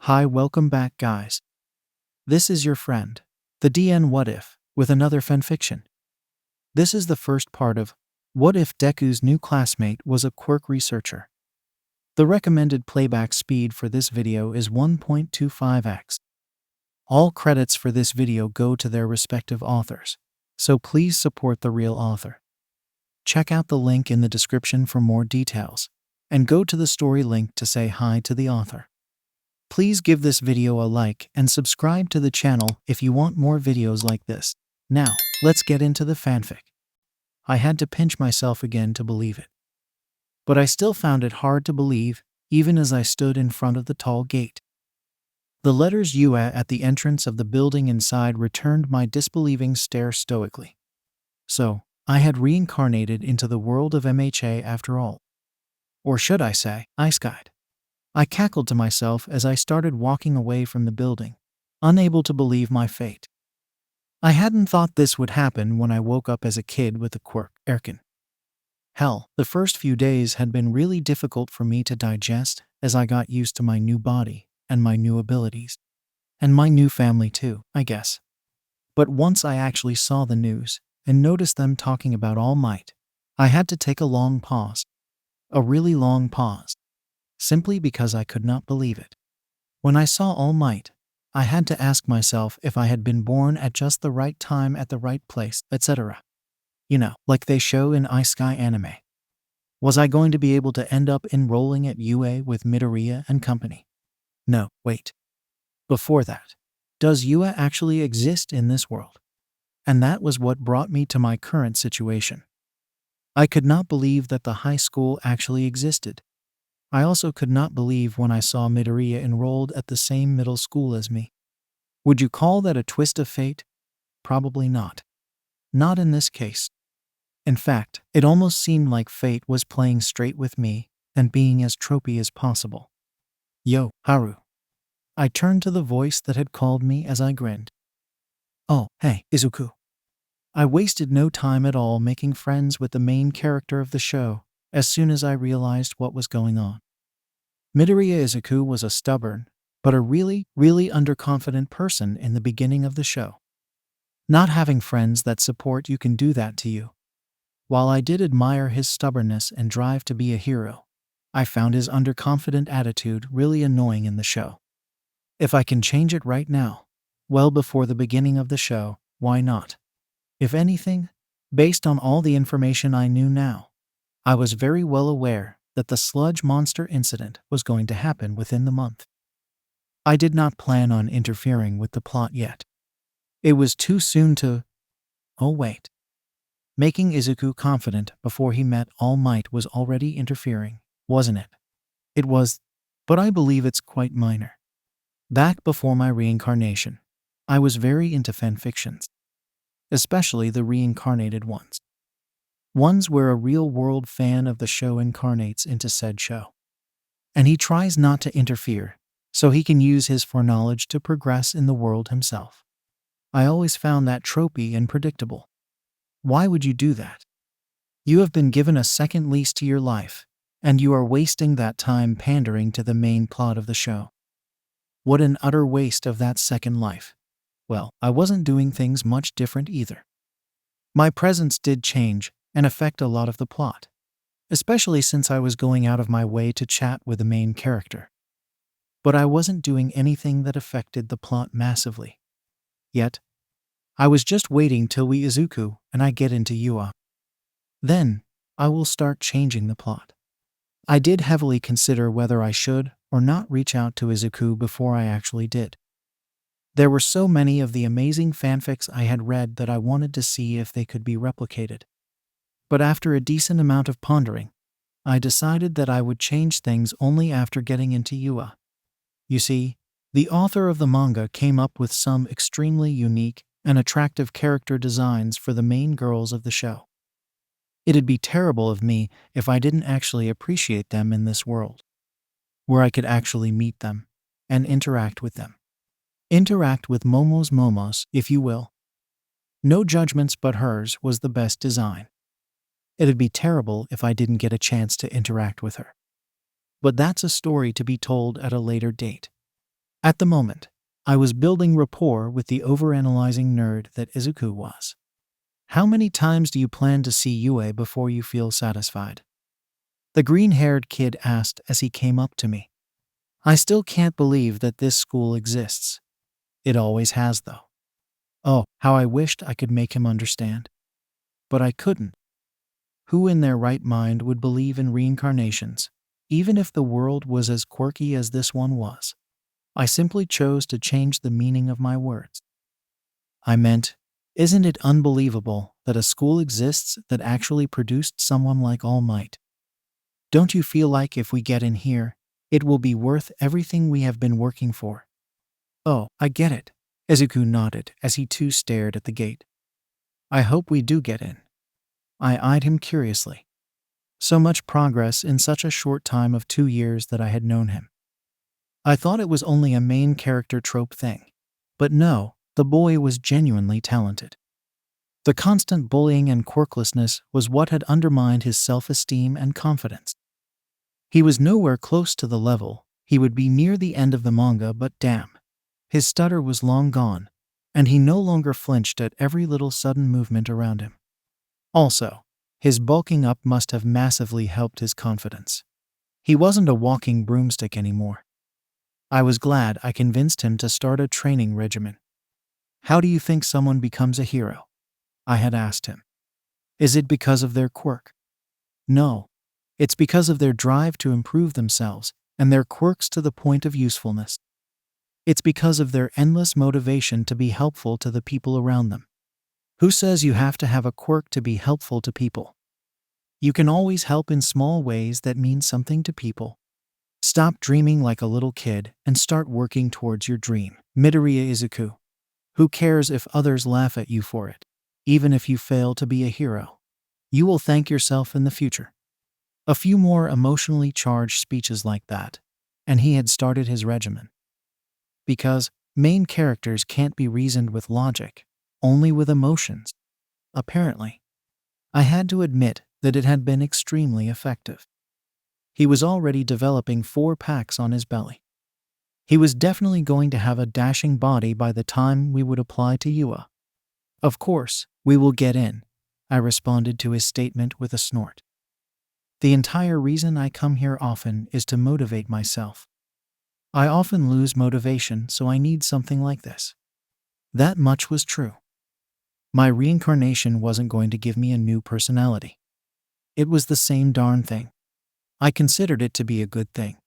Hi, welcome back, guys. This is your friend, the DN WhatIf, with another fanfiction. This is the first part of What If Deku's new classmate was a Quirk researcher. The recommended playback speed for this video is 1.25x. All credits for this video go to their respective authors, so please support the real author. Check out the link in the description for more details, and go to the story link to say hi to the author. Please give this video a like and subscribe to the channel if you want more videos like this. Now, let's get into the fanfic. I had to pinch myself again to believe it. But I still found it hard to believe, even as I stood in front of the tall gate. The letters UA at the entrance of the building inside returned my disbelieving stare stoically. So, I had reincarnated into the world of MHA after all. Or should I say, Ice Guide. I cackled to myself as I started walking away from the building, unable to believe my fate. I hadn't thought this would happen when I woke up as a kid with a quirk, Erkin. Hell, the first few days had been really difficult for me to digest as I got used to my new body and my new abilities. And my new family too, I guess. But once I actually saw the news and noticed them talking about All Might, I had to take a long pause. A really long pause. Simply because I could not believe it. When I saw All Might, I had to ask myself if I had been born at just the right time at the right place, etc. You know, like they show in Ice Sky anime. Was I going to be able to end up enrolling at UA with Midoriya and company? No, wait. Before that, does UA actually exist in this world? And that was what brought me to my current situation. I could not believe that the high school actually existed. I also could not believe when I saw Midoriya enrolled at the same middle school as me. Would you call that a twist of fate? Probably not. Not in this case. In fact, it almost seemed like fate was playing straight with me and being as tropey as possible. Yo, Haru. I turned to the voice that had called me as I grinned. Oh, hey, Izuku. I wasted no time at all making friends with the main character of the show as soon as I realized what was going on. Midoriya Izuku was a stubborn, but a really underconfident person in the beginning of the show. Not having friends that support you can do that to you. While I did admire his stubbornness and drive to be a hero, I found his underconfident attitude really annoying in the show. If I can change it right now, well before the beginning of the show, why not? If anything, based on all the information I knew now, I was very well aware that the sludge monster incident was going to happen within the month. I did not plan on interfering with the plot yet. It was too soon to… Oh wait. Making Izuku confident before he met All Might was already interfering, wasn't it? It was, but I believe it's quite minor. Back before my reincarnation, I was very into fanfictions, especially the reincarnated ones. Ones where a real-world fan of the show incarnates into said show. And he tries not to interfere, so he can use his foreknowledge to progress in the world himself. I always found that tropey and predictable. Why would you do that? You have been given a second lease to your life, and you are wasting that time pandering to the main plot of the show. What an utter waste of that second life. Well, I wasn't doing things much different either. My presence did change and affect a lot of the plot, especially since I was going out of my way to chat with the main character. But I wasn't doing anything that affected the plot massively. Yet, I was just waiting till we Izuku and I get into UA. Then, I will start changing the plot. I did heavily consider whether I should or not reach out to Izuku before I actually did. There were so many of the amazing fanfics I had read that I wanted to see if they could be replicated. But after a decent amount of pondering, I decided that I would change things only after getting into UA. You see, the author of the manga came up with some extremely unique and attractive character designs for the main girls of the show. It'd be terrible of me if I didn't actually appreciate them in this world, where I could actually meet them and interact with them. Interact with Momos, if you will. No judgments, but hers was the best design. It'd be terrible if I didn't get a chance to interact with her. But that's a story to be told at a later date. At the moment, I was building rapport with the overanalyzing nerd that Izuku was. How many times do you plan to see Yue before you feel satisfied? The green-haired kid asked as he came up to me. I still can't believe that this school exists. It always has, though. Oh, how I wished I could make him understand. But I couldn't. Who in their right mind would believe in reincarnations, even if the world was as quirky as this one was? I simply chose to change the meaning of my words. I meant, isn't it unbelievable that a school exists that actually produced someone like All Might? Don't you feel like if we get in here, it will be worth everything we have been working for? Oh, I get it. Izuku nodded as he too stared at the gate. I hope we do get in. I eyed him curiously. So much progress in such a short time of 2 years that I had known him. I thought it was only a main character trope thing. But no, the boy was genuinely talented. The constant bullying and quirklessness was what had undermined his self-esteem and confidence. He was nowhere close to the level he would be near the end of the manga, but damn, his stutter was long gone, and he no longer flinched at every little sudden movement around him. Also, his bulking up must have massively helped his confidence. He wasn't a walking broomstick anymore. I was glad I convinced him to start a training regimen. How do you think someone becomes a hero? I had asked him. Is it because of their quirk? No. It's because of their drive to improve themselves and their quirks to the point of usefulness. It's because of their endless motivation to be helpful to the people around them. Who says you have to have a quirk to be helpful to people? You can always help in small ways that mean something to people. Stop dreaming like a little kid and start working towards your dream. Midoriya Izuku. Who cares if others laugh at you for it? Even if you fail to be a hero, you will thank yourself in the future. A few more emotionally charged speeches like that, and he had started his regimen. Because main characters can't be reasoned with logic, only with emotions. Apparently, I had to admit that it had been extremely effective. He was already developing 4 packs on his belly. He was definitely going to have a dashing body by the time we would apply to UA. Of course, we will get in, I responded to his statement with a snort. The entire reason I come here often is to motivate myself. I often lose motivation, so I need something like this. That much was true. My reincarnation wasn't going to give me a new personality. It was the same darn thing. I considered it to be a good thing.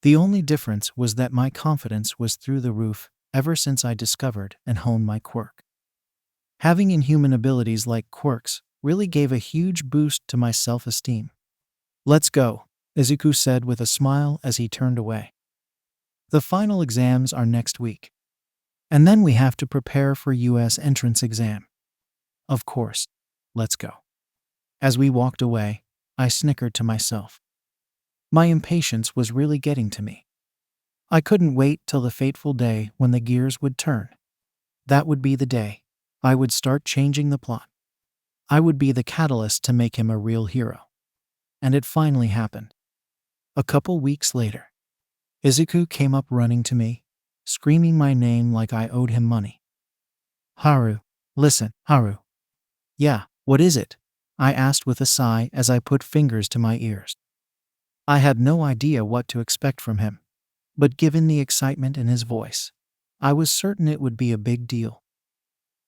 The only difference was that my confidence was through the roof ever since I discovered and honed my quirk. Having inhuman abilities like quirks really gave a huge boost to my self-esteem. Let's go, Izuku said with a smile as he turned away. The final exams are next week. And then we have to prepare for US entrance exam. Of course, let's go. As we walked away, I snickered to myself. My impatience was really getting to me. I couldn't wait till the fateful day when the gears would turn. That would be the day I would start changing the plot. I would be the catalyst to make him a real hero. And it finally happened. A couple weeks later, Izuku came up running to me, screaming my name like I owed him money. Haru, listen, Haru. Yeah, what is it? I asked with a sigh as I put fingers to my ears. I had no idea what to expect from him, but given the excitement in his voice, I was certain it would be a big deal.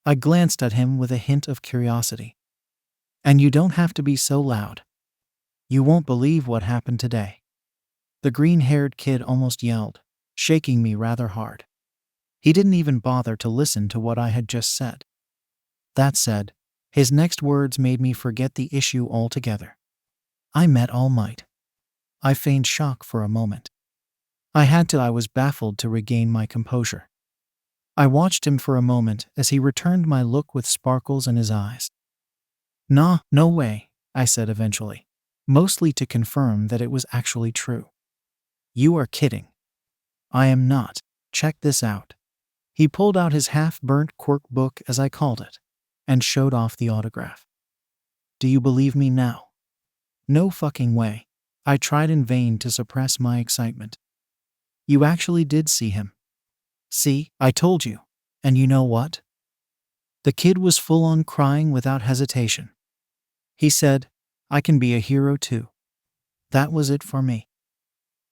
I glanced at him with a hint of curiosity. And you don't have to be so loud. You won't believe what happened today. The green-haired kid almost yelled, shaking me rather hard. He didn't even bother to listen to what I had just said. That said, his next words made me forget the issue altogether. I met All Might. I feigned shock for a moment. I was baffled to regain my composure. I watched him for a moment as he returned my look with sparkles in his eyes. Nah, no way, I said eventually, mostly to confirm that it was actually true. You are kidding. I am not. Check this out. He pulled out his half-burnt quirk book, as I called it, and showed off the autograph. Do you believe me now? No fucking way. I tried in vain to suppress my excitement. You actually did see him. See, I told you. And you know what? The kid was full on crying without hesitation. He said, I can be a hero too. That was it for me.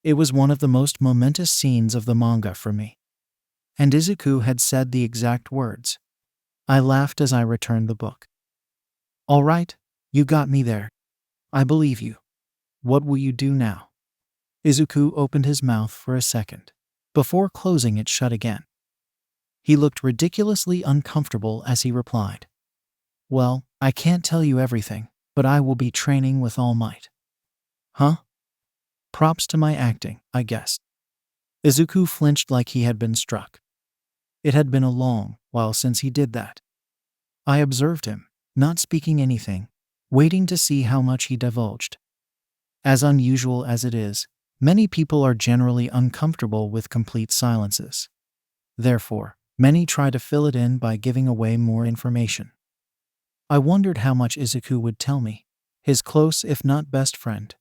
It was one of the most momentous scenes of the manga for me. And Izuku had said the exact words. I laughed as I returned the book. All right, you got me there. I believe you. What will you do now? Izuku opened his mouth for a second, before closing it shut again. He looked ridiculously uncomfortable as he replied. Well, I can't tell you everything, but I will be training with all might. Huh? Props to my acting, I guess. Izuku flinched like he had been struck. It had been a long while since he did that. I observed him, not speaking anything, waiting to see how much he divulged. As unusual as it is, many people are generally uncomfortable with complete silences. Therefore, many try to fill it in by giving away more information. I wondered how much Izuku would tell me, his close if not best friend.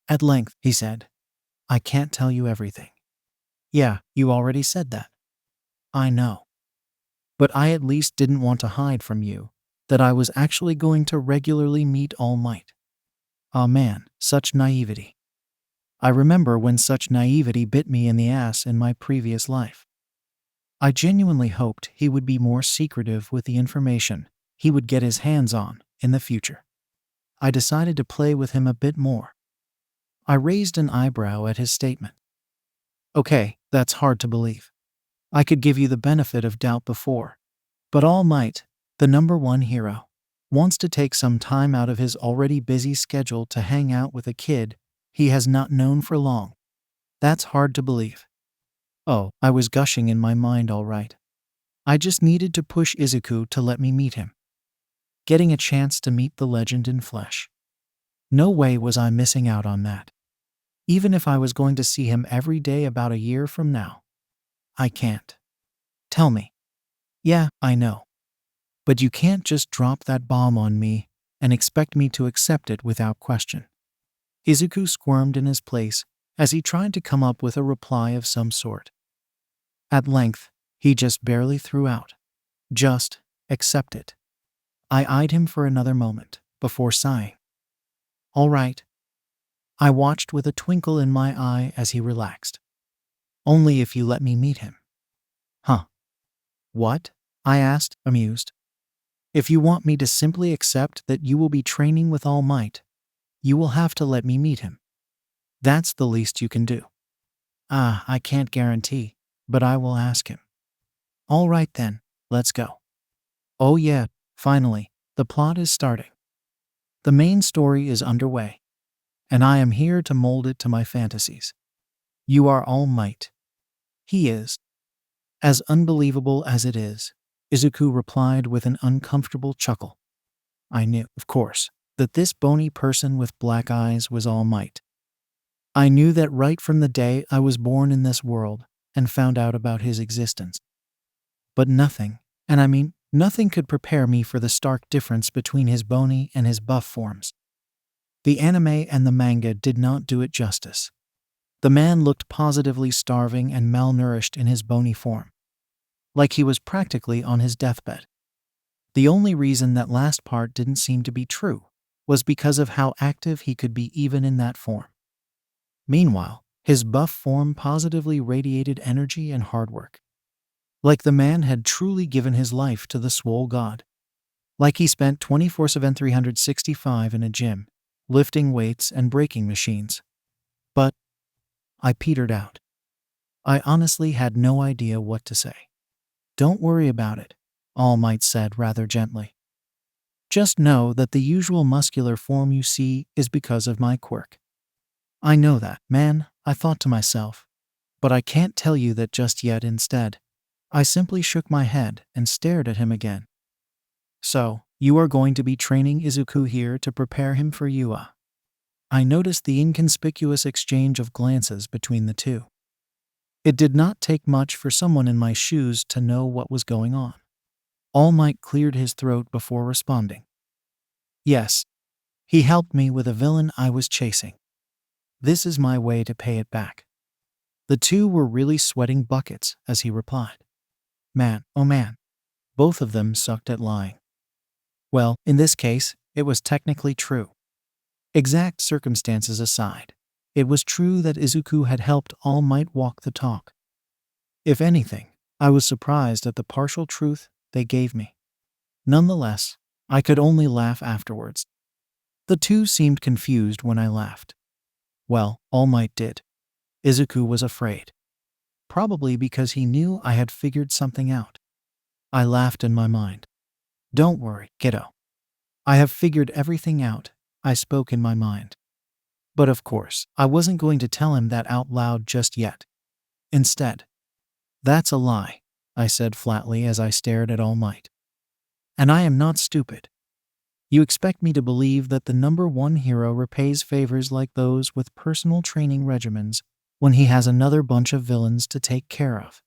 At length, he said, I can't tell you everything. Yeah, you already said that. I know. But I at least didn't want to hide from you that I was actually going to regularly meet All Might. Ah man, such naivety. I remember when such naivety bit me in the ass in my previous life. I genuinely hoped he would be more secretive with the information he would get his hands on in the future. I decided to play with him a bit more. I raised an eyebrow at his statement. Okay, that's hard to believe. I could give you the benefit of doubt before, but All Might, the #1 hero, wants to take some time out of his already busy schedule to hang out with a kid he has not known for long. That's hard to believe. Oh, I was gushing in my mind all right. I just needed to push Izuku to let me meet him. Getting a chance to meet the legend in flesh. No way was I missing out on that. Even if I was going to see him every day about a year from now. I can't. Tell me. Yeah, I know. But you can't just drop that bomb on me and expect me to accept it without question. Izuku squirmed in his place as he tried to come up with a reply of some sort. At length, he just barely threw out. Just accept it. I eyed him for another moment before sighing. All right. I watched with a twinkle in my eye as he relaxed. Only if you let me meet him. Huh? What? I asked, amused. If you want me to simply accept that you will be training with All Might, you will have to let me meet him. That's the least you can do. I can't guarantee, but I will ask him. All right then, let's go. Oh yeah, finally, the plot is starting. The main story is underway, and I am here to mold it to my fantasies. You are All Might. He is. As unbelievable as it is, Izuku replied with an uncomfortable chuckle. I knew, of course, that this bony person with black eyes was All Might. I knew that right from the day I was born in this world and found out about his existence. But nothing, and I mean nothing, could prepare me for the stark difference between his bony and his buff forms. The anime and the manga did not do it justice. The man looked positively starving and malnourished in his bony form, like he was practically on his deathbed. The only reason that last part didn't seem to be true was because of how active he could be even in that form. Meanwhile, his buff form positively radiated energy and hard work. Like the man had truly given his life to the swole god. Like he spent 24/7 365 in a gym, lifting weights and breaking machines. But I petered out. I honestly had no idea what to say. Don't worry about it, All Might said rather gently. Just know that the usual muscular form you see is because of my quirk. I know that, man, I thought to myself. But I can't tell you that just yet. Instead, I simply shook my head and stared at him again. So, you are going to be training Izuku here to prepare him for Yua. I noticed the inconspicuous exchange of glances between the two. It did not take much for someone in my shoes to know what was going on. All Might cleared his throat before responding. Yes. He helped me with a villain I was chasing. This is my way to pay it back. The two were really sweating buckets as he replied. Man, oh man, both of them sucked at lying. Well, in this case, it was technically true. Exact circumstances aside, it was true that Izuku had helped All Might walk the talk. If anything, I was surprised at the partial truth they gave me. Nonetheless, I could only laugh afterwards. The two seemed confused when I laughed. Well, All Might did. Izuku was afraid. Probably because he knew I had figured something out. I laughed in my mind. Don't worry, kiddo. I have figured everything out, I spoke in my mind. But of course, I wasn't going to tell him that out loud just yet. Instead, that's a lie, I said flatly as I stared at All Might. And I am not stupid. You expect me to believe that the number one hero repays favors like those with personal training regimens when he has another bunch of villains to take care of.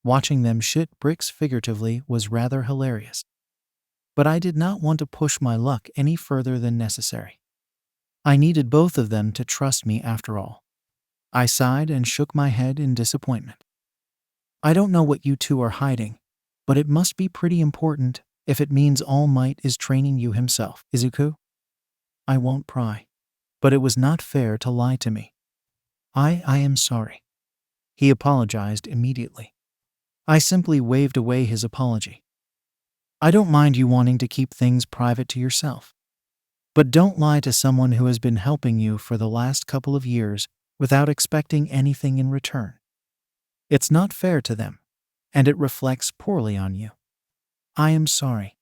Watching them shit bricks figuratively was rather hilarious. But I did not want to push my luck any further than necessary. I needed both of them to trust me after all. I sighed and shook my head in disappointment. I don't know what you two are hiding, but it must be pretty important if it means All Might is training you himself, Izuku. I won't pry, but it was not fair to lie to me. I am sorry. He apologized immediately. I simply waved away his apology. I don't mind you wanting to keep things private to yourself. But don't lie to someone who has been helping you for the last couple of years without expecting anything in return. It's not fair to them, and it reflects poorly on you. I am sorry.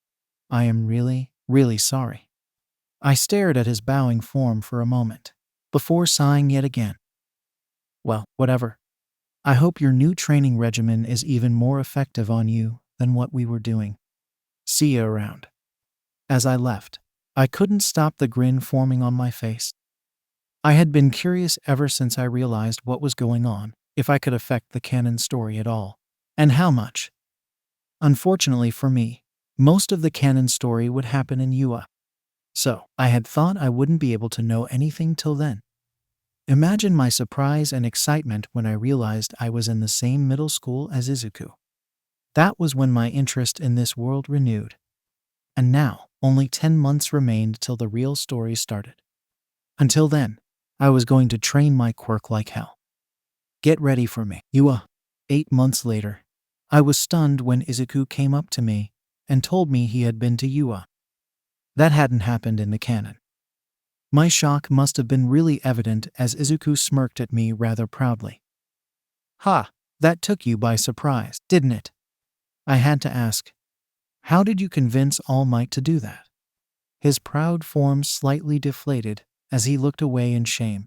I am really, really sorry. I stared at his bowing form for a moment, before sighing yet again. Well, whatever. I hope your new training regimen is even more effective on you than what we were doing. See you around. As I left, I couldn't stop the grin forming on my face. I had been curious ever since I realized what was going on, if I could affect the canon story at all, and how much. Unfortunately for me, most of the canon story would happen in UA. So, I had thought I wouldn't be able to know anything till then. Imagine my surprise and excitement when I realized I was in the same middle school as Izuku. That was when my interest in this world renewed. And now, only 10 months remained till the real story started. Until then, I was going to train my quirk like hell. Get ready for me. UA. 8 months later, I was stunned when Izuku came up to me and told me he had been to UA. That hadn't happened in the canon. My shock must have been really evident as Izuku smirked at me rather proudly. Ha, that took you by surprise, didn't it? I had to ask. How did you convince All Might to do that? His proud form slightly deflated as he looked away in shame.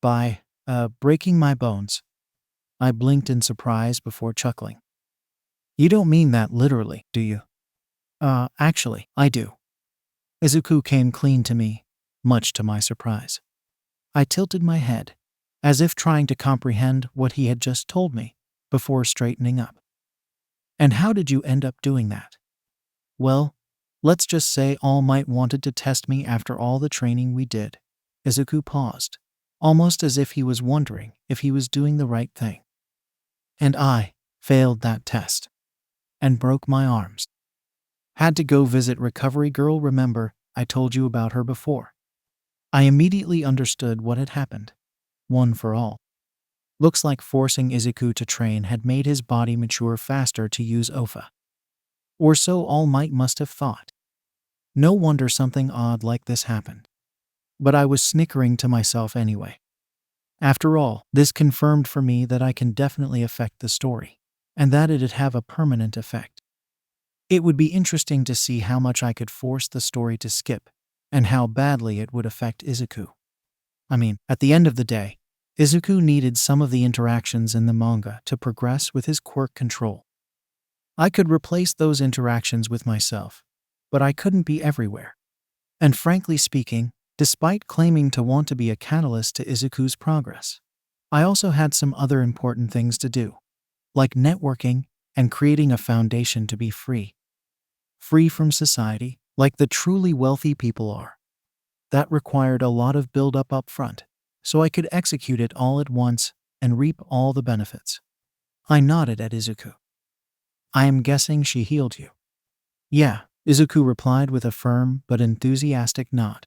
By, breaking my bones. I blinked in surprise before chuckling. You don't mean that literally, do you? Actually, I do. Izuku came clean to me, much to my surprise. I tilted my head, as if trying to comprehend what he had just told me, before straightening up. And how did you end up doing that? Well, let's just say All Might wanted to test me after all the training we did. Izuku paused, almost as if he was wondering if he was doing the right thing. And I failed that test. And broke my arms. Had to go visit Recovery Girl, remember, I told you about her before. I immediately understood what had happened. One for all. Looks like forcing Izuku to train had made his body mature faster to use OFA. Or so All Might must have thought. No wonder something odd like this happened. But I was snickering to myself anyway. After all, this confirmed for me that I can definitely affect the story, and that it'd have a permanent effect. It would be interesting to see how much I could force the story to skip, and how badly it would affect Izuku. I mean, at the end of the day, Izuku needed some of the interactions in the manga to progress with his quirk control. I could replace those interactions with myself, but I couldn't be everywhere. And frankly speaking, despite claiming to want to be a catalyst to Izuku's progress, I also had some other important things to do, like networking and creating a foundation to be free. Free from society, like the truly wealthy people are. That required a lot of build-up up front, so I could execute it all at once and reap all the benefits. I nodded at Izuku. I am guessing she healed you. Yeah, Izuku replied with a firm but enthusiastic nod.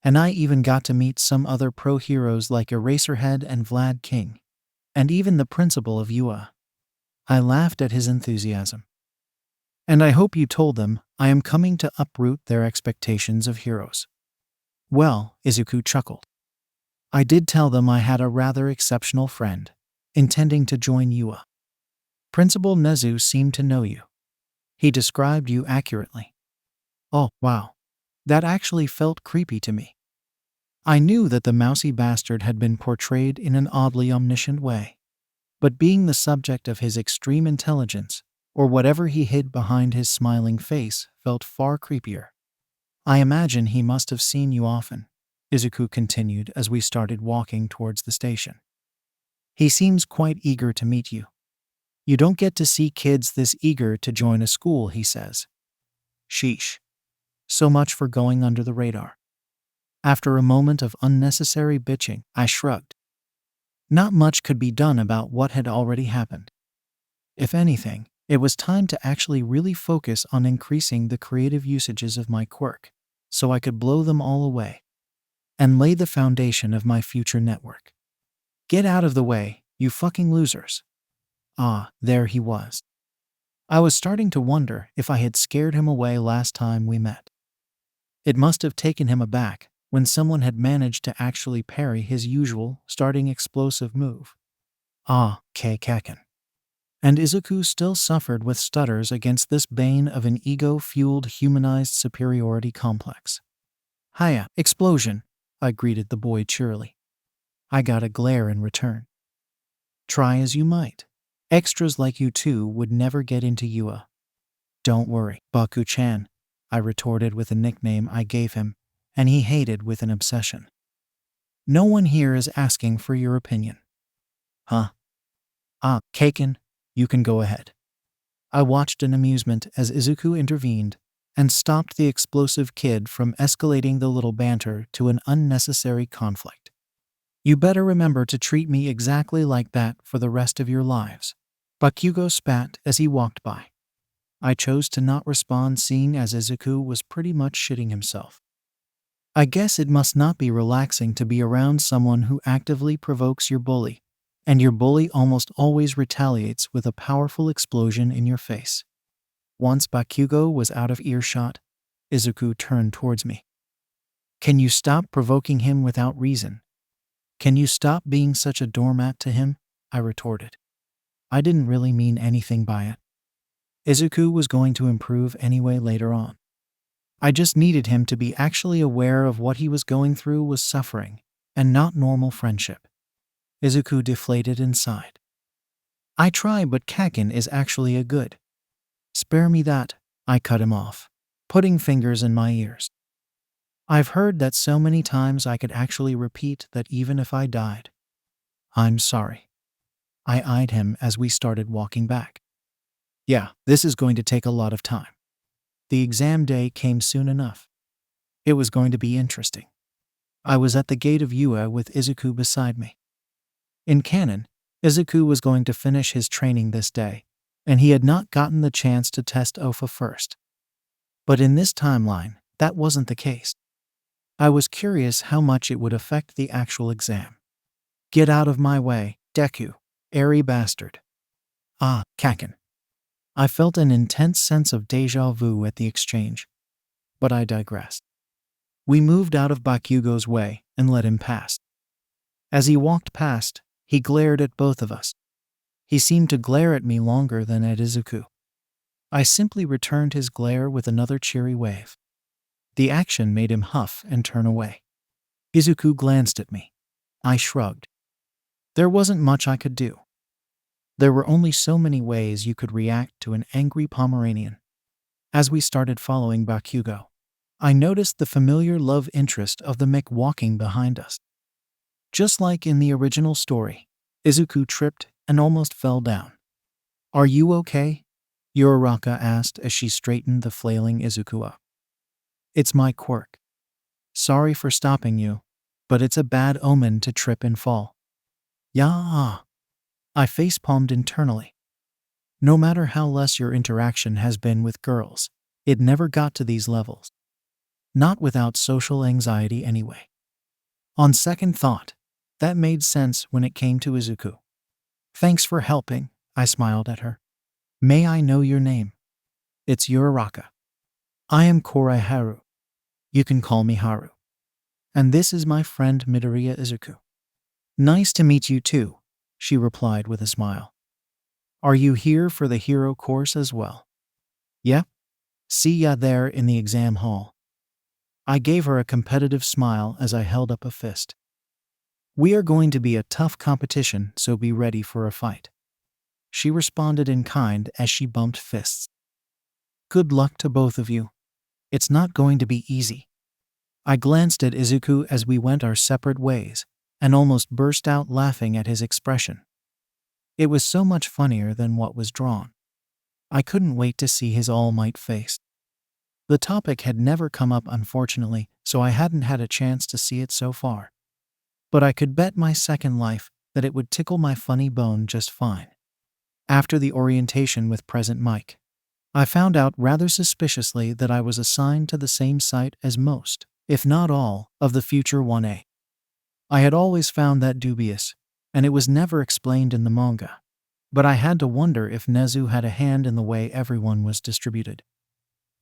And I even got to meet some other pro heroes like Eraserhead and Vlad King, and even the principal of UA. I laughed at his enthusiasm. And I hope you told them I am coming to uproot their expectations of heroes. Well, Izuku chuckled. I did tell them I had a rather exceptional friend, intending to join UA. Principal Nezu seemed to know you. He described you accurately. Oh, wow. That actually felt creepy to me. I knew that the mousy bastard had been portrayed in an oddly omniscient way, but being the subject of his extreme intelligence, or whatever he hid behind his smiling face, felt far creepier. I imagine he must have seen you often, Izuku continued as we started walking towards the station. He seems quite eager to meet you. You don't get to see kids this eager to join a school, he says. Sheesh. So much for going under the radar. After a moment of unnecessary bitching, I shrugged. Not much could be done about what had already happened. If anything, it was time to actually really focus on increasing the creative usages of my quirk, so I could blow them all away and lay the foundation of my future network. Get out of the way, you fucking losers. Ah, there he was. I was starting to wonder if I had scared him away last time we met. It must have taken him aback when someone had managed to actually parry his usual starting explosive move. Ah, Kaken. And Izuku still suffered with stutters against this bane of an ego-fueled humanized superiority complex. Hiya, explosion, I greeted the boy cheerily. I got a glare in return. Try as you might. Extras like you two would never get into UA. Don't worry, Baku-chan, I retorted with a nickname I gave him, and he hated with an obsession. No one here is asking for your opinion. Huh? Ah, Kaken, you can go ahead. I watched in amusement as Izuku intervened and stopped the explosive kid from escalating the little banter to an unnecessary conflict. You better remember to treat me exactly like that for the rest of your lives. Bakugo spat as he walked by. I chose to not respond, seeing as Izuku was pretty much shitting himself. I guess it must not be relaxing to be around someone who actively provokes your bully, and your bully almost always retaliates with a powerful explosion in your face. Once Bakugo was out of earshot, Izuku turned towards me. Can you stop provoking him without reason? Can you stop being such a doormat to him? I retorted. I didn't really mean anything by it. Izuku was going to improve anyway later on. I just needed him to be actually aware of what he was going through was suffering, and not normal friendship. Izuku deflated inside. I try, but Kaken is actually a good. Spare me that, I cut him off, putting fingers in my ears. I've heard that so many times I could actually repeat that even if I died. I'm sorry. I eyed him as we started walking back. Yeah, this is going to take a lot of time. The exam day came soon enough. It was going to be interesting. I was at the gate of UA with Izuku beside me. In canon, Izuku was going to finish his training this day, and he had not gotten the chance to test OFA first. But in this timeline, that wasn't the case. I was curious how much it would affect the actual exam. Get out of my way, Deku, airy bastard. Ah, Kaken. I felt an intense sense of déjà vu at the exchange, but I digressed. We moved out of Bakugo's way and let him pass. As he walked past, he glared at both of us. He seemed to glare at me longer than at Izuku. I simply returned his glare with another cheery wave. The action made him huff and turn away. Izuku glanced at me. I shrugged. There wasn't much I could do. There were only so many ways you could react to an angry Pomeranian. As we started following Bakugo, I noticed the familiar love interest of the mech walking behind us. Just like in the original story, Izuku tripped and almost fell down. Are you okay? Uraraka asked as she straightened the flailing Izuku up. It's my quirk. Sorry for stopping you, but it's a bad omen to trip and fall. Yeah. I facepalmed internally. No matter how less your interaction has been with girls, it never got to these levels. Not without social anxiety anyway. On second thought, that made sense when it came to Izuku. Thanks for helping, I smiled at her. May I know your name? It's Uraraka. I am Korai Haru. You can call me Haru. And this is my friend Midoriya Izuku. Nice to meet you too, she replied with a smile. Are you here for the hero course as well? Yep. See ya there in the exam hall. I gave her a competitive smile as I held up a fist. We are going to be a tough competition, so be ready for a fight. She responded in kind as she bumped fists. Good luck to both of you. It's not going to be easy. I glanced at Izuku as we went our separate ways, and almost burst out laughing at his expression. It was so much funnier than what was drawn. I couldn't wait to see his all-might face. The topic had never come up, unfortunately, so I hadn't had a chance to see it so far. But I could bet my second life that it would tickle my funny bone just fine. After the orientation with Present Mike, I found out rather suspiciously that I was assigned to the same site as most, if not all, of the future 1A. I had always found that dubious, and it was never explained in the manga. But I had to wonder if Nezu had a hand in the way everyone was distributed.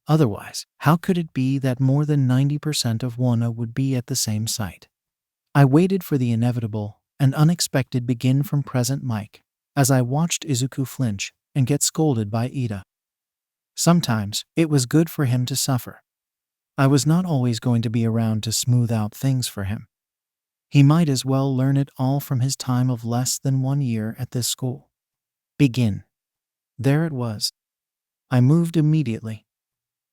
Otherwise, how could it be that more than 90% of 1A would be at the same site? I waited for the inevitable and unexpected begin from Present Mike, as I watched Izuku flinch and get scolded by Ida. Sometimes, it was good for him to suffer. I was not always going to be around to smooth out things for him. He might as well learn it all from his time of less than 1 year at this school. Begin. There it was. I moved immediately.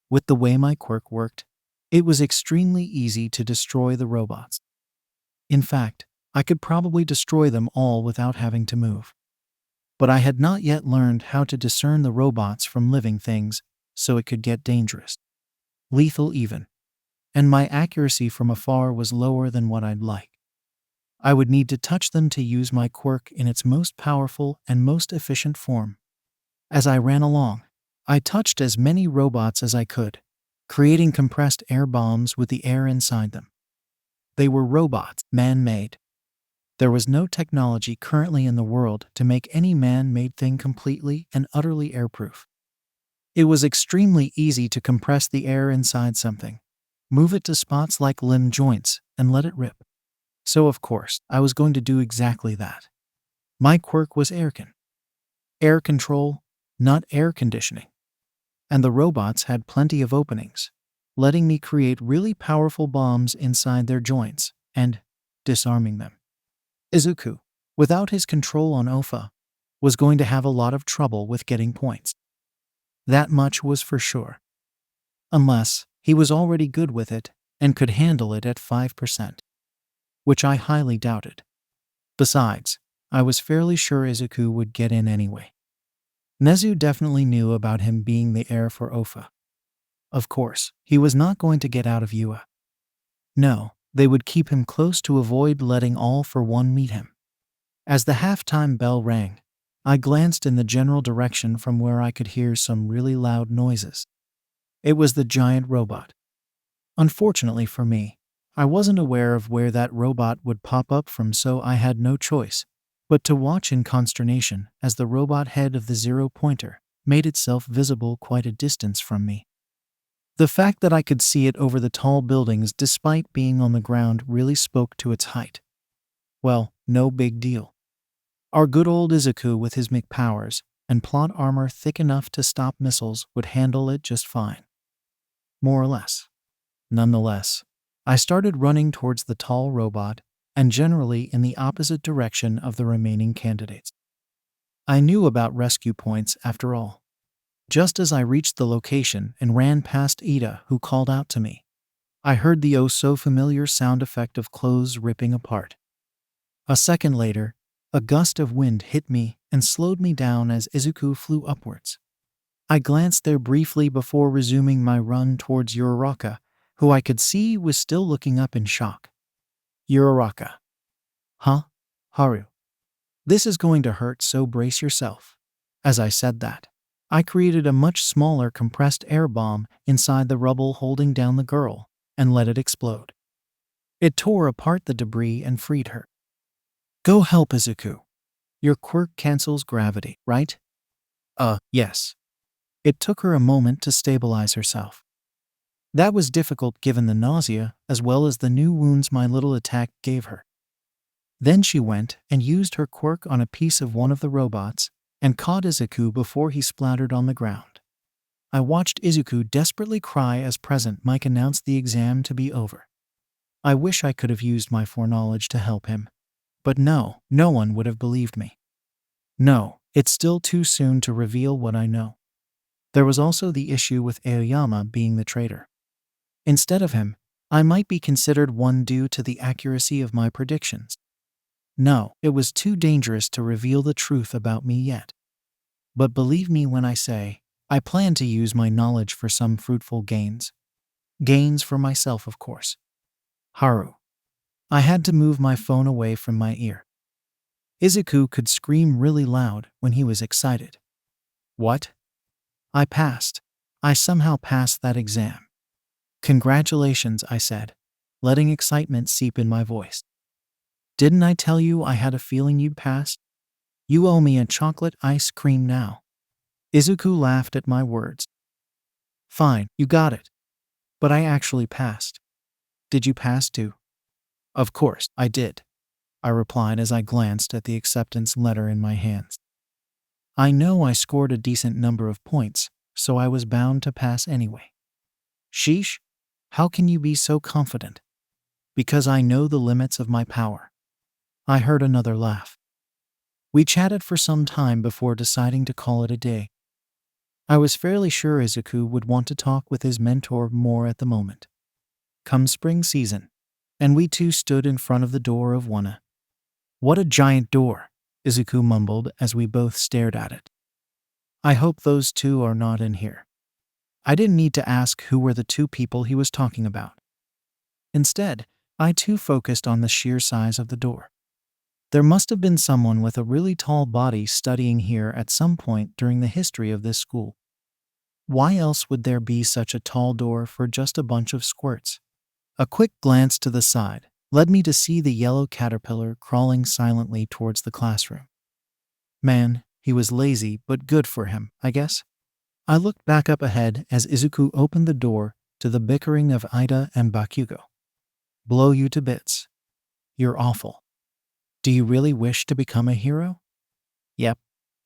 With the way my quirk worked, it was extremely easy to destroy the robots. In fact, I could probably destroy them all without having to move. But I had not yet learned how to discern the robots from living things, so it could get dangerous. Lethal even. And my accuracy from afar was lower than what I'd like. I would need to touch them to use my quirk in its most powerful and most efficient form. As I ran along, I touched as many robots as I could, creating compressed air bombs with the air inside them. They were robots, man-made. There was no technology currently in the world to make any man-made thing completely and utterly airproof. It was extremely easy to compress the air inside something, move it to spots like limb joints, and let it rip. So of course, I was going to do exactly that. My quirk was air control, not air conditioning. And the robots had plenty of openings, letting me create really powerful bombs inside their joints and disarming them. Izuku, without his control on Ofa, was going to have a lot of trouble with getting points. That much was for sure. Unless he was already good with it and could handle it at 5%. Which I highly doubted. Besides, I was fairly sure Izuku would get in anyway. Nezu definitely knew about him being the heir for Ofa. Of course, he was not going to get out of Ua. No, they would keep him close to avoid letting All for One meet him. As the halftime bell rang, I glanced in the general direction from where I could hear some really loud noises. It was the giant robot. Unfortunately for me, I wasn't aware of where that robot would pop up from, so I had no choice but to watch in consternation as the robot head of the zero-pointer made itself visible quite a distance from me. The fact that I could see it over the tall buildings despite being on the ground really spoke to its height. Well, no big deal. Our good old Izuku with his McPowers and plot armor thick enough to stop missiles would handle it just fine. More or less. Nonetheless, I started running towards the tall robot and generally in the opposite direction of the remaining candidates. I knew about rescue points after all. Just as I reached the location and ran past Ida, who called out to me, I heard the oh-so-familiar sound effect of clothes ripping apart. A second later, a gust of wind hit me and slowed me down as Izuku flew upwards. I glanced there briefly before resuming my run towards Uraraka, who I could see was still looking up in shock. Uraraka. Huh? Haru. This is going to hurt, so brace yourself. As I said that, I created a much smaller compressed air bomb inside the rubble holding down the girl and let it explode. It tore apart the debris and freed her. Go help Izuku. Your quirk cancels gravity, right? Yes. It took her a moment to stabilize herself. That was difficult given the nausea as well as the new wounds my little attack gave her. Then she went and used her quirk on a piece of one of the robots and caught Izuku before he splattered on the ground. I watched Izuku desperately cry as President Mike announced the exam to be over. I wish I could have used my foreknowledge to help him. But no one would have believed me. No, it's still too soon to reveal what I know. There was also the issue with Aoyama being the traitor. Instead of him, I might be considered one due to the accuracy of my predictions. No, it was too dangerous to reveal the truth about me yet. But believe me when I say, I plan to use my knowledge for some fruitful gains. Gains for myself, of course. Haru. I had to move my phone away from my ear. Izuku could scream really loud when he was excited. What? I passed. I somehow passed that exam. Congratulations, I said, letting excitement seep in my voice. Didn't I tell you I had a feeling you'd pass? You owe me a chocolate ice cream now. Izuku laughed at my words. Fine, you got it. But I actually passed. Did you pass too? Of course, I did, I replied as I glanced at the acceptance letter in my hands. I know I scored a decent number of points, so I was bound to pass anyway. Sheesh, how can you be so confident? Because I know the limits of my power. I heard another laugh. We chatted for some time before deciding to call it a day. I was fairly sure Izuku would want to talk with his mentor more at the moment. Come spring season, and we two stood in front of the door of Wana. What a giant door, Izuku mumbled as we both stared at it. I hope those two are not in here. I didn't need to ask who were the two people he was talking about. Instead, I too focused on the sheer size of the door. There must have been someone with a really tall body studying here at some point during the history of this school. Why else would there be such a tall door for just a bunch of squirts? A quick glance to the side led me to see the yellow caterpillar crawling silently towards the classroom. Man, he was lazy, but good for him, I guess. I looked back up ahead as Izuku opened the door to the bickering of Ida and Bakugo. Blow you to bits. You're awful. Do you really wish to become a hero? Yep,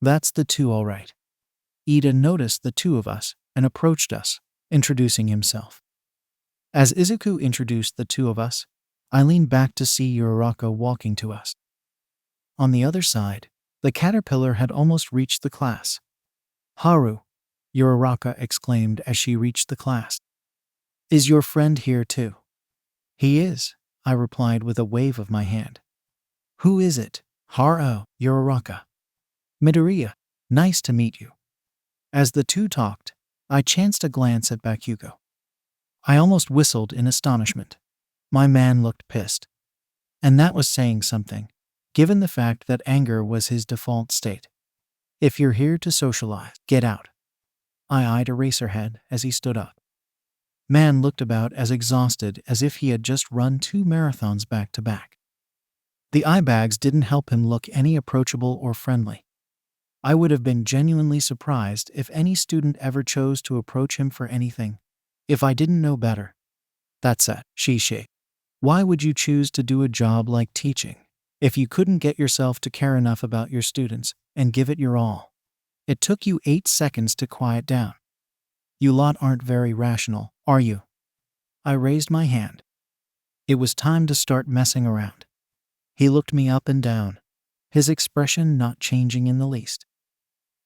that's the two all right. Ida noticed the two of us and approached us, introducing himself. As Izuku introduced the two of us, I leaned back to see Uraraka walking to us. On the other side, the caterpillar had almost reached the class. Haru, Uraraka exclaimed as she reached the class. Is your friend here too? He is, I replied with a wave of my hand. Who is it? Haru, Uraraka. Midoriya, nice to meet you. As the two talked, I chanced a glance at Bakugo. I almost whistled in astonishment. My man looked pissed. And that was saying something, given the fact that anger was his default state. If you're here to socialize, get out. I eyed Eraserhead as he stood up. Man looked about as exhausted as if he had just run 2 marathons back to back. The eye bags didn't help him look any approachable or friendly. I would have been genuinely surprised if any student ever chose to approach him for anything, if I didn't know better. That said, Shishi, why would you choose to do a job like teaching if you couldn't get yourself to care enough about your students and give it your all? It took you 8 seconds to quiet down. You lot aren't very rational, are you? I raised my hand. It was time to start messing around. He looked me up and down, his expression not changing in the least.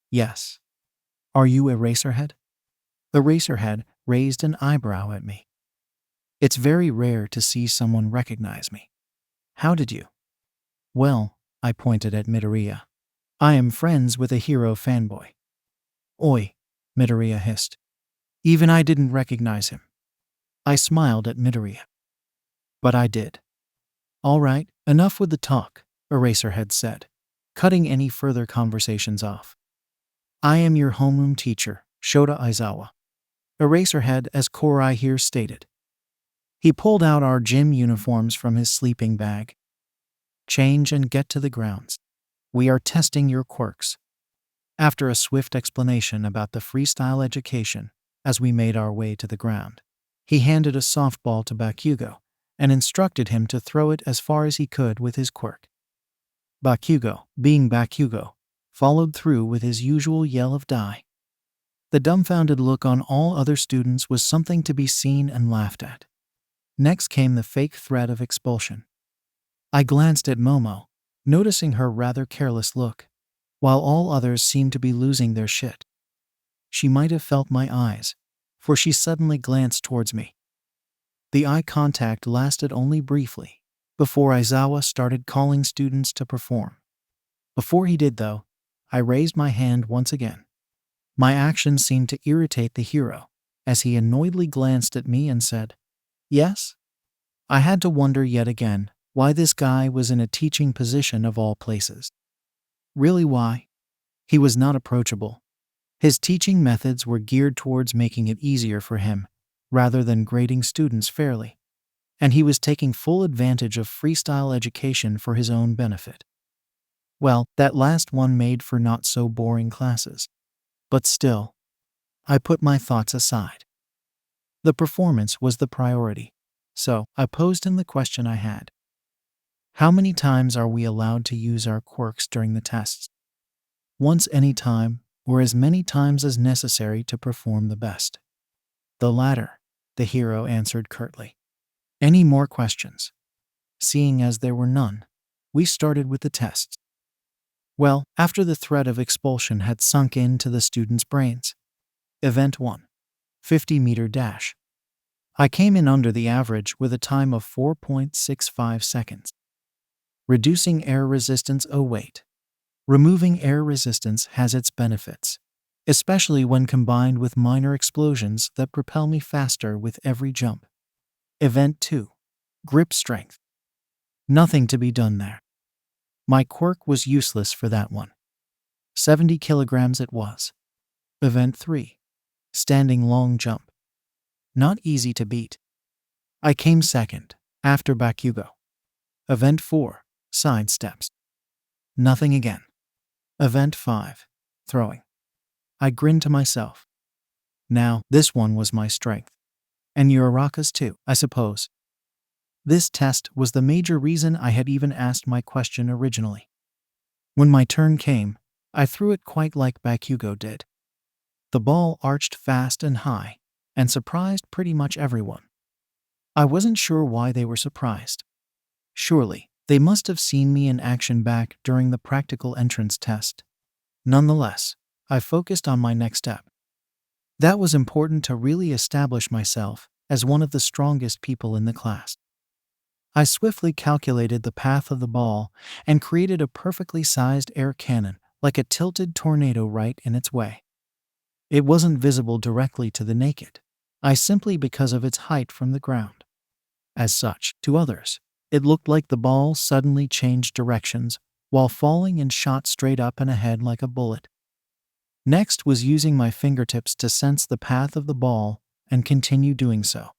Yes. Are you Eraserhead? Eraserhead raised an eyebrow at me. It's very rare to see someone recognize me. How did you? Well, I pointed at Midoriya. I am friends with a hero fanboy. Oi, Midoriya hissed. Even I didn't recognize him. I smiled at Midoriya. But I did. All right, enough with the talk, Eraserhead said. cutting any further conversations off. "I am your homeroom teacher, Shota Aizawa. Eraserhead," as Korai here stated. He pulled out our gym uniforms from his sleeping bag. "Change and get to the grounds. We are testing your quirks." After a swift explanation about the freestyle education, as we made our way to the ground, he handed a softball to Bakugo and instructed him to throw it as far as he could with his quirk. Bakugo, being Bakugo, followed through with his usual yell of "die." The dumbfounded look on all other students was something to be seen and laughed at. Next came the fake threat of expulsion. I glanced at Momo, noticing her rather careless look, while all others seemed to be losing their shit. She might have felt my eyes, for she suddenly glanced towards me. The eye contact lasted only briefly, before Aizawa started calling students to perform. Before he did, though, I raised my hand once again. My action seemed to irritate the hero, as he annoyedly glanced at me and said, "Yes?" I had to wonder yet again why this guy was in a teaching position of all places. Really, why? He was not approachable. His teaching methods were geared towards making it easier for him, rather than grading students fairly. And he was taking full advantage of freestyle education for his own benefit. Well, that last one made for not so boring classes. But still, I put my thoughts aside. The performance was the priority, so I posed him the question I had. How many times are we allowed to use our quirks during the tests? Once any time, or as many times as necessary to perform the best. The latter, the hero answered curtly. Any more questions? Seeing as there were none, we started with the tests. Well, after the threat of expulsion had sunk into the students' brains. Event 1. 50-meter dash. I came in under the average with a time of 4.65 seconds. Reducing air resistance. Oh wait. Removing air resistance has its benefits, especially when combined with minor explosions that propel me faster with every jump. Event 2. Grip strength. Nothing to be done there. My quirk was useless for that one. 70 kilograms it was. Event 3. Standing long jump. Not easy to beat. I came second, after Bakugo. Event 4. Side steps. Nothing again. Event 5. Throwing. I grinned to myself. Now, this one was my strength. And Uraraka's too, I suppose. This test was the major reason I had even asked my question originally. When my turn came, I threw it quite like Bakugo did. The ball arched fast and high, and surprised pretty much everyone. I wasn't sure why they were surprised. Surely, they must have seen me in action back during the practical entrance test. Nonetheless, I focused on my next step. That was important to really establish myself as one of the strongest people in the class. I swiftly calculated the path of the ball and created a perfectly sized air cannon, like a tilted tornado right in its way. It wasn't visible directly to the naked eye simply because of its height from the ground. As such, to others, it looked like the ball suddenly changed directions while falling and shot straight up and ahead like a bullet. Next was using my fingertips to sense the path of the ball and continue doing so.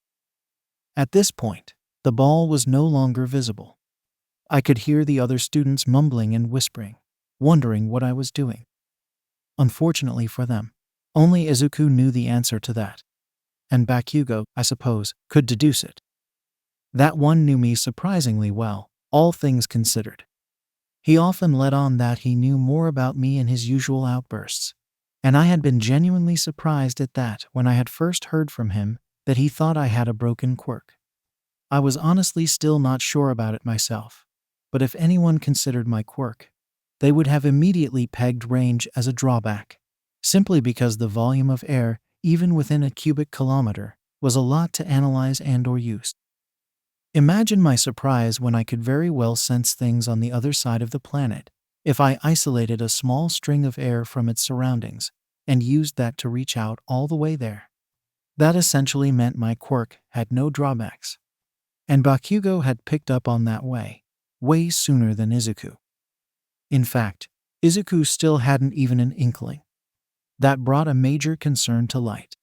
At this point, the ball was no longer visible. I could hear the other students mumbling and whispering, wondering what I was doing. Unfortunately for them, only Izuku knew the answer to that. And Bakugo, I suppose, could deduce it. That one knew me surprisingly well, all things considered. He often let on that he knew more about me in his usual outbursts, and I had been genuinely surprised at that when I had first heard from him that he thought I had a broken quirk. I was honestly still not sure about it myself, but if anyone considered my quirk, they would have immediately pegged range as a drawback, simply because the volume of air, even within a cubic kilometer, was a lot to analyze and/or use. Imagine my surprise when I could very well sense things on the other side of the planet if I isolated a small string of air from its surroundings and used that to reach out all the way there. That essentially meant my quirk had no drawbacks. And Bakugo had picked up on that way sooner than Izuku. In fact, Izuku still hadn't even an inkling. That brought a major concern to light.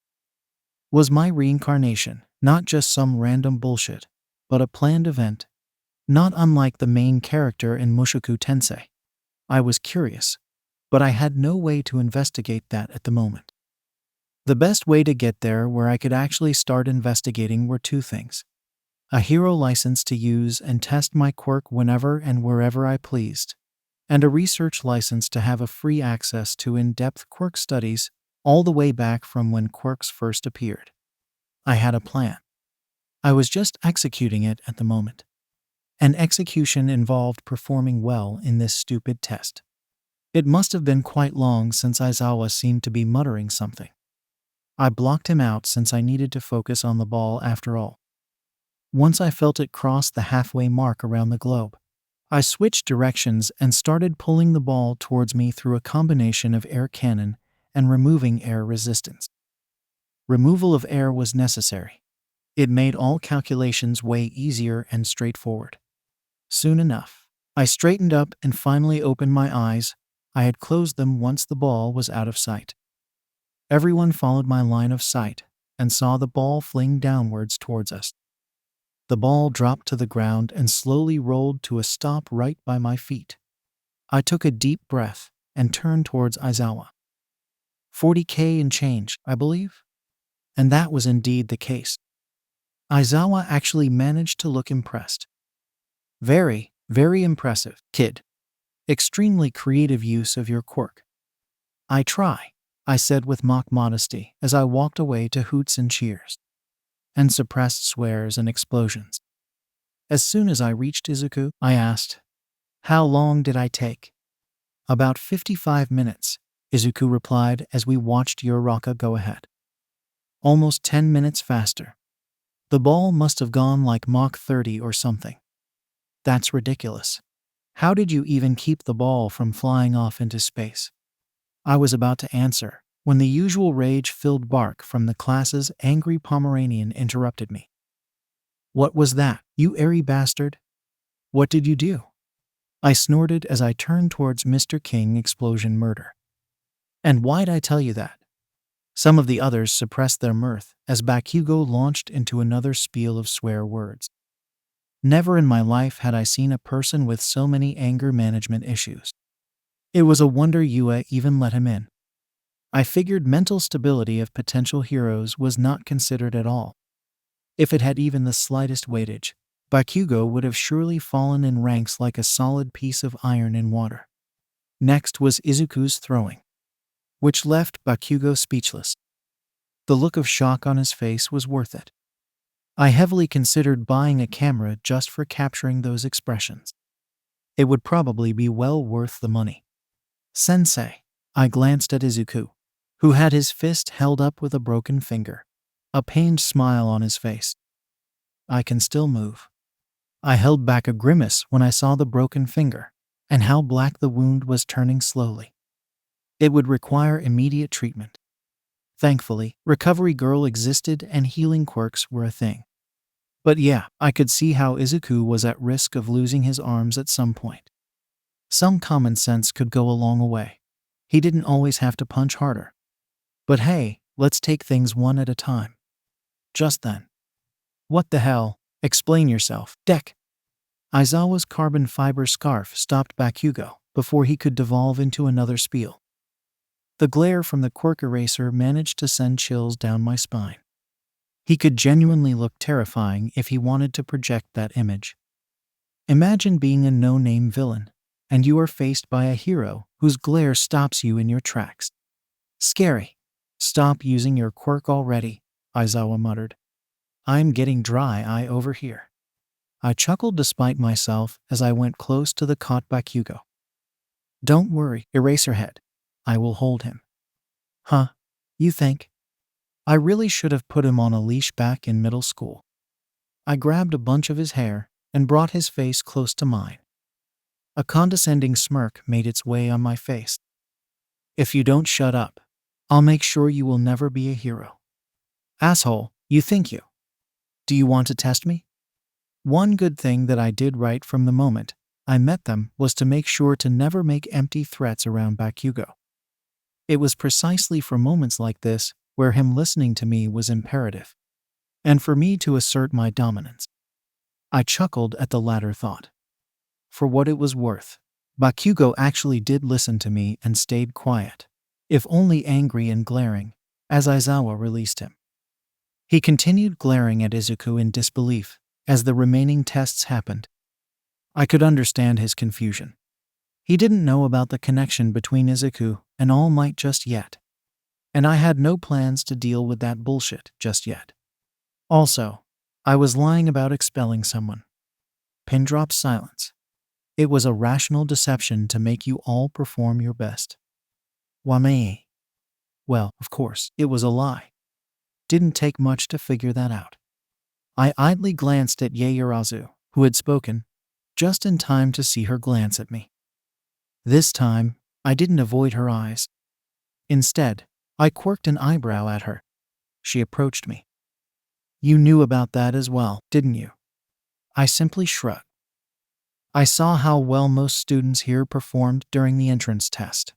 Was my reincarnation not just some random bullshit, but a planned event, not unlike the main character in Mushoku Tensei? I was curious, but I had no way to investigate that at the moment. The best way to get there where I could actually start investigating were two things: a hero license to use and test my quirk whenever and wherever I pleased, and a research license to have a free access to in-depth quirk studies all the way back from when quirks first appeared. I had a plan. I was just executing it at the moment. And execution involved performing well in this stupid test. It must have been quite long since Aizawa seemed to be muttering something. I blocked him out since I needed to focus on the ball after all. Once I felt it cross the halfway mark around the globe, I switched directions and started pulling the ball towards me through a combination of air cannon and removing air resistance. Removal of air was necessary. It made all calculations way easier and straightforward. Soon enough, I straightened up and finally opened my eyes. I had closed them once the ball was out of sight. Everyone followed my line of sight and saw the ball fling downwards towards us. The ball dropped to the ground and slowly rolled to a stop right by my feet. I took a deep breath and turned towards Aizawa. 40K and change, I believe? And that was indeed the case. Aizawa actually managed to look impressed. Very, very impressive, kid. Extremely creative use of your quirk. I try, I said with mock modesty as I walked away to hoots and cheers, and suppressed swears and explosions. As soon as I reached Izuku, I asked, "How long did I take?" "About 55 minutes, Izuku replied as we watched Uraraka go ahead. "Almost 10 minutes faster. The ball must have gone like Mach 30 or something." "That's ridiculous. How did you even keep the ball from flying off into space?" I was about to answer when the usual rage-filled bark from the class's angry Pomeranian interrupted me. "What was that, you airy bastard? What did you do?" I snorted as I turned towards Mr. King Explosion Murder. "And why'd I tell you that?" Some of the others suppressed their mirth as Bakugo launched into another spiel of swear words. Never in my life had I seen a person with so many anger management issues. It was a wonder Yue even let him in. I figured mental stability of potential heroes was not considered at all. If it had even the slightest weightage, Bakugo would have surely fallen in ranks like a solid piece of iron in water. Next was Izuku's throwing, which left Bakugo speechless. The look of shock on his face was worth it. I heavily considered buying a camera just for capturing those expressions. It would probably be well worth the money. "Sensei," I glanced at Izuku, who had his fist held up with a broken finger, a pained smile on his face. "I can still move." I held back a grimace when I saw the broken finger and how black the wound was turning slowly. It would require immediate treatment. Thankfully, Recovery Girl existed and healing quirks were a thing. But yeah, I could see how Izuku was at risk of losing his arms at some point. Some common sense could go a long way. He didn't always have to punch harder. But hey, let's take things one at a time. Just then. "What the hell? Explain yourself, Dek." Aizawa's carbon fiber scarf stopped Bakugo before he could devolve into another spiel. The glare from the quirk eraser managed to send chills down my spine. He could genuinely look terrifying if he wanted to project that image. Imagine being a no-name villain, and you are faced by a hero whose glare stops you in your tracks. Scary. "Stop using your quirk already," Aizawa muttered. "I'm getting dry-eye over here." I chuckled despite myself as I went close to the caught Bakugo. "Don't worry, Eraserhead. I will hold him." "Huh? You think?" I really should have put him on a leash back in middle school. I grabbed a bunch of his hair and brought his face close to mine. A condescending smirk made its way on my face. "If you don't shut up, I'll make sure you will never be a hero." "Asshole, you think you? Do you want to test me?" One good thing that I did right from the moment I met them was to make sure to never make empty threats around Bakugo. It was precisely for moments like this where him listening to me was imperative, and for me to assert my dominance. I chuckled at the latter thought. For what it was worth, Bakugo actually did listen to me and stayed quiet, if only angry and glaring, as Aizawa released him. He continued glaring at Izuku in disbelief as the remaining tests happened. I could understand his confusion. He didn't know about the connection between Izuku and All Might just yet, and I had no plans to deal with that bullshit just yet. Also, I was lying about expelling someone. Pin drop silence. It was a rational deception to make you all perform your best. Wame. Well, of course, it was a lie. Didn't take much to figure that out. I idly glanced at Yaoyorozu, who had spoken, just in time to see her glance at me. This time, I didn't avoid her eyes. Instead, I quirked an eyebrow at her. She approached me. You knew about that as well, didn't you? I simply shrugged. I saw how well most students here performed during the entrance test.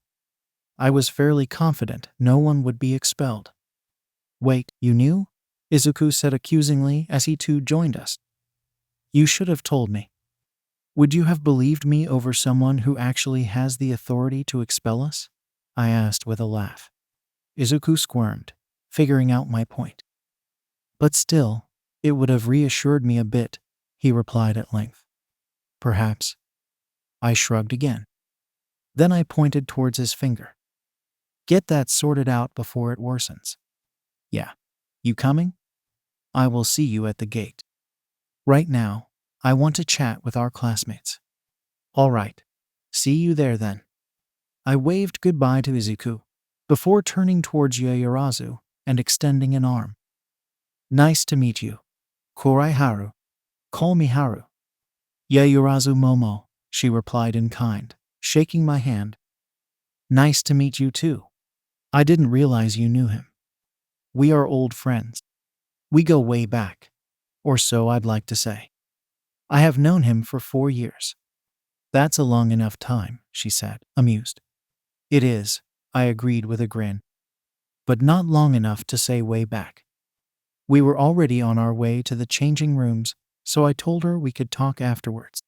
I was fairly confident no one would be expelled. Wait, you knew? Izuku said accusingly as he too joined us. You should have told me. Would you have believed me over someone who actually has the authority to expel us? I asked with a laugh. Izuku squirmed, figuring out my point. But still, it would have reassured me a bit, he replied at length. Perhaps. I shrugged again. Then I pointed towards his finger. Get that sorted out before it worsens. Yeah. You coming? I will see you at the gate. Right now, I want to chat with our classmates. All right. See you there then. I waved goodbye to Izuku before turning towards Yaoyorozu and extending an arm. Nice to meet you. Korai Haru. Call me Haru. Yaoyorozu Momo, she replied in kind, shaking my hand. Nice to meet you too. I didn't realize you knew him. We are old friends. We go way back. Or so I'd like to say. I have known him for 4 years. That's a long enough time, she said, amused. It is, I agreed with a grin. But not long enough to say way back. We were already on our way to the changing rooms, so I told her we could talk afterwards.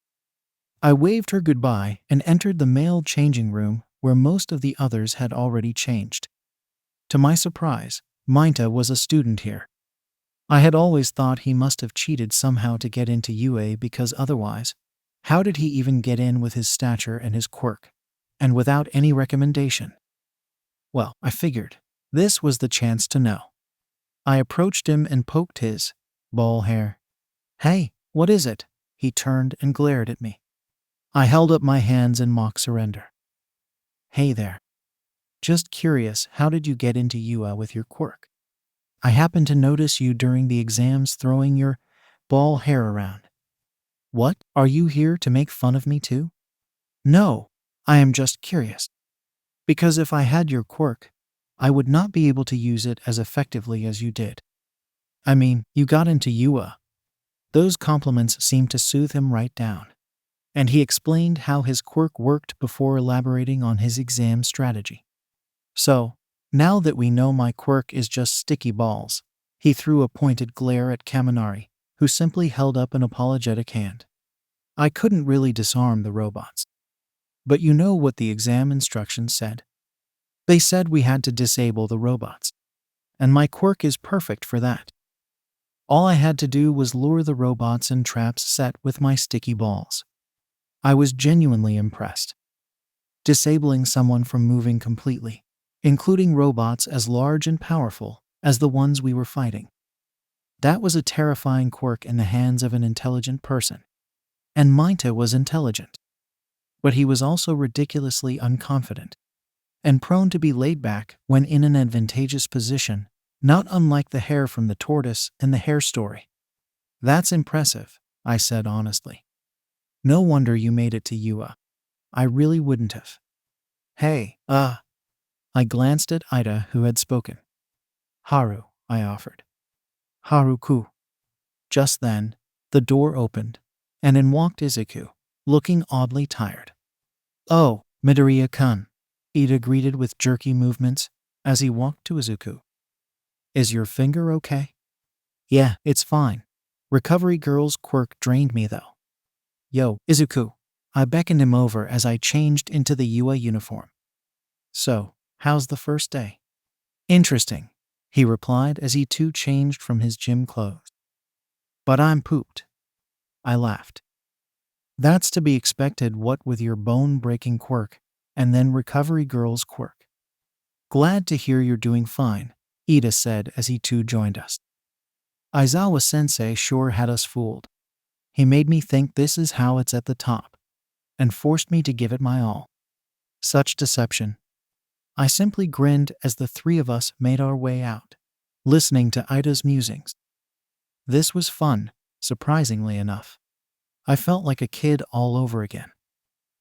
I waved her goodbye and entered the male changing room where most of the others had already changed. To my surprise, Mainta was a student here. I had always thought he must have cheated somehow to get into UA because otherwise, how did he even get in with his stature and his quirk, and without any recommendation? Well, I figured, this was the chance to know. I approached him and poked his ball hair. Hey, what is it? He turned and glared at me. I held up my hands in mock surrender. Hey there. Just curious, how did you get into UA with your quirk? I happened to notice you during the exams throwing your ball hair around. What? Are you here to make fun of me too? No, I am just curious. Because if I had your quirk, I would not be able to use it as effectively as you did. I mean, you got into UA. Those compliments seemed to soothe him right down. And he explained how his quirk worked before elaborating on his exam strategy. So, now that we know my quirk is just sticky balls, he threw a pointed glare at Kaminari, who simply held up an apologetic hand. I couldn't really disarm the robots. But you know what the exam instructions said? They said we had to disable the robots. And my quirk is perfect for that. All I had to do was lure the robots in traps set with my sticky balls. I was genuinely impressed. Disabling someone from moving completely, including robots as large and powerful as the ones we were fighting. That was a terrifying quirk in the hands of an intelligent person. And Mainta was intelligent. But he was also ridiculously unconfident and prone to be laid back when in an advantageous position, not unlike the hare from the tortoise in the hare story. That's impressive, I said honestly. No wonder you made it to UA. I really wouldn't have. Hey, I glanced at Ida, who had spoken. Haru, I offered. Haruku. Just then, the door opened, and in walked Izuku, looking oddly tired. "Oh, Midoriya-kun," Ida greeted with jerky movements as he walked to Izuku. "Is your finger okay?" "Yeah, it's fine. Recovery girl's quirk drained me though." "Yo, Izuku." I beckoned him over as I changed into the UA uniform. "So, how's the first day?" "Interesting," he replied as he too changed from his gym clothes. "But I'm pooped." I laughed. "That's to be expected, what with your bone-breaking quirk, and then recovery girl's quirk." "Glad to hear you're doing fine," Ida said as he too joined us. "Aizawa-sensei sure had us fooled. He made me think this is how it's at the top, and forced me to give it my all. Such deception." I simply grinned as the three of us made our way out, listening to Ida's musings. This was fun, surprisingly enough. I felt like a kid all over again.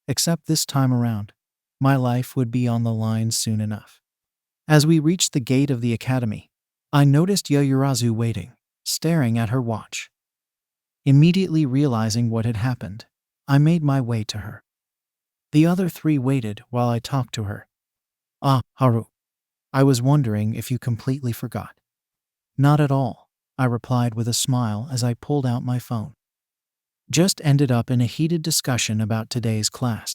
Except this time around, my life would be on the line soon enough. As we reached the gate of the academy, I noticed Yayurazu waiting, staring at her watch. Immediately realizing what had happened, I made my way to her. The other three waited while I talked to her. "Ah, Haru. I was wondering if you completely forgot." "Not at all," I replied with a smile as I pulled out my phone. "Just ended up in a heated discussion about today's class.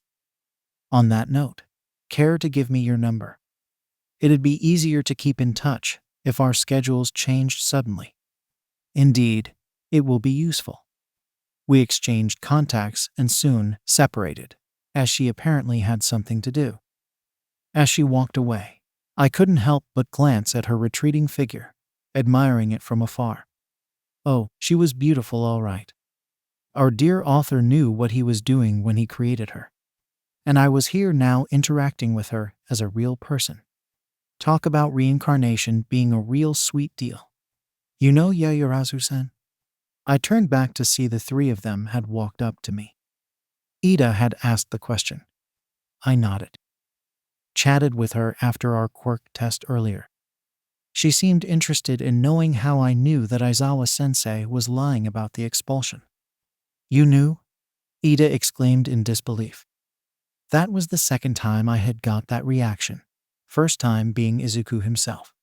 On that note, care to give me your number? It'd be easier to keep in touch if our schedules changed suddenly." "Indeed, it will be useful." We exchanged contacts and soon separated, as she apparently had something to do. As she walked away, I couldn't help but glance at her retreating figure, admiring it from afar. Oh, she was beautiful, all right. Our dear author knew what he was doing when he created her. And I was here now interacting with her as a real person. Talk about reincarnation being a real sweet deal. "You know Yayurazu-san?" I turned back to see the three of them had walked up to me. Ida had asked the question. I nodded. Chatted with her after our quirk test earlier. She seemed interested in knowing how I knew that Aizawa-sensei was lying about the expulsion. "You knew?" Ida exclaimed in disbelief. That was the second time I had got that reaction, first time being Izuku himself.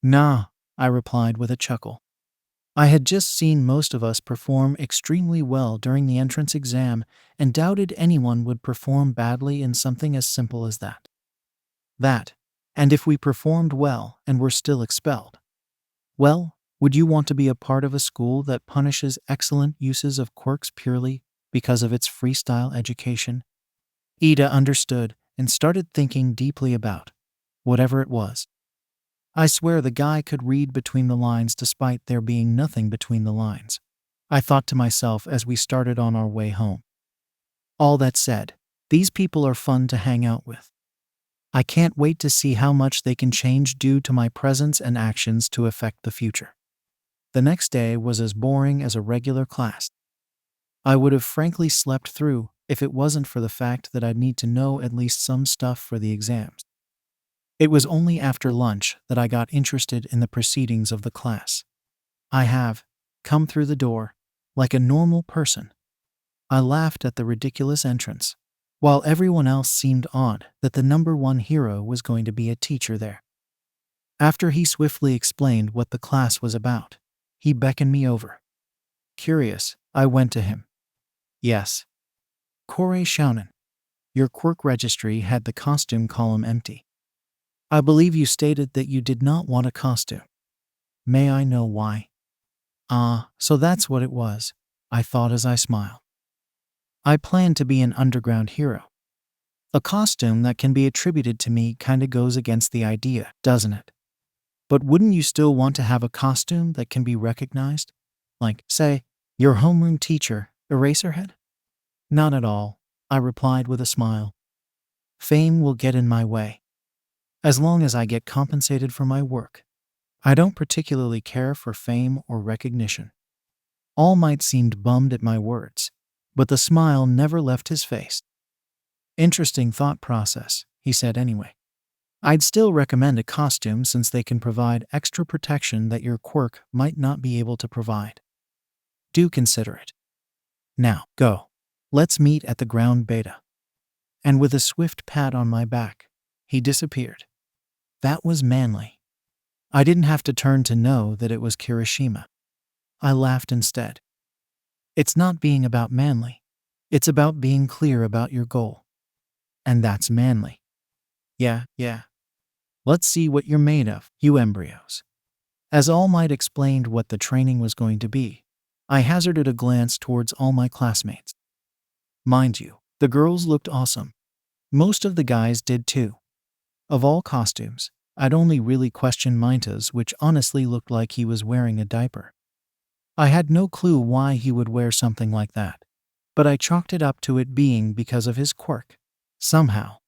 "Nah," I replied with a chuckle. "I had just seen most of us perform extremely well during the entrance exam and doubted anyone would perform badly in something as simple as that. And if we performed well and were still expelled, well, would you want to be a part of a school that punishes excellent uses of quirks purely because of its freestyle education?" Ida understood and started thinking deeply about whatever it was. I swear the guy could read between the lines despite there being nothing between the lines, I thought to myself as we started on our way home. All that said, these people are fun to hang out with. I can't wait to see how much they can change due to my presence and actions to affect the future. The next day was as boring as a regular class. I would have frankly slept through if it wasn't for the fact that I'd need to know at least some stuff for the exams. It was only after lunch that I got interested in the proceedings of the class. I have come through the door like a normal person. I laughed at the ridiculous entrance, while everyone else seemed awed that the number one hero was going to be a teacher there. After he swiftly explained what the class was about, he beckoned me over. Curious, I went to him. "Yes. Korei Shounen, your quirk registry had the costume column empty. I believe you stated that you did not want a costume. May I know why?" "Ah, so that's what it was," I thought as I smiled. "I plan to be an underground hero. A costume that can be attributed to me kinda goes against the idea, doesn't it? But wouldn't you still want to have a costume that can be recognized? Like, say, your homeroom teacher, Eraserhead?" "Not at all," I replied with a smile. "Fame will get in my way. As long as I get compensated for my work, I don't particularly care for fame or recognition." All Might seemed bummed at my words, but the smile never left his face. "Interesting thought process," he said anyway. "I'd still recommend a costume since they can provide extra protection that your quirk might not be able to provide. Do consider it. Now, go." Let's meet at the ground beta. And with a swift pat on my back, he disappeared. That was manly. I didn't have to turn to know that it was Kirishima. I laughed instead. It's not being about manly. It's about being clear about your goal. And that's manly. Yeah. Let's see what you're made of, you embryos. As All Might explained what the training was going to be, I hazarded a glance towards all my classmates. Mind you, the girls looked awesome. Most of the guys did too. Of all costumes, I'd only really questioned Minta's, which honestly looked like he was wearing a diaper. I had no clue why he would wear something like that, but I chalked it up to it being because of his quirk. Somehow.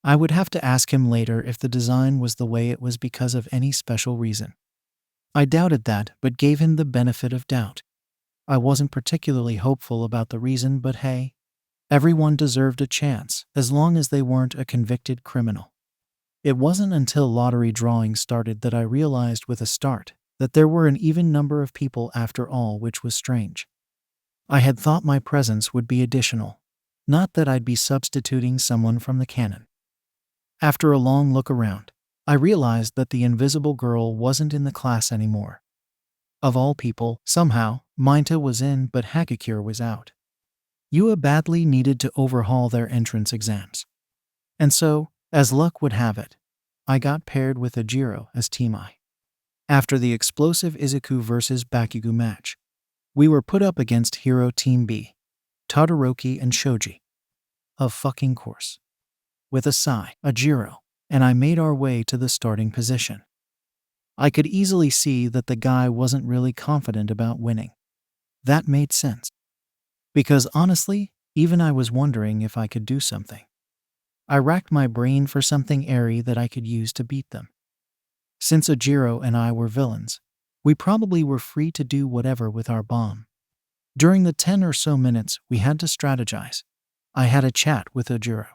I would have to ask him later if the design was the way it was because of any special reason. I doubted that, but gave him the benefit of doubt. I wasn't particularly hopeful about the reason, but hey, everyone deserved a chance, as long as they weren't a convicted criminal. It wasn't until lottery drawing started that I realized with a start that there were an even number of people after all, which was strange. I had thought my presence would be additional, not that I'd be substituting someone from the canon. After a long look around, I realized that the invisible girl wasn't in the class anymore. Of all people, somehow, Minta was in but Hakakure was out. Yua badly needed to overhaul their entrance exams. And so, as luck would have it, I got paired with Ejiro as Team I. After the explosive Izuku vs. Bakugo match, we were put up against Hero Team B, Todoroki and Shoji. Of fucking course. With a sigh, Ejiro and I made our way to the starting position. I could easily see that the guy wasn't really confident about winning. That made sense. Because honestly, even I was wondering if I could do something. I racked my brain for something airy that I could use to beat them. Since Ejiro and I were villains, we probably were free to do whatever with our bomb. During the 10 or so minutes we had to strategize, I had a chat with Ejiro.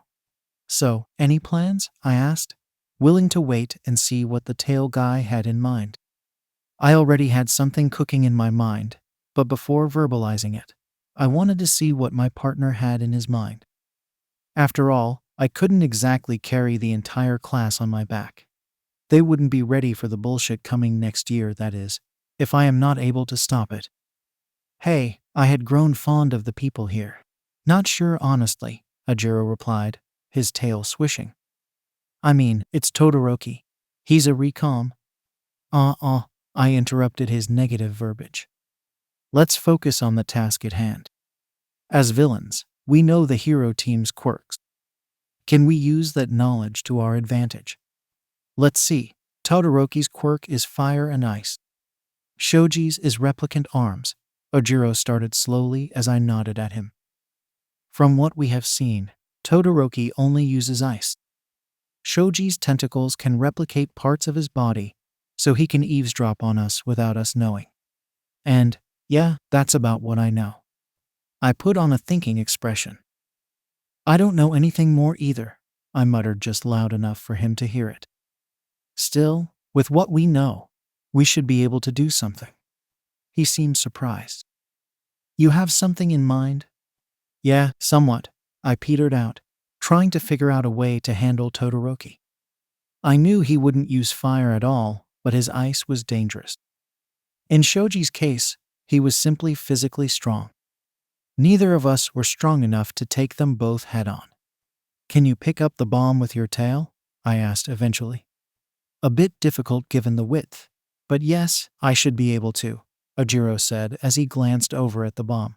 So, any plans? I asked, willing to wait and see what the tail guy had in mind. I already had something cooking in my mind, but before verbalizing it, I wanted to see what my partner had in his mind. After all, I couldn't exactly carry the entire class on my back. They wouldn't be ready for the bullshit coming next year, that is, if I am not able to stop it. Hey, I had grown fond of the people here. Not sure honestly, Ejiro replied, his tail swishing. I mean, it's Todoroki. He's a recom. I interrupted his negative verbiage. Let's focus on the task at hand. As villains, we know the hero team's quirks. Can we use that knowledge to our advantage? Let's see. Todoroki's quirk is fire and ice. Shoji's is replicant arms. Ejiro started slowly as I nodded at him. From what we have seen, Todoroki only uses ice. Shoji's tentacles can replicate parts of his body, so he can eavesdrop on us without us knowing. And, yeah, that's about what I know. I put on a thinking expression. I don't know anything more either, I muttered just loud enough for him to hear it. Still, with what we know, we should be able to do something. He seemed surprised. You have something in mind? Yeah, somewhat, I petered out, trying to figure out a way to handle Todoroki. I knew he wouldn't use fire at all, but his ice was dangerous. In Shoji's case, he was simply physically strong. Neither of us were strong enough to take them both head-on. Can you pick up the bomb with your tail? I asked eventually. A bit difficult given the width, but yes, I should be able to, Ejiro said as he glanced over at the bomb.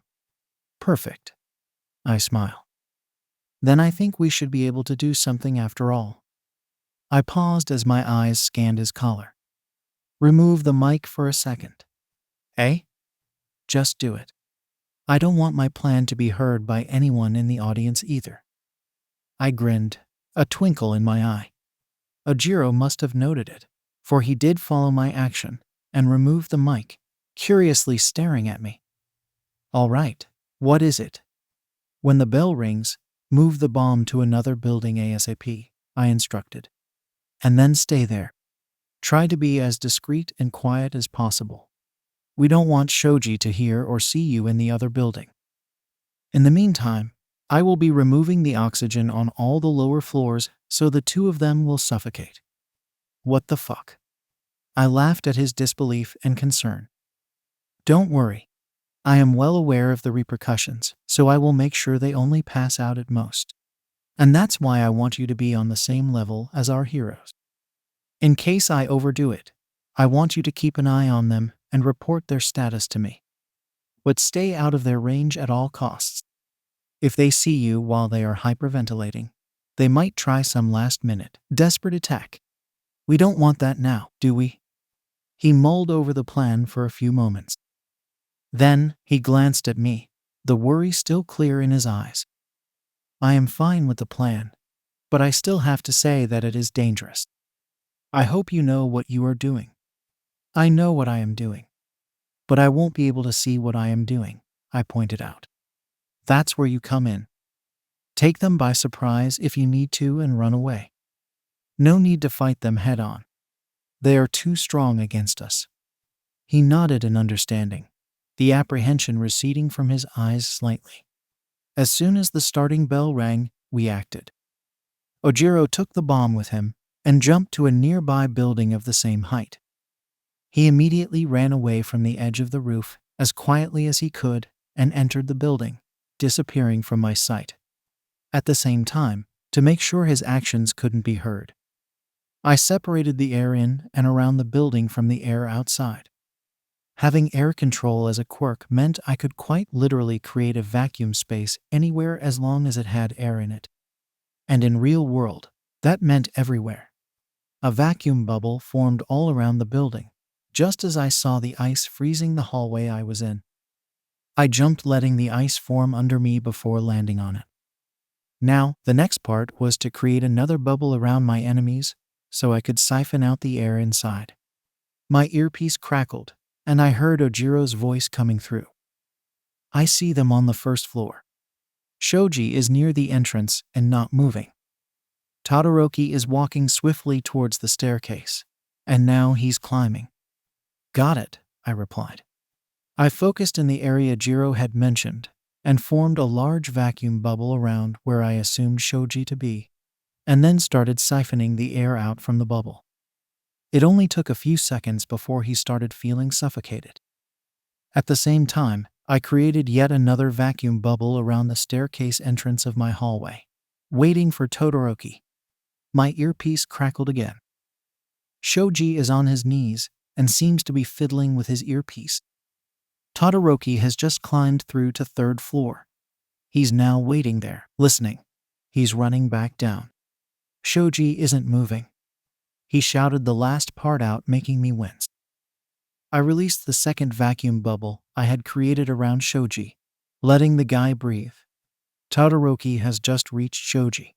Perfect. I smiled. Then I think we should be able to do something after all. I paused as my eyes scanned his collar. Remove the mic for a second. Eh? Just do it. I don't want my plan to be heard by anyone in the audience either. I grinned, a twinkle in my eye. Ejiro must have noted it, for he did follow my action and removed the mic, curiously staring at me. All right, what is it? When the bell rings, move the bomb to another building ASAP, I instructed. And then stay there. Try to be as discreet and quiet as possible. We don't want Shoji to hear or see you in the other building. In the meantime, I will be removing the oxygen on all the lower floors so the two of them will suffocate. What the fuck? I laughed at his disbelief and concern. Don't worry. I am well aware of the repercussions, so I will make sure they only pass out at most. And that's why I want you to be on the same level as our heroes. In case I overdo it, I want you to keep an eye on them and report their status to me. But stay out of their range at all costs. If they see you while they are hyperventilating, they might try some last-minute, desperate attack. We don't want that now, do we? He mulled over the plan for a few moments. Then, he glanced at me, the worry still clear in his eyes. I am fine with the plan, but I still have to say that it is dangerous. I hope you know what you are doing. I know what I am doing. But I won't be able to see what I am doing, I pointed out. That's where you come in. Take them by surprise if you need to and run away. No need to fight them head on. They are too strong against us. He nodded in understanding, the apprehension receding from his eyes slightly. As soon as the starting bell rang, we acted. Ojiro took the bomb with him and jumped to a nearby building of the same height. He immediately ran away from the edge of the roof as quietly as he could and entered the building, disappearing from my sight. At the same time, to make sure his actions couldn't be heard, I separated the air in and around the building from the air outside. Having air control as a quirk meant I could quite literally create a vacuum space anywhere as long as it had air in it. And in real world, that meant everywhere. A vacuum bubble formed all around the building, just as I saw the ice freezing the hallway I was in. I jumped, letting the ice form under me before landing on it. Now, the next part was to create another bubble around my enemies so I could siphon out the air inside. My earpiece crackled, and I heard Ojiro's voice coming through. I see them on the first floor. Shoji is near the entrance and not moving. Todoroki is walking swiftly towards the staircase, and now he's climbing. Got it, I replied. I focused in the area Jiro had mentioned and formed a large vacuum bubble around where I assumed Shoji to be, and then started siphoning the air out from the bubble. It only took a few seconds before he started feeling suffocated. At the same time, I created yet another vacuum bubble around the staircase entrance of my hallway, waiting for Todoroki. My earpiece crackled again. Shoji is on his knees and seems to be fiddling with his earpiece. Todoroki has just climbed through to third floor. He's now waiting there, listening. He's running back down. Shoji isn't moving. He shouted the last part out, making me wince. I released the second vacuum bubble I had created around Shoji, letting the guy breathe. Todoroki has just reached Shoji.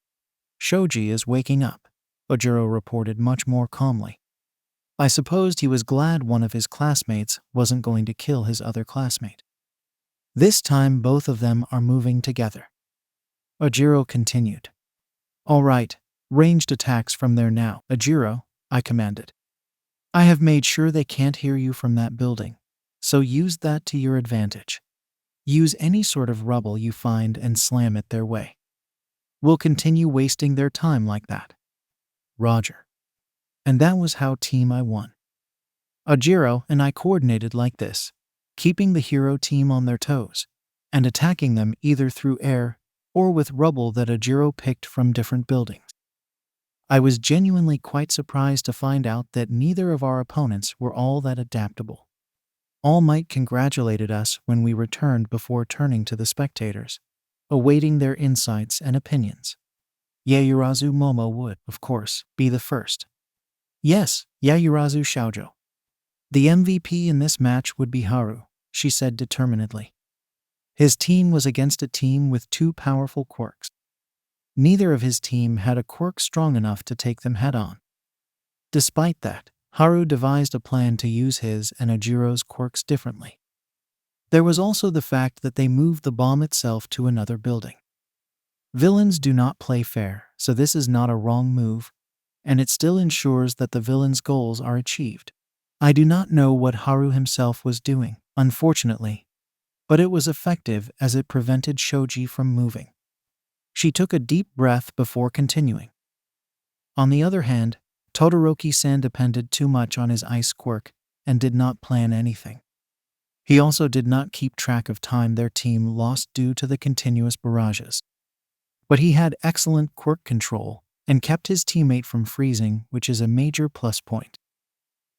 Shoji is waking up, Ojiro reported much more calmly. I supposed he was glad one of his classmates wasn't going to kill his other classmate. This time both of them are moving together. Ojiro continued. All right, ranged attacks from there now, Ojiro, I commanded. I have made sure they can't hear you from that building, so use that to your advantage. Use any sort of rubble you find and slam it their way. We'll continue wasting their time like that. Roger. And that was how Team I won. Ojiro and I coordinated like this, keeping the hero team on their toes, and attacking them either through air or with rubble that Ojiro picked from different buildings. I was genuinely quite surprised to find out that neither of our opponents were all that adaptable. All Might congratulated us when we returned before turning to the spectators, awaiting their insights and opinions. Yayurazu Momo would, of course, be the first. Yes, Yayurazu Shoujo. The MVP in this match would be Haru, she said determinedly. His team was against a team with two powerful quirks. Neither of his team had a quirk strong enough to take them head-on. Despite that, Haru devised a plan to use his and Ojiro's quirks differently. There was also the fact that they moved the bomb itself to another building. Villains do not play fair, so this is not a wrong move, and it still ensures that the villain's goals are achieved. I do not know what Haru himself was doing, unfortunately, but it was effective as it prevented Shoji from moving. She took a deep breath before continuing. On the other hand, Todoroki-san depended too much on his ice quirk and did not plan anything. He also did not keep track of time their team lost due to the continuous barrages. But he had excellent quirk control and kept his teammate from freezing, which is a major plus point.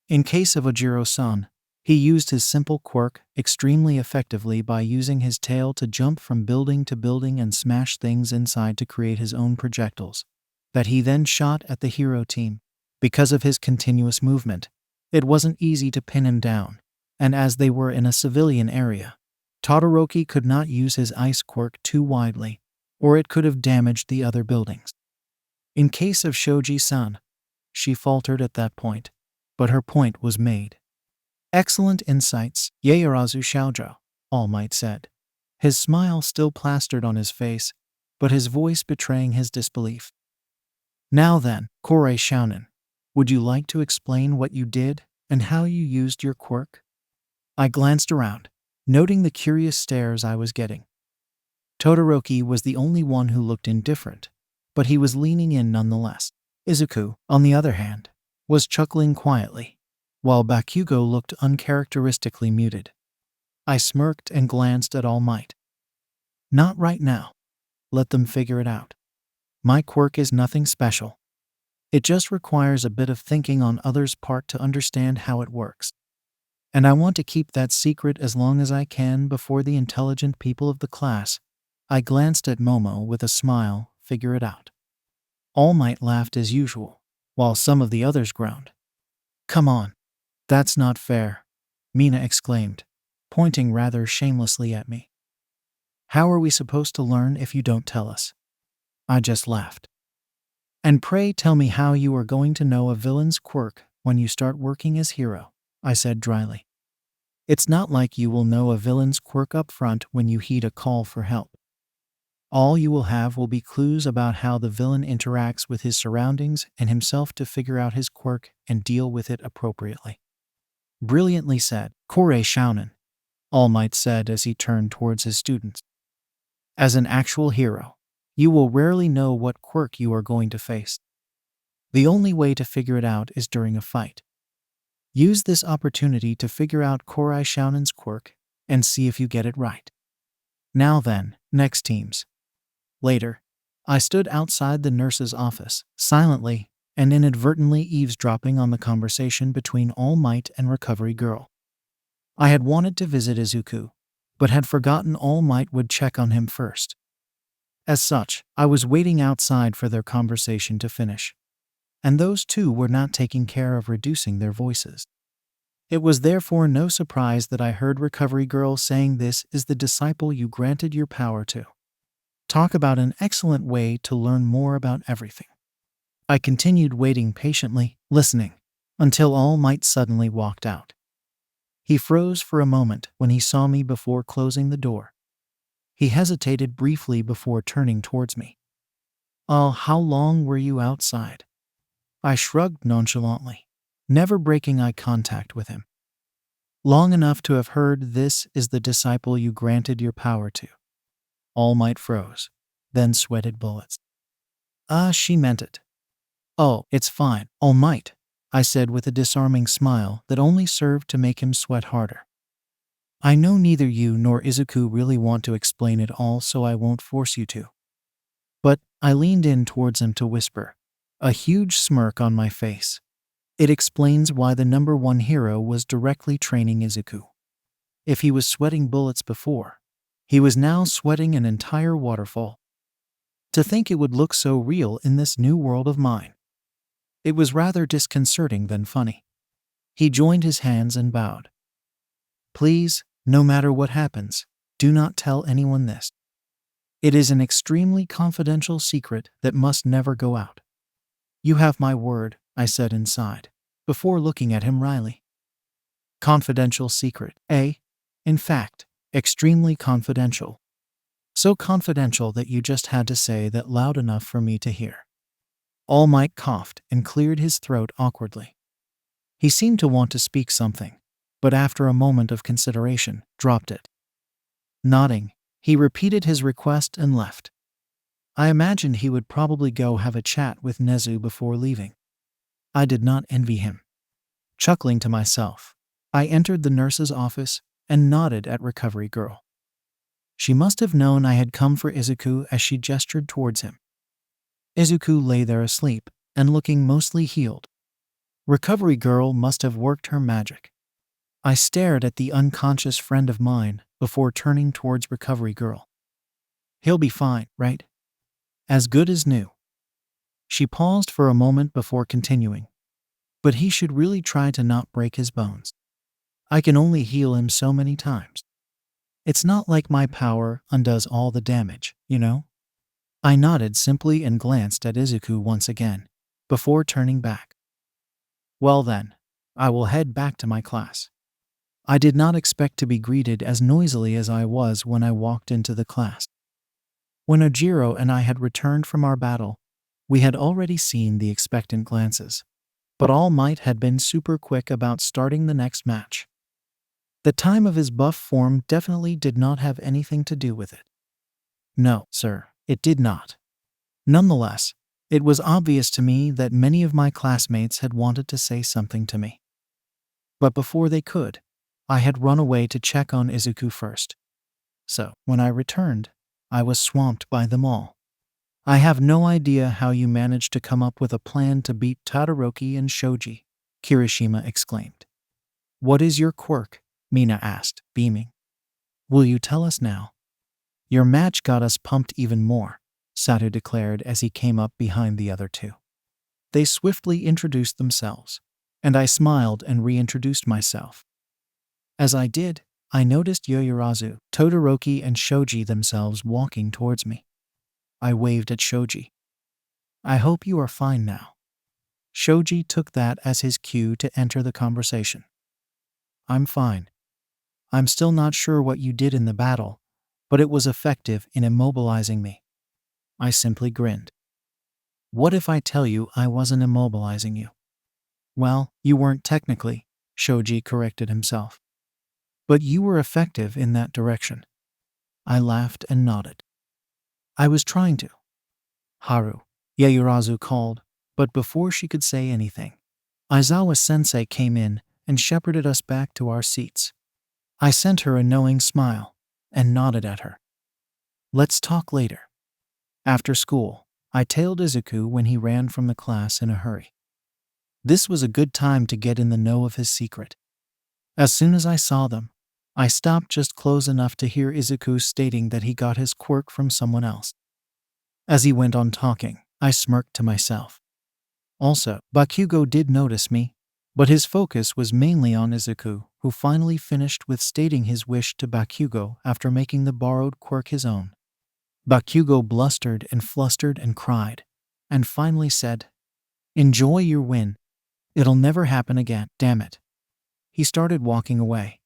In case of Ojiro-san, he used his simple quirk extremely effectively by using his tail to jump from building to building and smash things inside to create his own projectiles, that he then shot at the hero team. Because of his continuous movement, it wasn't easy to pin him down, and as they were in a civilian area, Todoroki could not use his ice quirk too widely, or it could have damaged the other buildings. In case of Shoji-san, she faltered at that point, but her point was made. Excellent insights, Yaoyorozu Shoujo, All Might said, his smile still plastered on his face, but his voice betraying his disbelief. Now then, Korei Shounen, would you like to explain what you did and how you used your quirk? I glanced around, noting the curious stares I was getting. Todoroki was the only one who looked indifferent, but he was leaning in nonetheless. Izuku, on the other hand, was chuckling quietly, while Bakugo looked uncharacteristically muted. I smirked and glanced at All Might. Not right now. Let them figure it out. My quirk is nothing special. It just requires a bit of thinking on others' part to understand how it works. And I want to keep that secret as long as I can before the intelligent people of the class. I glanced at Momo with a smile, figure it out. All Might laughed as usual, while some of the others groaned. Come on. That's not fair, Mina exclaimed, pointing rather shamelessly at me. How are we supposed to learn if you don't tell us? I just laughed. And pray tell me how you are going to know a villain's quirk when you start working as hero, I said dryly. It's not like you will know a villain's quirk up front when you heed a call for help. All you will have will be clues about how the villain interacts with his surroundings and himself to figure out his quirk and deal with it appropriately. Brilliantly said, Korei Shounen, All Might said as he turned towards his students. As an actual hero, you will rarely know what quirk you are going to face. The only way to figure it out is during a fight. Use this opportunity to figure out Korei Shounen's quirk and see if you get it right. Now then, next teams. Later, I stood outside the nurse's office, silently and inadvertently eavesdropping on the conversation between All Might and Recovery Girl. I had wanted to visit Izuku, but had forgotten All Might would check on him first. As such, I was waiting outside for their conversation to finish. And those two were not taking care of reducing their voices. It was therefore no surprise that I heard Recovery Girl saying this is the disciple you granted your power to. Talk about an excellent way to learn more about everything. I continued waiting patiently, listening, until All Might suddenly walked out. He froze for a moment when he saw me before closing the door. He hesitated briefly before turning towards me. How long were you outside? I shrugged nonchalantly, never breaking eye contact with him. Long enough to have heard this is the disciple you granted your power to. All Might froze, then sweated bullets. She meant it. Oh, it's fine, All Might, I said with a disarming smile that only served to make him sweat harder. I know neither you nor Izuku really want to explain it all, so I won't force you to. But I leaned in towards him to whisper, a huge smirk on my face. It explains why the number one hero was directly training Izuku. If he was sweating bullets before, he was now sweating an entire waterfall. To think it would look so real in this new world of mine. It was rather disconcerting than funny. He joined his hands and bowed. Please, no matter what happens, do not tell anyone this. It is an extremely confidential secret that must never go out. You have my word, I said inside, before looking at him wryly. Confidential secret, eh? In fact, extremely confidential. So confidential that you just had to say that loud enough for me to hear. All Might coughed and cleared his throat awkwardly. He seemed to want to speak something, but after a moment of consideration, dropped it. Nodding, he repeated his request and left. I imagined he would probably go have a chat with Nezu before leaving. I did not envy him. Chuckling to myself, I entered the nurse's office and nodded at Recovery Girl. She must have known I had come for Izuku as she gestured towards him. Izuku lay there asleep and looking mostly healed. Recovery Girl must have worked her magic. I stared at the unconscious friend of mine before turning towards Recovery Girl. He'll be fine, right? As good as new. She paused for a moment before continuing. But he should really try to not break his bones. I can only heal him so many times. It's not like my power undoes all the damage, you know? I nodded simply and glanced at Izuku once again, before turning back. Well then, I will head back to my class. I did not expect to be greeted as noisily as I was when I walked into the class. When Ojiro and I had returned from our battle, we had already seen the expectant glances, but All Might had been super quick about starting the next match. The time of his buff form definitely did not have anything to do with it. No, sir, it did not. Nonetheless, it was obvious to me that many of my classmates had wanted to say something to me. But before they could, I had run away to check on Izuku first. So, when I returned, I was swamped by them all. I have no idea how you managed to come up with a plan to beat Todoroki and Shoji, Kirishima exclaimed. What is your quirk? Mina asked, beaming. Will you tell us now? Your match got us pumped even more, Sato declared as he came up behind the other two. They swiftly introduced themselves, and I smiled and reintroduced myself. As I did, I noticed Yoyorozu, Todoroki, and Shoji themselves walking towards me. I waved at Shoji. I hope you are fine now. Shoji took that as his cue to enter the conversation. I'm fine. I'm still not sure what you did in the battle, but it was effective in immobilizing me. I simply grinned. What if I tell you I wasn't immobilizing you? Well, you weren't technically, Shoji corrected himself. But you were effective in that direction. I laughed and nodded. I was trying to. Haru, Yaoyorozu called, but before she could say anything, Aizawa-sensei came in and shepherded us back to our seats. I sent her a knowing smile and nodded at her. Let's talk later. After school, I tailed Izuku when he ran from the class in a hurry. This was a good time to get in the know of his secret. As soon as I saw them, I stopped just close enough to hear Izuku stating that he got his quirk from someone else. As he went on talking, I smirked to myself. Also, Bakugo did notice me, but his focus was mainly on Izuku, who finally finished with stating his wish to Bakugo after making the borrowed quirk his own. Bakugo blustered and flustered and cried, and finally said, Enjoy your win. It'll never happen again, damn it. He started walking away,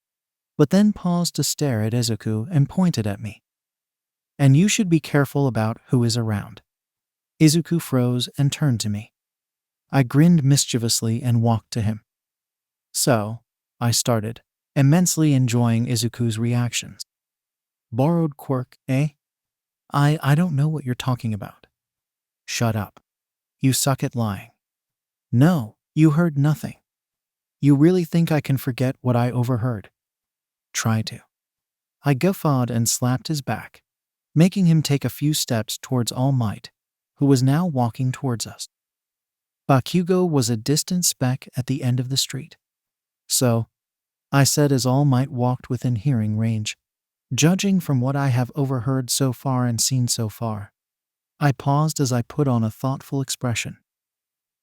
but then paused to stare at Izuku and pointed at me. And you should be careful about who is around. Izuku froze and turned to me. I grinned mischievously and walked to him. So, I started, immensely enjoying Izuku's reactions. Borrowed quirk, eh? I don't know what you're talking about. Shut up. You suck at lying. No, you heard nothing. You really think I can forget what I overheard? Try to. I guffawed and slapped his back, making him take a few steps towards All Might, who was now walking towards us. Bakugo was a distant speck at the end of the street. So, I said as All Might walked within hearing range, judging from what I have overheard so far and seen so far. I paused as I put on a thoughtful expression.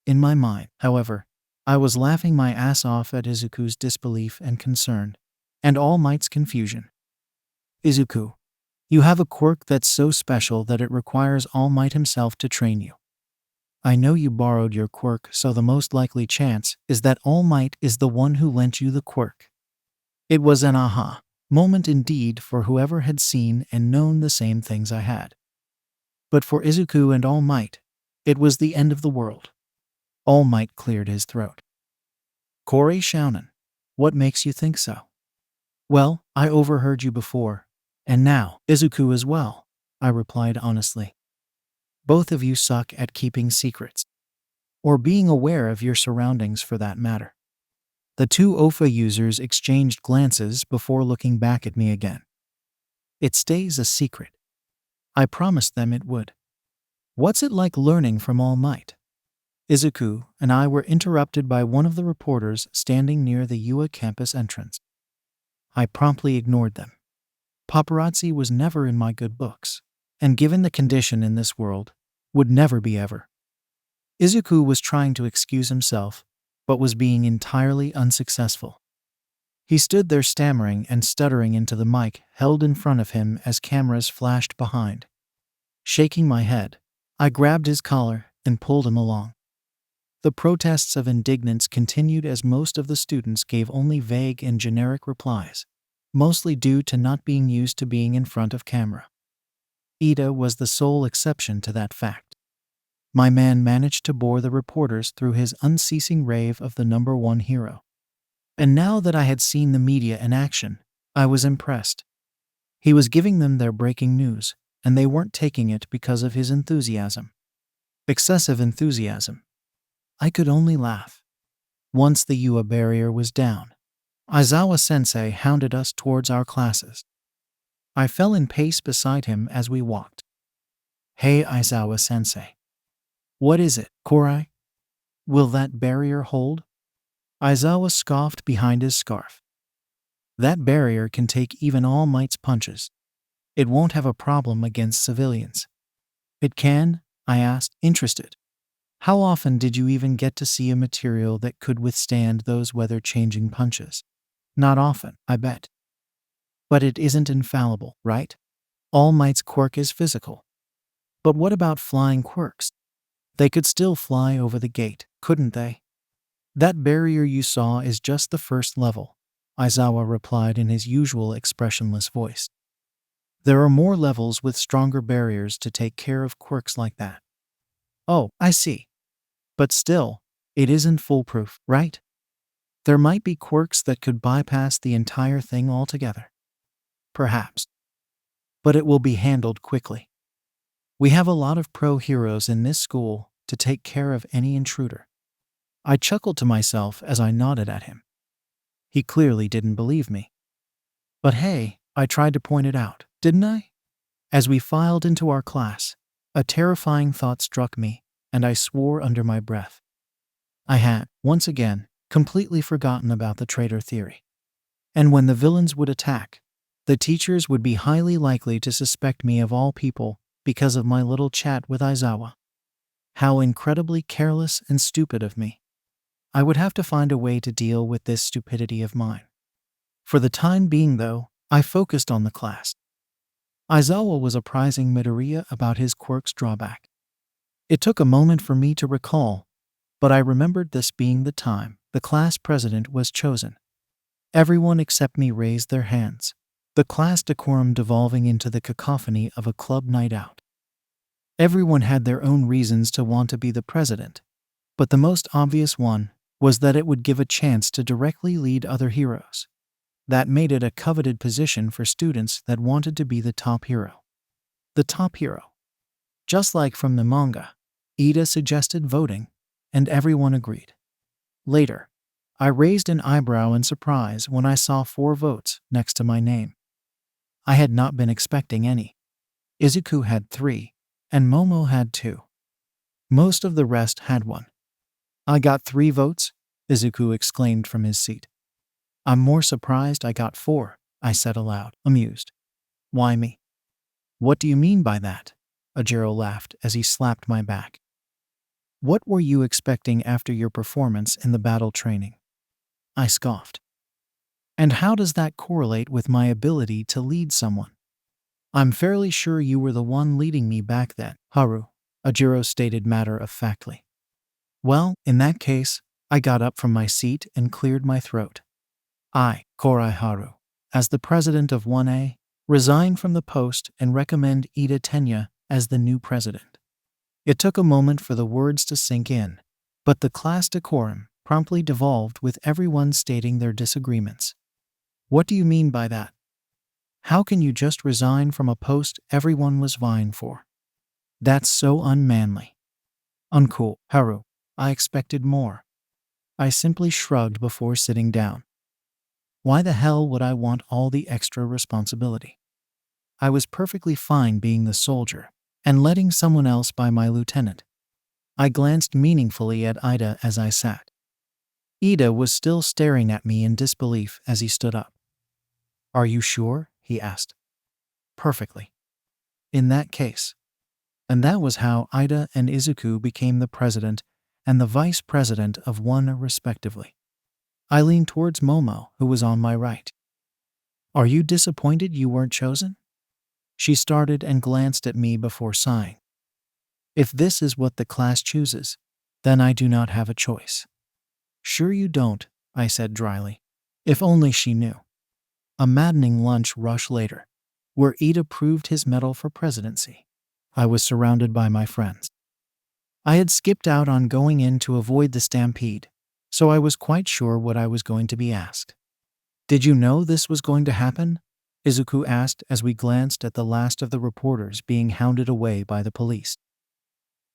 In my mind, however, I was laughing my ass off at Izuku's disbelief and concern, and All Might's confusion. Izuku, you have a quirk that's so special that it requires All Might himself to train you. I know you borrowed your quirk, so the most likely chance is that All Might is the one who lent you the quirk. It was an aha moment indeed for whoever had seen and known the same things I had. But for Izuku and All Might, it was the end of the world. All Might cleared his throat. Korei Shounen, what makes you think so? Well, I overheard you before, And now, Izuku as well, I replied honestly. Both of you suck at keeping secrets. Or being aware of your surroundings for that matter. The two OFA users exchanged glances before looking back at me again. It stays a secret. I promised them it would. What's it like learning from All Might? Izuku and I were interrupted by one of the reporters standing near the UA campus entrance. I promptly ignored them. Paparazzi was never in my good books, and given the condition in this world, would never be ever. Izuku was trying to excuse himself, but was being entirely unsuccessful. He stood there stammering and stuttering into the mic held in front of him as cameras flashed behind. Shaking my head, I grabbed his collar and pulled him along. The protests of indignance continued as most of the students gave only vague and generic replies, mostly due to not being used to being in front of camera. Ida was the sole exception to that fact. My man managed to bore the reporters through his unceasing rave of the number one hero. And now that I had seen the media in action, I was impressed. He was giving them their breaking news, and they weren't taking it because of his enthusiasm. Excessive enthusiasm. I could only laugh. Once the UA barrier was down, Aizawa-sensei hounded us towards our classes. I fell in pace beside him as we walked. Hey Aizawa-sensei. What is it, Korai? Will that barrier hold? Aizawa scoffed behind his scarf. That barrier can take even All Might's punches. It won't have a problem against civilians. It can? I asked, interested. How often did you even get to see a material that could withstand those weather-changing punches? Not often, I bet. But it isn't infallible, right? All Might's quirk is physical. But what about flying quirks? They could still fly over the gate, couldn't they? That barrier you saw is just the first level, Aizawa replied in his usual expressionless voice. There are more levels with stronger barriers to take care of quirks like that. Oh, I see. But still, it isn't foolproof, right? There might be quirks that could bypass the entire thing altogether. Perhaps. But it will be handled quickly. We have a lot of pro heroes in this school to take care of any intruder. I chuckled to myself as I nodded at him. He clearly didn't believe me. But hey, I tried to point it out, didn't I? As we filed into our class, a terrifying thought struck me, and I swore under my breath. I had, once again, completely forgotten about the traitor theory. And when the villains would attack, the teachers would be highly likely to suspect me of all people because of my little chat with Aizawa. How incredibly careless and stupid of me. I would have to find a way to deal with this stupidity of mine. For the time being, though, I focused on the class. Aizawa was apprising Midoriya about his quirk's drawback. It took a moment for me to recall, but I remembered this being the time the class president was chosen. Everyone except me raised their hands, the class decorum devolving into the cacophony of a club night out. Everyone had their own reasons to want to be the president, but the most obvious one was that it would give a chance to directly lead other heroes. That made it a coveted position for students that wanted to be the top hero. The top hero. Just like from the manga, Ida suggested voting, and everyone agreed. Later, I raised an eyebrow in surprise when I saw 4 votes next to my name. I had not been expecting any. Izuku had 3, and Momo had 2. Most of the rest had 1. I got 3 votes, Izuku exclaimed from his seat. I'm more surprised I got 4, I said aloud, amused. Why me? What do you mean by that? Ajiro laughed as he slapped my back. What were you expecting after your performance in the battle training? I scoffed. And how does that correlate with my ability to lead someone? I'm fairly sure you were the one leading me back then, Haru, Ajiro stated matter-of-factly. Well, in that case, I got up from my seat and cleared my throat. I, Korai Haru, as the president of 1A, resign from the post and recommend Ida Tenya as the new president. It took a moment for the words to sink in, but the class decorum promptly devolved with everyone stating their disagreements. What do you mean by that? How can you just resign from a post everyone was vying for? That's so unmanly. Uncool, Haru. I expected more. I simply shrugged before sitting down. Why the hell would I want all the extra responsibility? I was perfectly fine being the soldier and letting someone else be my lieutenant. I glanced meaningfully at Ida as I sat. Ida was still staring at me in disbelief as he stood up. Are you sure? He asked. Perfectly. In that case. And that was how Ida and Izuku became the president and the vice president of one respectively. I leaned towards Momo, who was on my right. Are you disappointed you weren't chosen? She started and glanced at me before sighing. If this is what the class chooses, then I do not have a choice. Sure you don't, I said dryly. If only she knew. A maddening lunch rush later, where Ida proved his mettle for presidency. I was surrounded by my friends. I had skipped out on going in to avoid the stampede, so I was quite sure what I was going to be asked. Did you know this was going to happen? Izuku asked as we glanced at the last of the reporters being hounded away by the police.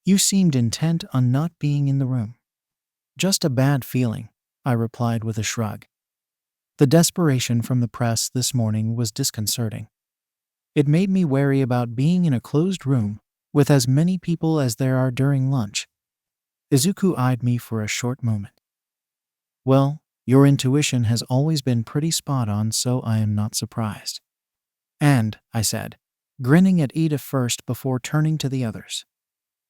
You seemed intent on not being in the room. Just a bad feeling, I replied with a shrug. The desperation from the press this morning was disconcerting. It made me wary about being in a closed room with as many people as there are during lunch. Izuku eyed me for a short moment. Well, your intuition has always been pretty spot on, so I am not surprised. And, I said, grinning at Ida first before turning to the others.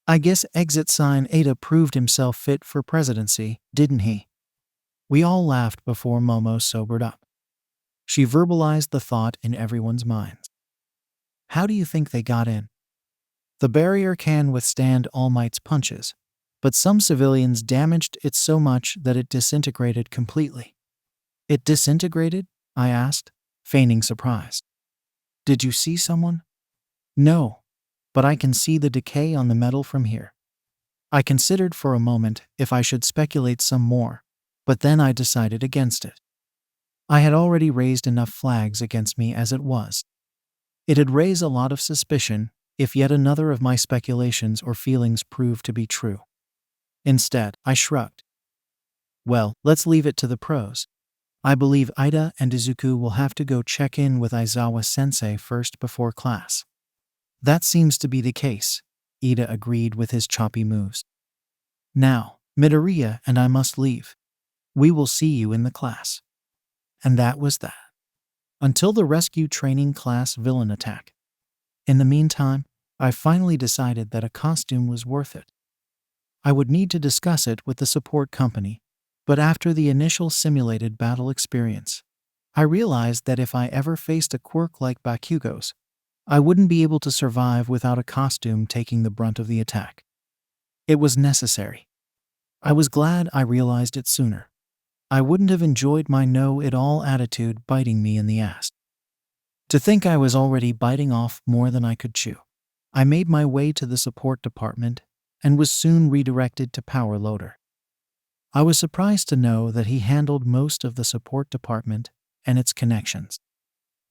I guess exit sign Ida proved himself fit for presidency, didn't he? We all laughed before Momo sobered up. She verbalized the thought in everyone's minds. How do you think they got in? The barrier can withstand All Might's punches, but some civilians damaged it so much that it disintegrated completely. It disintegrated? I asked, feigning surprise. Did you see someone? No, but I can see the decay on the metal from here. I considered for a moment if I should speculate some more, but then I decided against it. I had already raised enough flags against me as it was. It'd raise a lot of suspicion if yet another of my speculations or feelings proved to be true. Instead, I shrugged. Well, let's leave it to the pros. I believe Ida and Izuku will have to go check in with Aizawa-sensei first before class. That seems to be the case, Ida agreed with his choppy moves. Now, Midoriya and I must leave. We will see you in the class. And that was that. Until the rescue training class villain attack. In the meantime, I finally decided that a costume was worth it. I would need to discuss it with the support company, but after the initial simulated battle experience, I realized that if I ever faced a quirk like Bakugo's, I wouldn't be able to survive without a costume taking the brunt of the attack. It was necessary. I was glad I realized it sooner. I wouldn't have enjoyed my know-it-all attitude biting me in the ass. To think I was already biting off more than I could chew. I made my way to the support department and was soon redirected to Power Loader. I was surprised to know that he handled most of the support department and its connections.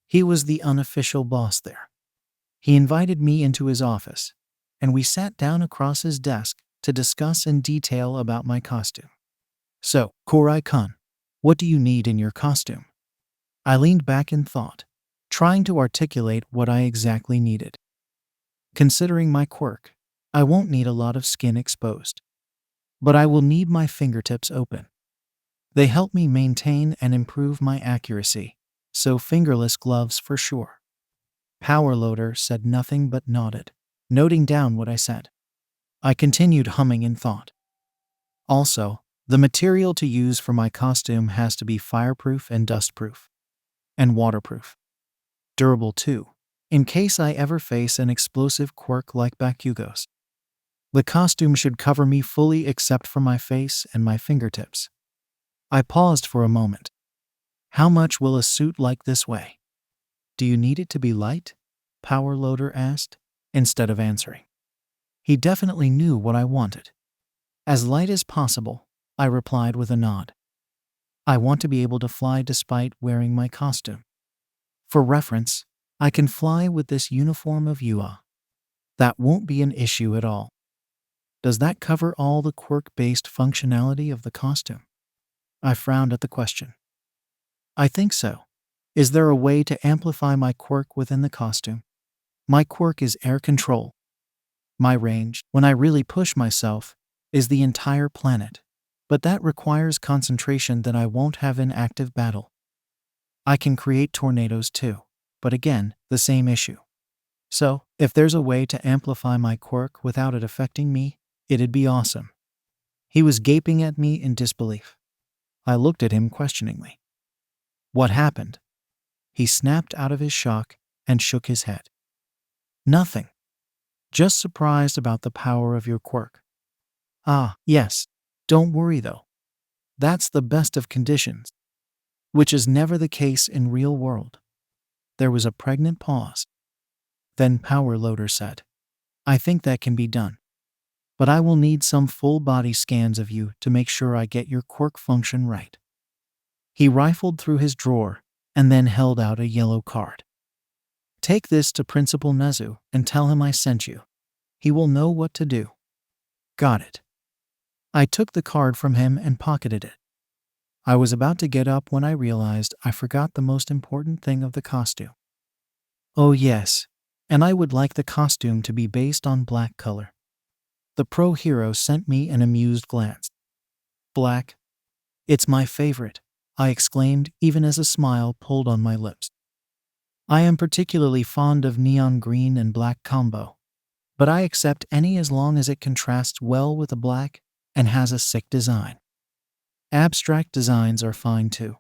He was the unofficial boss there. He invited me into his office, and we sat down across his desk to discuss in detail about my costume. So, Korai-kun, what do you need in your costume? I leaned back in thought, trying to articulate what I exactly needed. Considering my quirk, I won't need a lot of skin exposed. But I will need my fingertips open. They help me maintain and improve my accuracy, so fingerless gloves for sure. Power Loader said nothing but nodded, noting down what I said. I continued humming in thought. Also, the material to use for my costume has to be fireproof and dustproof. And waterproof. Durable too, in case I ever face an explosive quirk like Bakugo's. The costume should cover me fully except for my face and my fingertips. I paused for a moment. How much will a suit like this weigh? Do you need it to be light? Power Loader asked, instead of answering. He definitely knew what I wanted. As light as possible, I replied with a nod. I want to be able to fly despite wearing my costume. For reference, I can fly with this uniform of Yua. That won't be an issue at all. Does that cover all the quirk-based functionality of the costume? I frowned at the question. I think so. Is there a way to amplify my quirk within the costume? My quirk is air control. My range, when I really push myself, is the entire planet. But that requires concentration that I won't have in active battle. I can create tornadoes too, but again, the same issue. So, if there's a way to amplify my quirk without it affecting me, it'd be awesome. He was gaping at me in disbelief. I looked at him questioningly. What happened? He snapped out of his shock and shook his head. Nothing. Just surprised about the power of your quirk. Ah, yes. Don't worry though. That's the best of conditions, which is never the case in real world. There was a pregnant pause. Then Power Loader said, I think that can be done. But I will need some full body scans of you to make sure I get your quirk function right. He rifled through his drawer and then held out a yellow card. Take this to Principal Nezu and tell him I sent you. He will know what to do. Got it. I took the card from him and pocketed it. I was about to get up when I realized I forgot the most important thing of the costume. Oh yes, and I would like the costume to be based on black color. The pro hero sent me an amused glance. Black? It's my favorite, I exclaimed even as a smile pulled on my lips. I am particularly fond of neon green and black combo, but I accept any as long as it contrasts well with the black and has a sick design. Abstract designs are fine too.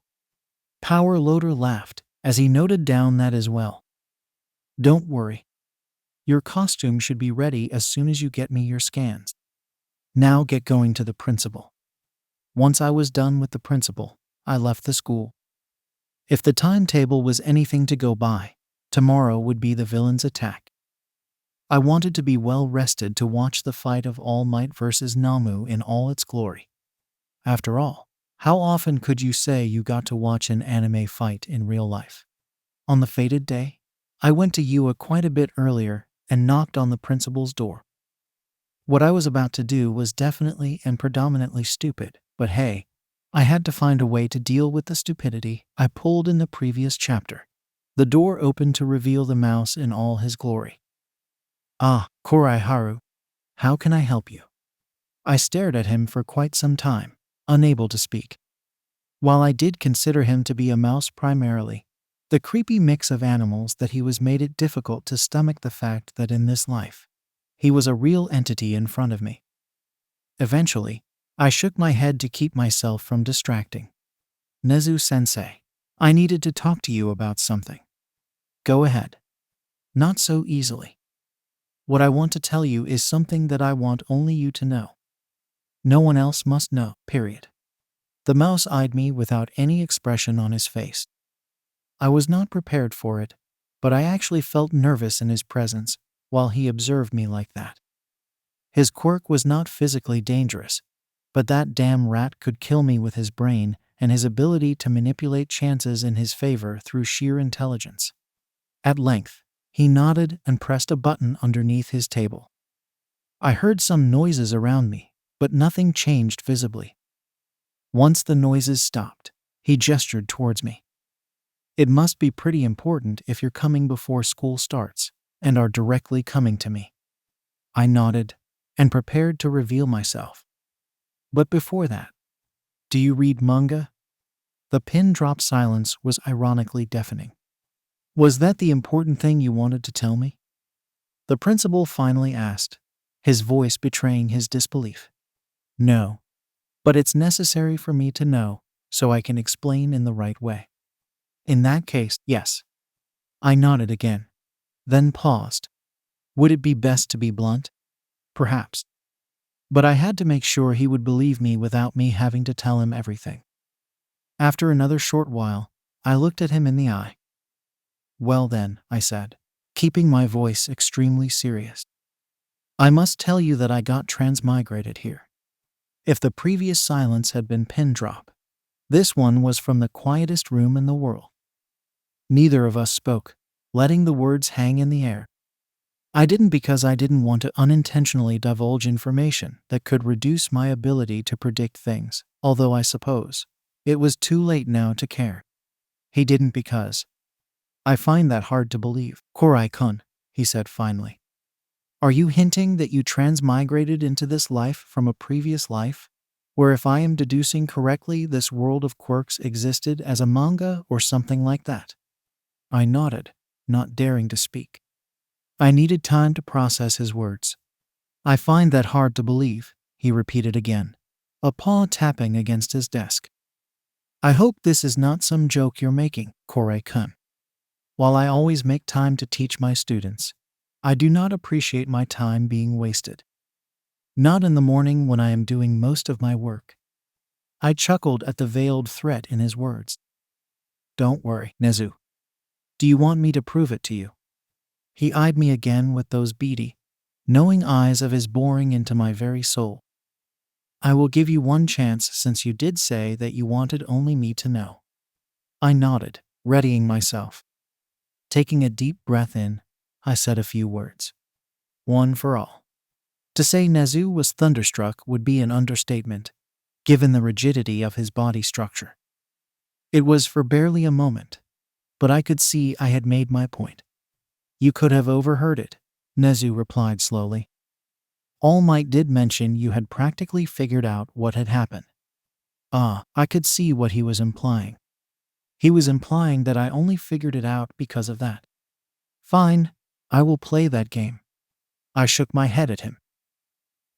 Power Loader laughed as he noted down that as well. Don't worry. Your costume should be ready as soon as you get me your scans. Now get going to the principal. Once I was done with the principal, I left the school. If the timetable was anything to go by, tomorrow would be the villain's attack. I wanted to be well rested to watch the fight of All Might versus Namu in all its glory. After all, how often could you say you got to watch an anime fight in real life? On the fated day, I went to Yua quite a bit earlier and knocked on the principal's door. What I was about to do was definitely and predominantly stupid, but hey, I had to find a way to deal with the stupidity I pulled in the previous chapter. The door opened to reveal the mouse in all his glory. Ah, Korai Haru, how can I help you? I stared at him for quite some time, unable to speak. While I did consider him to be a mouse primarily, the creepy mix of animals that he was made it difficult to stomach the fact that in this life, he was a real entity in front of me. Eventually, I shook my head to keep myself from distracting. Nezu-sensei, I needed to talk to you about something. Go ahead. Not so easily. What I want to tell you is something that I want only you to know. No one else must know, period. The mouse eyed me without any expression on his face. I was not prepared for it, but I actually felt nervous in his presence while he observed me like that. His quirk was not physically dangerous, but that damn rat could kill me with his brain and his ability to manipulate chances in his favor through sheer intelligence. At length, he nodded and pressed a button underneath his table. I heard some noises around me, but nothing changed visibly. Once the noises stopped, he gestured towards me. It must be pretty important if you're coming before school starts and are directly coming to me. I nodded and prepared to reveal myself. But before that, do you read manga? The pin-drop silence was ironically deafening. Was that the important thing you wanted to tell me? The principal finally asked, his voice betraying his disbelief. No, but it's necessary for me to know so I can explain in the right way. In that case, yes. I nodded again, then paused. Would it be best to be blunt? Perhaps. But I had to make sure he would believe me without me having to tell him everything. After another short while, I looked at him in the eye. Well then, I said, keeping my voice extremely serious. I must tell you that I got transmigrated here. If the previous silence had been pin drop, this one was from the quietest room in the world. Neither of us spoke, letting the words hang in the air. I didn't because I didn't want to unintentionally divulge information that could reduce my ability to predict things, although I suppose it was too late now to care. He didn't because I find that hard to believe. Korai-kun, he said finally. Are you hinting that you transmigrated into this life from a previous life? Where if I am deducing correctly, this world of quirks existed as a manga or something like that? I nodded, not daring to speak. I needed time to process his words. I find that hard to believe, he repeated again, a paw tapping against his desk. I hope this is not some joke you're making, Korai-kun. While I always make time to teach my students, I do not appreciate my time being wasted. Not in the morning when I am doing most of my work. I chuckled at the veiled threat in his words. Don't worry, Nezu. Do you want me to prove it to you? He eyed me again with those beady, knowing eyes of his boring into my very soul. I will give you one chance since you did say that you wanted only me to know. I nodded, readying myself. Taking a deep breath in, I said a few words. One for all. To say Nezu was thunderstruck would be an understatement, given the rigidity of his body structure. It was for barely a moment, but I could see I had made my point. You could have overheard it, Nezu replied slowly. All Might did mention you had practically figured out what had happened. I could see what he was implying. He was implying that I only figured it out because of that. Fine, I will play that game. I shook my head at him.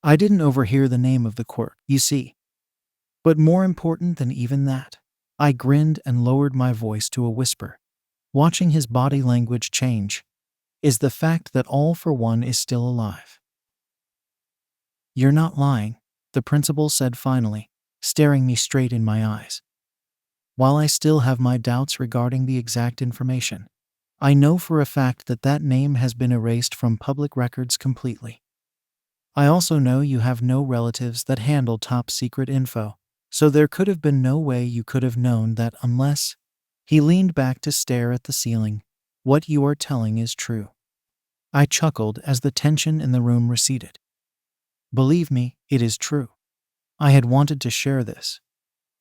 I didn't overhear the name of the quirk, you see. But more important than even that, I grinned and lowered my voice to a whisper, watching his body language change, is the fact that All for One is still alive. You're not lying, the principal said finally, staring me straight in my eyes. While I still have my doubts regarding the exact information, I know for a fact that that name has been erased from public records completely. I also know you have no relatives that handle top secret info, so there could have been no way you could have known that unless… He leaned back to stare at the ceiling. What you are telling is true. I chuckled as the tension in the room receded. Believe me, it is true. I had wanted to share this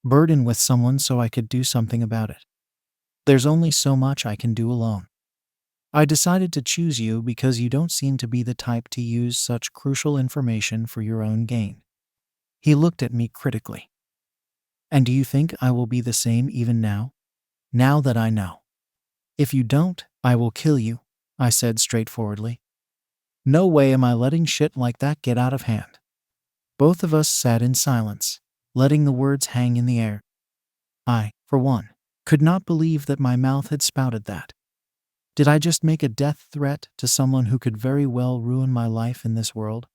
burden with someone so I could do something about it. There's only so much I can do alone. I decided to choose you because you don't seem to be the type to use such crucial information for your own gain. He looked at me critically. And do you think I will be the same even now? Now that I know. If you don't, I will kill you, I said straightforwardly. No way am I letting shit like that get out of hand. Both of us sat in silence, letting the words hang in the air. I, for one, could not believe that my mouth had spouted that. Did I just make a death threat to someone who could very well ruin my life in this world?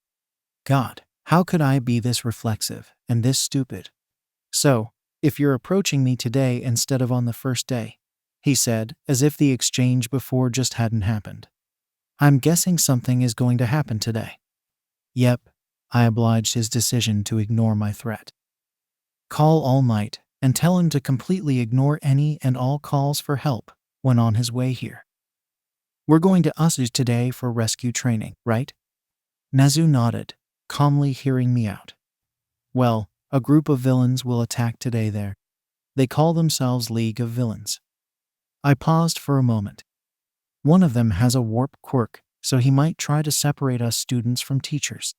God, how could I be this reflexive and this stupid? So, if you're approaching me today instead of on the first day, he said, as if the exchange before just hadn't happened. I'm guessing something is going to happen today. Yep, I obliged his decision to ignore my threat. Call All Might and tell him to completely ignore any and all calls for help when on his way here. We're going to Usu today for rescue training, right? Nezu nodded, calmly hearing me out. Well, a group of villains will attack today there. They call themselves League of Villains. I paused for a moment. One of them has a warp quirk, so he might try to separate us students from teachers.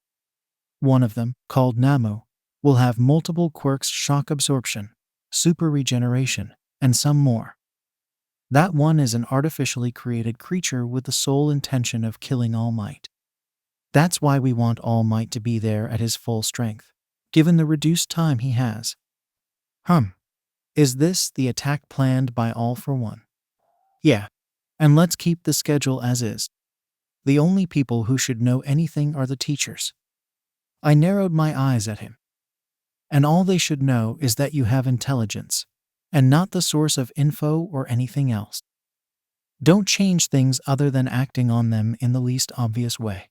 One of them, called Namu, will have multiple quirks: shock absorption, super regeneration, and some more. That one is an artificially created creature with the sole intention of killing All Might. That's why we want All Might to be there at his full strength, given the reduced time he has. Is this the attack planned by All for One? Yeah, and let's keep the schedule as is. The only people who should know anything are the teachers. I narrowed my eyes at him. And all they should know is that you have intelligence, and not the source of info or anything else. Don't change things other than acting on them in the least obvious way.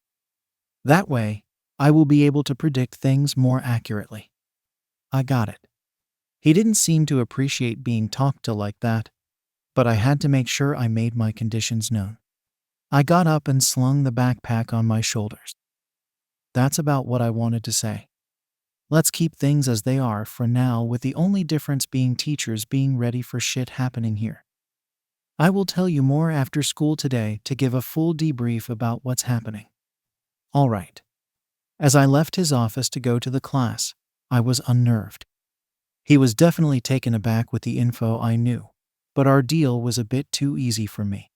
That way, I will be able to predict things more accurately. I got it. He didn't seem to appreciate being talked to like that, but I had to make sure I made my conditions known. I got up and slung the backpack on my shoulders. That's about what I wanted to say. Let's keep things as they are for now, with the only difference being teachers being ready for shit happening here. I will tell you more after school today to give a full debrief about what's happening. All right. As I left his office to go to the class, I was unnerved. He was definitely taken aback with the info I knew, but our deal was a bit too easy for me.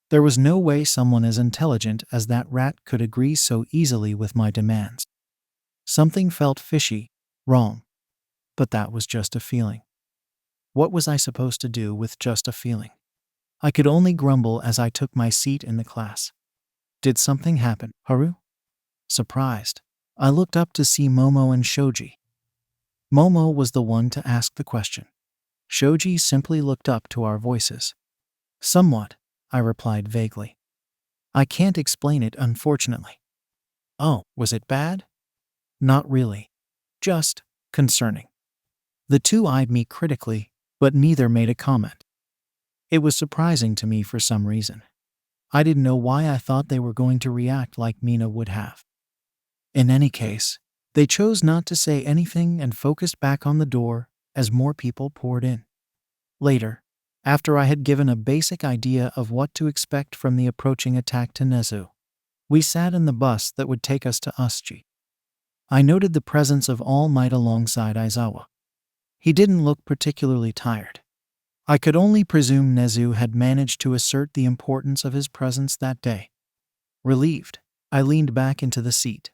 There was no way someone as intelligent as that rat could agree so easily with my demands. Something felt fishy, wrong, but that was just a feeling. What was I supposed to do with just a feeling? I could only grumble as I took my seat in the class. Did something happen, Haru? Surprised, I looked up to see Momo and Shoji. Momo was the one to ask the question. Shoji simply looked up to our voices. Somewhat, I replied vaguely. I can't explain it, unfortunately. Oh, was it bad? Not really. Just concerning. The two eyed me critically, but neither made a comment. It was surprising to me for some reason. I didn't know why I thought they were going to react like Mina would have. In any case, they chose not to say anything and focused back on the door as more people poured in. Later, after I had given a basic idea of what to expect from the approaching attack to Nezu, we sat in the bus that would take us to Usji. I noted the presence of All Might alongside Aizawa. He didn't look particularly tired. I could only presume Nezu had managed to assert the importance of his presence that day. Relieved, I leaned back into the seat,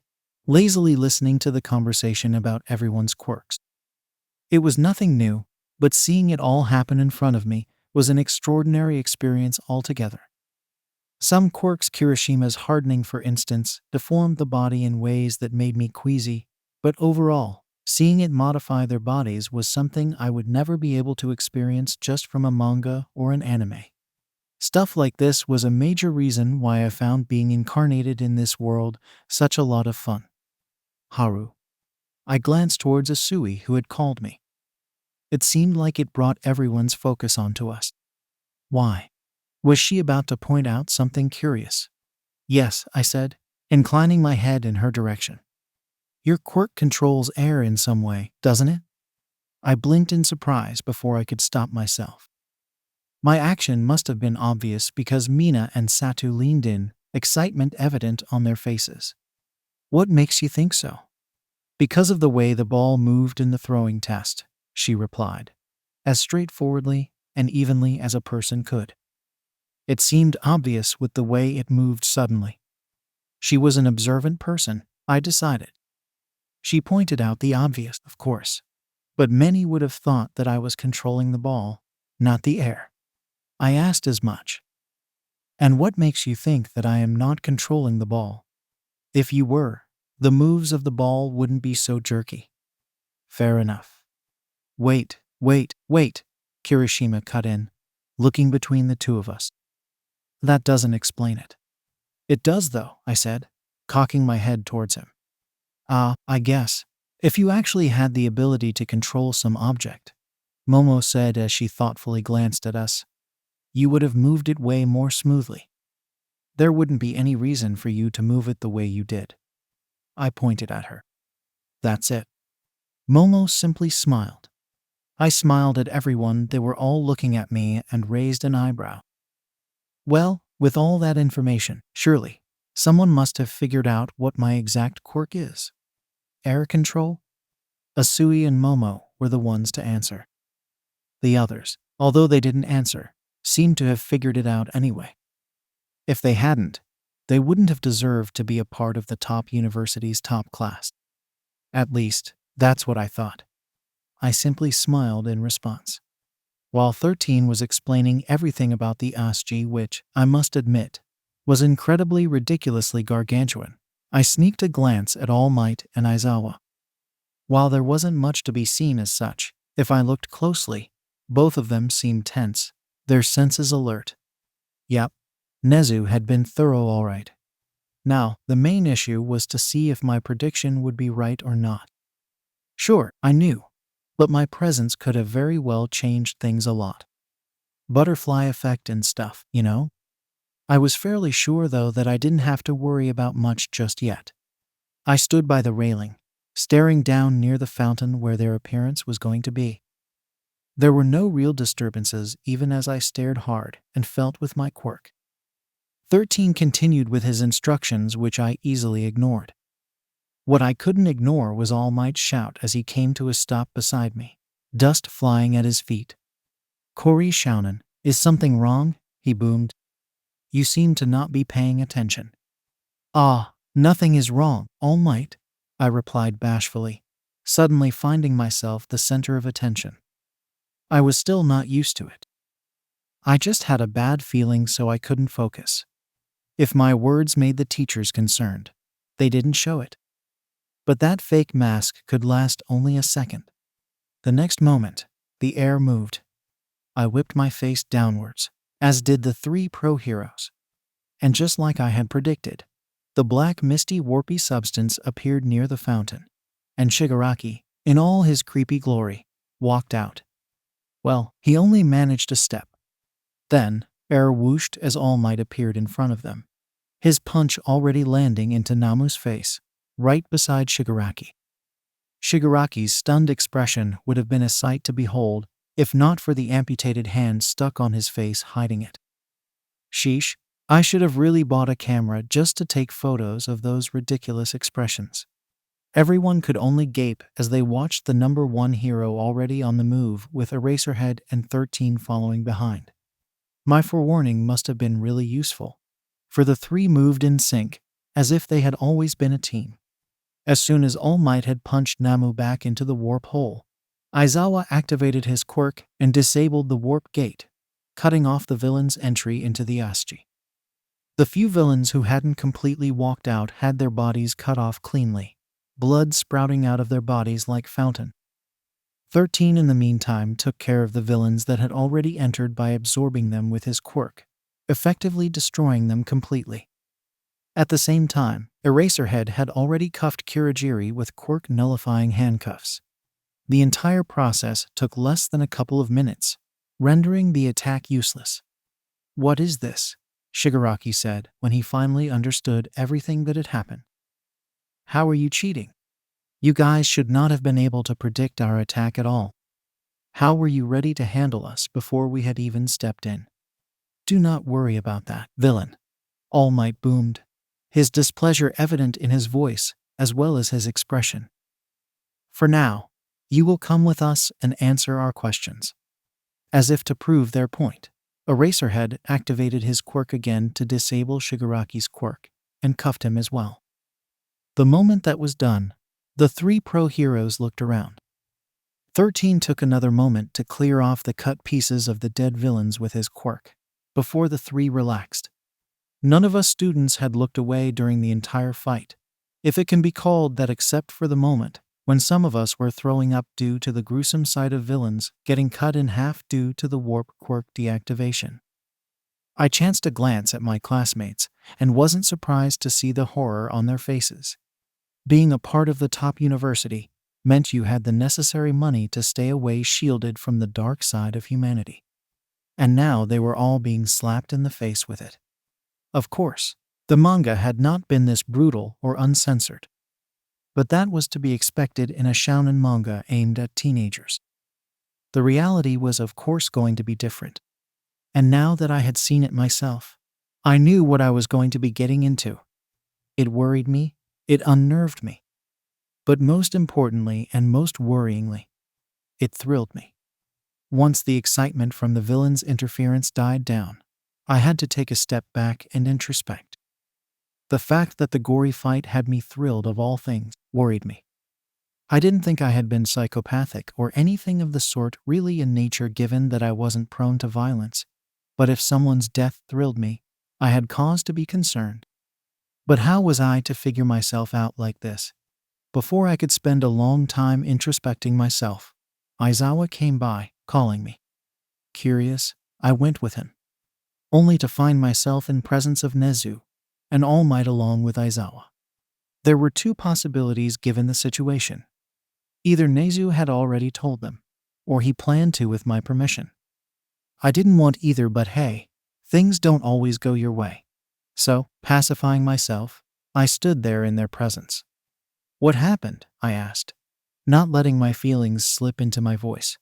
lazily listening to the conversation about everyone's quirks. It was nothing new, but seeing it all happen in front of me was an extraordinary experience altogether. Some quirks, Kirishima's hardening for instance, deformed the body in ways that made me queasy, but overall, seeing it modify their bodies was something I would never be able to experience just from a manga or an anime. Stuff like this was a major reason why I found being incarnated in this world such a lot of fun. Haru. I glanced towards Asui, who had called me. It seemed like it brought everyone's focus onto us. Why? Was she about to point out something curious? Yes, I said, inclining my head in her direction. Your quirk controls air in some way, doesn't it? I blinked in surprise before I could stop myself. My action must have been obvious because Mina and Satu leaned in, excitement evident on their faces. What makes you think so? Because of the way the ball moved in the throwing test, she replied, as straightforwardly and evenly as a person could. It seemed obvious with the way it moved suddenly. She was an observant person, I decided. She pointed out the obvious, of course, but many would have thought that I was controlling the ball, not the air. I asked as much. And what makes you think that I am not controlling the ball? If you were, the moves of the ball wouldn't be so jerky. Fair enough. Wait, Kirishima cut in, looking between the two of us. That doesn't explain it. It does though, I said, cocking my head towards him. I guess, if you actually had the ability to control some object, Momo said as she thoughtfully glanced at us, you would have moved it way more smoothly. There wouldn't be any reason for you to move it the way you did. I pointed at her. That's it. Momo simply smiled. I smiled at everyone. They were all looking at me and raised an eyebrow. Well, with all that information, surely, someone must have figured out what my exact quirk is. Air control? Asui and Momo were the ones to answer. The others, although they didn't answer, seemed to have figured it out anyway. If they hadn't, they wouldn't have deserved to be a part of the top university's top class. At least, that's what I thought. I simply smiled in response. While 13 was explaining everything about the Asji, which, I must admit, was incredibly ridiculously gargantuan, I sneaked a glance at All Might and Aizawa. While there wasn't much to be seen as such, if I looked closely, both of them seemed tense, their senses alert. Yep, Nezu had been thorough all right. Now, the main issue was to see if my prediction would be right or not. Sure, I knew, but my presence could have very well changed things a lot. butterfly effect and stuff, you know? I was fairly sure, though, that I didn't have to worry about much just yet. I stood by the railing, staring down near the fountain where their appearance was going to be. There were no real disturbances even as I stared hard and felt with my quirk. 13 continued with his instructions, which I easily ignored. What I couldn't ignore was All Might's shout as he came to a stop beside me, dust flying at his feet. "Corey Shaunen, is something wrong?" he boomed. "You seem to not be paying attention." "Ah, nothing is wrong, All Might," I replied bashfully, suddenly finding myself the center of attention. I was still not used to it. I just had a bad feeling, so I couldn't focus. If my words made the teachers concerned, they didn't show it. But that fake mask could last only a second. The next moment, the air moved. I whipped my face downwards, as did the three pro heroes. And just like I had predicted, the black misty warpy substance appeared near the fountain, and Shigaraki, in all his creepy glory, walked out. Well, he only managed a step. Then, air whooshed as All Might appeared in front of them, his punch already landing into Namu's face, right beside Shigaraki. Shigaraki's stunned expression would have been a sight to behold if not for the amputated hand stuck on his face hiding it. Sheesh, I should have really bought a camera just to take photos of those ridiculous expressions. Everyone could only gape as they watched the number one hero already on the move with Eraserhead and 13 following behind. My forewarning must have been really useful, for the three moved in sync, as if they had always been a team. As soon as All Might had punched Namu back into the warp hole, Aizawa activated his quirk and disabled the warp gate, cutting off the villain's entry into the Aschi. The few villains who hadn't completely walked out had their bodies cut off cleanly, blood sprouting out of their bodies like fountain. 13 in the meantime took care of the villains that had already entered by absorbing them with his quirk, effectively destroying them completely. At the same time, Eraserhead had already cuffed Kurogiri with quirk-nullifying handcuffs. The entire process took less than a couple of minutes, rendering the attack useless. "What is this?" Shigaraki said when he finally understood everything that had happened. "How are you cheating? You guys should not have been able to predict our attack at all. How were you ready to handle us before we had even stepped in?" "Do not worry about that, villain," All Might boomed, his displeasure evident in his voice as well as his expression. "For now, you will come with us and answer our questions." As if to prove their point, Eraserhead activated his quirk again to disable Shigaraki's quirk and cuffed him as well. The moment that was done, the three pro heroes looked around. 13 took another moment to clear off the cut pieces of the dead villains with his quirk, before the three relaxed. None of us students had looked away during the entire fight, if it can be called that, except for the moment when some of us were throwing up due to the gruesome sight of villains getting cut in half due to the warp quirk deactivation. I chanced to glance at my classmates and wasn't surprised to see the horror on their faces. Being a part of the top university meant you had the necessary money to stay away shielded from the dark side of humanity. And now they were all being slapped in the face with it. Of course, the manga had not been this brutal or uncensored. But that was to be expected in a shounen manga aimed at teenagers. The reality was of course going to be different. And now that I had seen it myself, I knew what I was going to be getting into. It worried me, it unnerved me. But most importantly and most worryingly, it thrilled me. Once the excitement from the villain's interference died down, I had to take a step back and introspect. The fact that the gory fight had me thrilled of all things worried me. I didn't think I had been psychopathic or anything of the sort really in nature, given that I wasn't prone to violence, but if someone's death thrilled me, I had cause to be concerned. But how was I to figure myself out like this? Before I could spend a long time introspecting myself, Aizawa came by, calling me. Curious, I went with him, only to find myself in presence of Nezu and All Might along with Aizawa. There were two possibilities given the situation. Either Nezu had already told them, or he planned to with my permission. I didn't want either, but hey, things don't always go your way. So, pacifying myself, I stood there in their presence. What happened? I asked, not letting my feelings slip into my voice.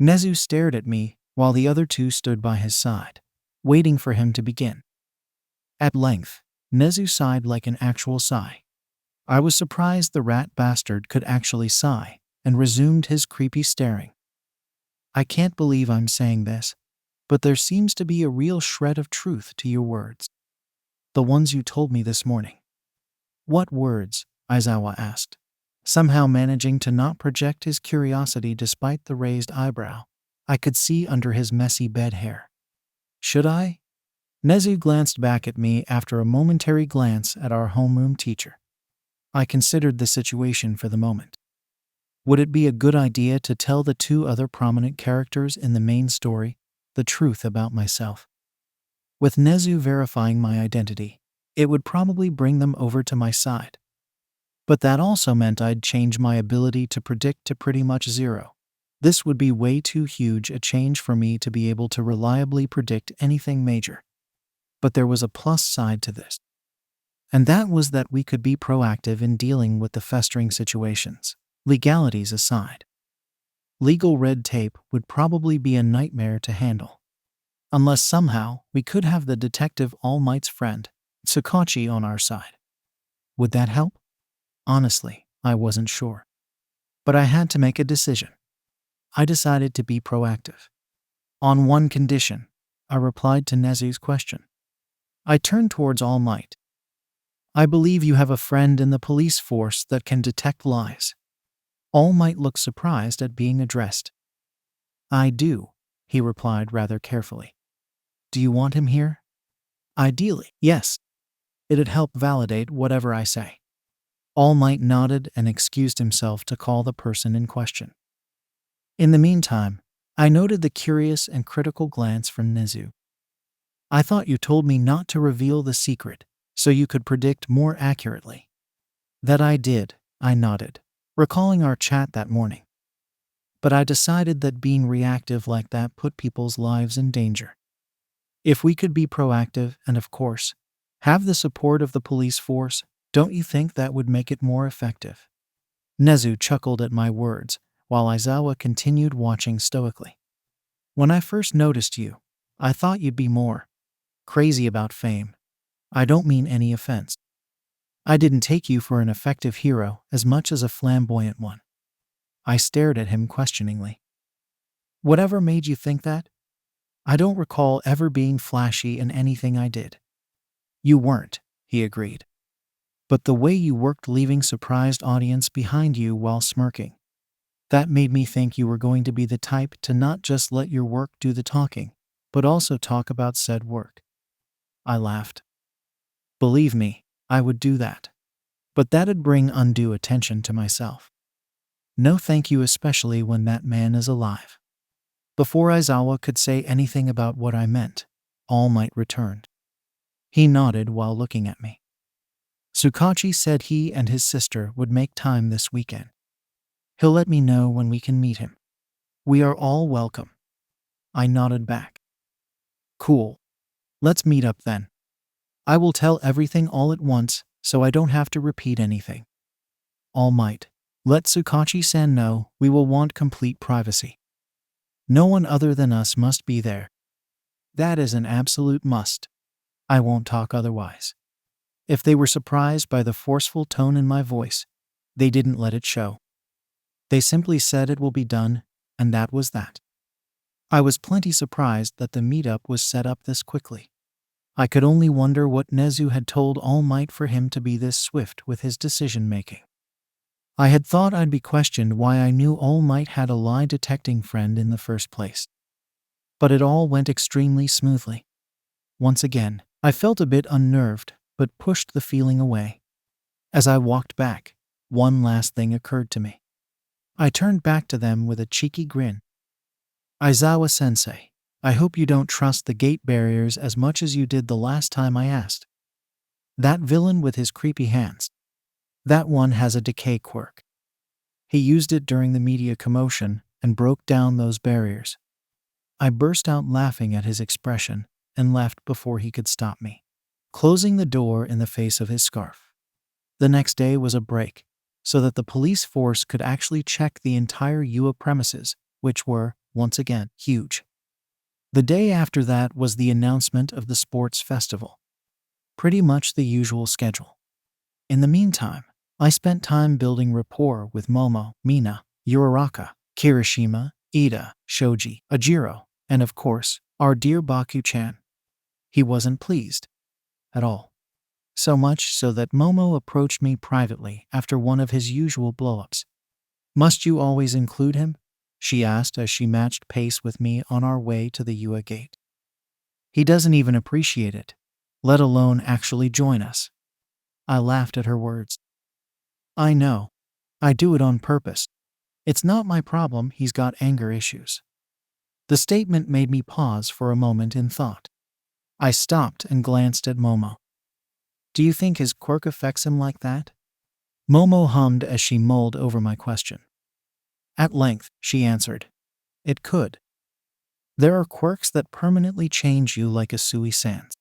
Nezu stared at me while the other two stood by his side, waiting for him to begin. At length, Nezu sighed like an actual sigh. I was surprised the rat bastard could actually sigh, and resumed his creepy staring. I can't believe I'm saying this, but there seems to be a real shred of truth to your words. The ones you told me this morning. What words? Aizawa asked, somehow managing to not project his curiosity despite the raised eyebrow I could see under his messy bed hair. Should I? Nezu glanced back at me after a momentary glance at our homeroom teacher. I considered the situation for the moment. Would it be a good idea to tell the two other prominent characters in the main story the truth about myself? With Nezu verifying my identity, it would probably bring them over to my side. But that also meant I'd change my ability to predict to pretty much zero. This would be way too huge a change for me to be able to reliably predict anything major. But there was a plus side to this. And that was that we could be proactive in dealing with the festering situations, legalities aside. Legal red tape would probably be a nightmare to handle. Unless somehow we could have the detective All Might's friend, Tsukachi, on our side. Would that help? Honestly, I wasn't sure. But I had to make a decision. I decided to be proactive. On one condition, I replied to Nezu's question. I turned towards All Might. I believe you have a friend in the police force that can detect lies. All Might looked surprised at being addressed. I do, he replied rather carefully. Do you want him here? Ideally, yes. It'd help validate whatever I say. All Might nodded and excused himself to call the person in question. In the meantime, I noted the curious and critical glance from Nezu. I thought you told me not to reveal the secret, so you could predict more accurately. That I did, I nodded, recalling our chat that morning. But I decided that being reactive like that put people's lives in danger. If we could be proactive and, of course, have the support of the police force, don't you think that would make it more effective? Nezu chuckled at my words, while Aizawa continued watching stoically. When I first noticed you, I thought you'd be more crazy about fame. I don't mean any offense. I didn't take you for an effective hero as much as a flamboyant one. I stared at him questioningly. Whatever made you think that? I don't recall ever being flashy in anything I did. You weren't, he agreed. But the way you worked leaving surprised audience behind you while smirking, that made me think you were going to be the type to not just let your work do the talking, but also talk about said work. I laughed. Believe me, I would do that. But that'd bring undue attention to myself. No thank you, especially when that man is alive. Before Aizawa could say anything about what I meant, All Might returned. He nodded while looking at me. Tsukachi said he and his sister would make time this weekend. He'll let me know when we can meet him. We are all welcome. I nodded back. Cool. Let's meet up then. I will tell everything all at once, so I don't have to repeat anything. All Might, let Tsukachi-san know we will want complete privacy. No one other than us must be there. That is an absolute must. I won't talk otherwise. If they were surprised by the forceful tone in my voice, they didn't let it show. They simply said it will be done, and that was that. I was plenty surprised that the meetup was set up this quickly. I could only wonder what Nezu had told All Might for him to be this swift with his decision-making. I had thought I'd be questioned why I knew All Might had a lie-detecting friend in the first place. But it all went extremely smoothly. Once again, I felt a bit unnerved, but pushed the feeling away. As I walked back, one last thing occurred to me. I turned back to them with a cheeky grin. Aizawa-sensei, I hope you don't trust the gate barriers as much as you did the last time I asked. That villain with his creepy hands. That one has a decay quirk. He used it during the media commotion and broke down those barriers. I burst out laughing at his expression and left before he could stop me, closing the door in the face of his scarf. The next day was a break, so that the police force could actually check the entire UA premises, which were, once again, huge. The day after that was the announcement of the sports festival. Pretty much the usual schedule. In the meantime, I spent time building rapport with Momo, Mina, Uraraka, Kirishima, Ida, Shoji, Ajiro, and of course, our dear Baku-chan. He wasn't pleased. At all. So much so that Momo approached me privately after one of his usual blow-ups. "Must you always include him?" she asked as she matched pace with me on our way to the UA gate. "He doesn't even appreciate it, let alone actually join us." I laughed at her words. "I know. I do it on purpose. It's not my problem he's got anger issues." The statement made me pause for a moment in thought. I stopped and glanced at Momo. "Do you think his quirk affects him like that?" Momo hummed as she mulled over my question. At length, she answered, "It could. There are quirks that permanently change you like a sui-sans.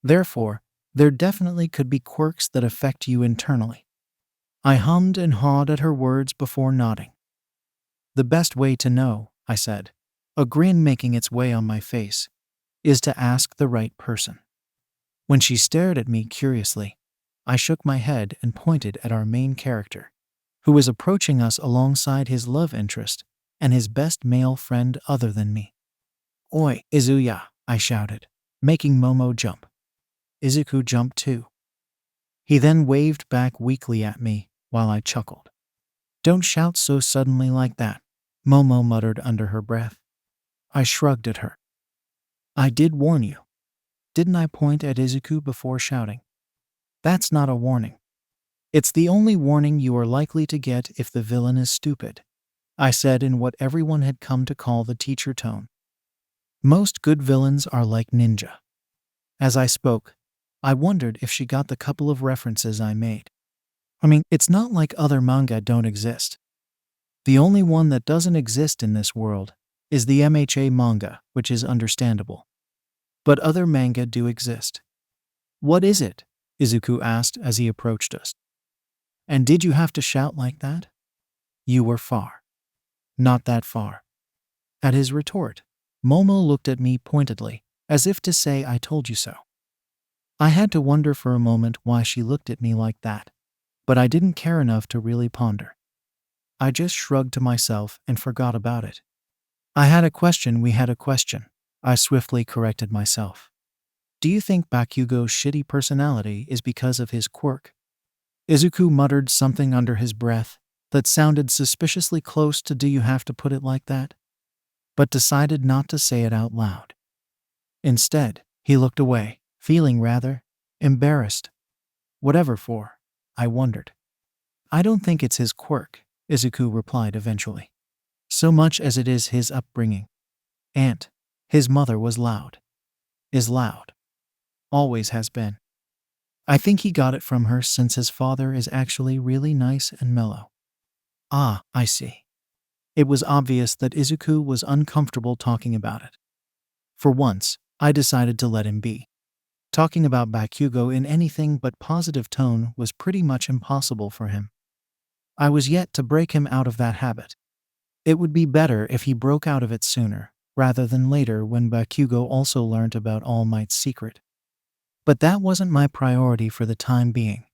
Therefore, there definitely could be quirks that affect you internally." I hummed and hawed at her words before nodding. "The best way to know," I said, a grin making its way on my face, "is to ask the right person." When she stared at me curiously, I shook my head and pointed at our main character, who was approaching us alongside his love interest and his best male friend other than me. "Oi, Izuya," I shouted, making Momo jump. Izuku jumped too. He then waved back weakly at me while I chuckled. "Don't shout so suddenly like that," Momo muttered under her breath. I shrugged at her. "I did warn you. Didn't I point at Izuku before shouting?" "That's not a warning. It's the only warning you are likely to get if the villain is stupid," I said in what everyone had come to call the teacher tone. "Most good villains are like ninja." As I spoke, I wondered if she got the couple of references I made. I mean, it's not like other manga don't exist. The only one that doesn't exist in this world is the MHA manga, which is understandable. But other manga do exist. "What is it?" Izuku asked as he approached us. "And did you have to shout like that?" "You were far." "Not that far." At his retort, Momo looked at me pointedly, as if to say I told you so. I had to wonder for a moment why she looked at me like that, but I didn't care enough to really ponder. I just shrugged to myself and forgot about it. "I had a question, we had a question," I swiftly corrected myself. "Do you think Bakugo's shitty personality is because of his quirk?" Izuku muttered something under his breath that sounded suspiciously close to "do you have to put it like that?" but decided not to say it out loud. Instead, he looked away, feeling rather embarrassed. "Whatever for?" I wondered. "I don't think it's his quirk," Izuku replied eventually, "so much as it is his upbringing. His mother was loud. Is loud. Always has been. I think he got it from her since his father is actually really nice and mellow." "Ah, I see." It was obvious that Izuku was uncomfortable talking about it. For once, I decided to let him be. Talking about Bakugo in anything but positive tone was pretty much impossible for him. I was yet to break him out of that habit. It would be better if he broke out of it sooner, rather than later when Bakugo also learned about All Might's secret. But that wasn't my priority for the time being.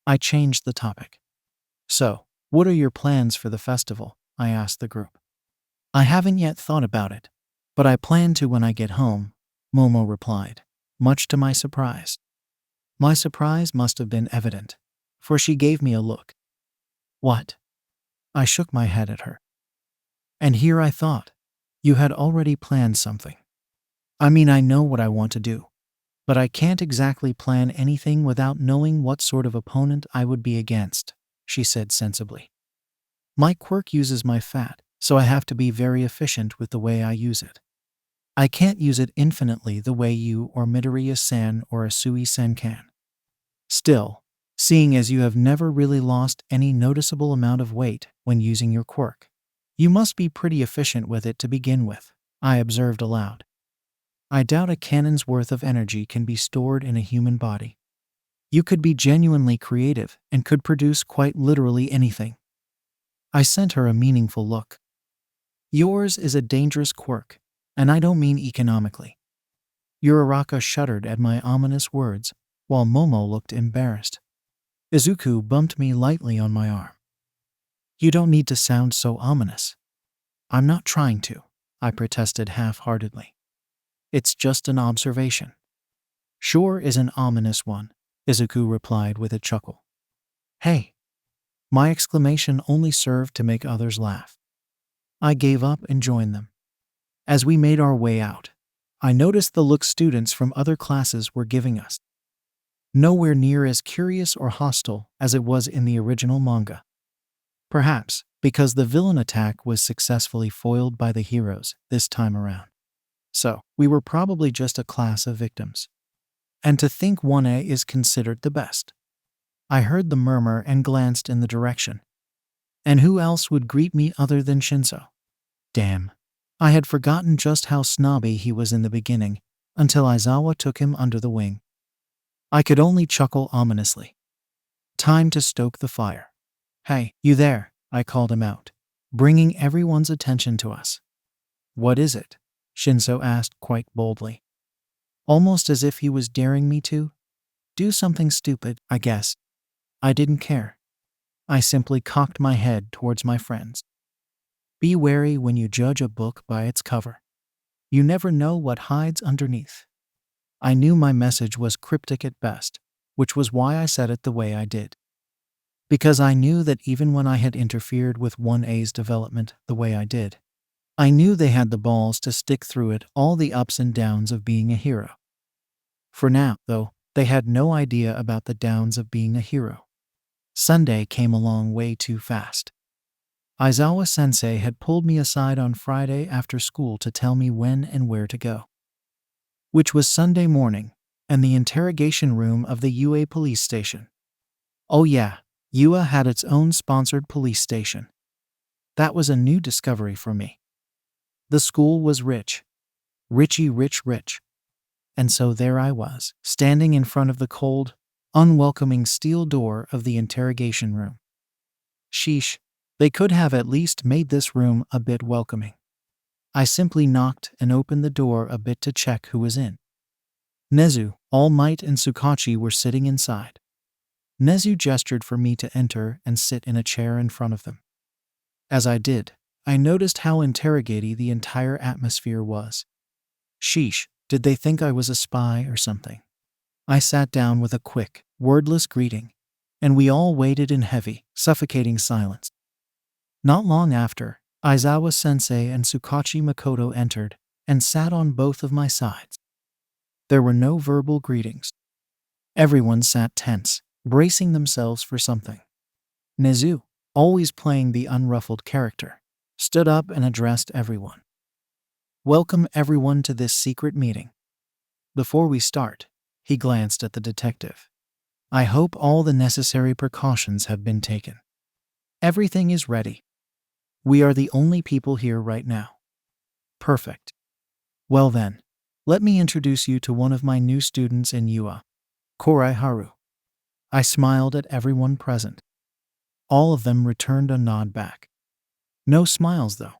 I changed the topic. "So, what are your plans for the festival?" I asked the group. "I haven't yet thought about it, but I plan to when I get home," Momo replied, much to my surprise. My surprise must have been evident, for she gave me a look. "What?" I shook my head at her. And here I thought, you had already planned something. "I mean, I know what I want to do, but I can't exactly plan anything without knowing what sort of opponent I would be against," she said sensibly. "My quirk uses my fat, so I have to be very efficient with the way I use it. I can't use it infinitely the way you or Midoriya-san or Asui-san can. Still, seeing as you have never really lost any noticeable amount of weight when using your quirk, you must be pretty efficient with it to begin with," I observed aloud. I doubt a cannon's worth of energy can be stored in a human body. You could be genuinely creative and could produce quite literally anything. I sent her a meaningful look. Yours is a dangerous quirk, and I don't mean economically. Uraraka shuddered at my ominous words, while Momo looked embarrassed. Izuku bumped me lightly on my arm. You don't need to sound so ominous. I'm not trying to, I protested half-heartedly. It's just an observation. Sure is an ominous one, Izuku replied with a chuckle. Hey! My exclamation only served to make others laugh. I gave up and joined them. As we made our way out, I noticed the look students from other classes were giving us. Nowhere near as curious or hostile as it was in the original manga. Perhaps because the villain attack was successfully foiled by the heroes this time around. So, we were probably just a class of victims. And to think 1A is considered the best. I heard the murmur and glanced in the direction. And who else would greet me other than Shinso? Damn. I had forgotten just how snobby he was in the beginning, until Aizawa took him under the wing. I could only chuckle ominously. Time to stoke the fire. Hey, you there, I called him out, bringing everyone's attention to us. What is it? Shinso asked quite boldly. Almost as if he was daring me to. Do something stupid, I guess. I didn't care. I simply cocked my head towards my friends. Be wary when you judge a book by its cover. You never know what hides underneath. I knew my message was cryptic at best, which was why I said it the way I did. Because I knew that even when I had interfered with 1A's development the way I did, I knew they had the balls to stick through it all the ups and downs of being a hero. For now, though, they had no idea about the downs of being a hero. Sunday came along way too fast. Aizawa-sensei had pulled me aside on Friday after school to tell me when and where to go. Which was Sunday morning, and the interrogation room of the UA police station. Oh yeah, UA had its own sponsored police station. That was a new discovery for me. The school was rich. Rich. And so there I was, standing in front of the cold, unwelcoming steel door of the interrogation room. Sheesh, they could have at least made this room a bit welcoming. I simply knocked and opened the door a bit to check who was in. Nezu, All Might, and Tsukachi were sitting inside. Nezu gestured for me to enter and sit in a chair in front of them. As I did, I noticed how interrogaty the entire atmosphere was. Sheesh, did they think I was a spy or something? I sat down with a quick, wordless greeting, and we all waited in heavy, suffocating silence. Not long after, Aizawa-sensei and Tsukachi Makoto entered and sat on both of my sides. There were no verbal greetings. Everyone sat tense, bracing themselves for something. Nezu, always playing the unruffled character, stood up and addressed everyone. Welcome everyone to this secret meeting. Before we start, he glanced at the detective. I hope all the necessary precautions have been taken. Everything is ready. We are the only people here right now. Perfect. Well then, let me introduce you to one of my new students in UA, Korai Haru. I smiled at everyone present. All of them returned a nod back. No smiles though.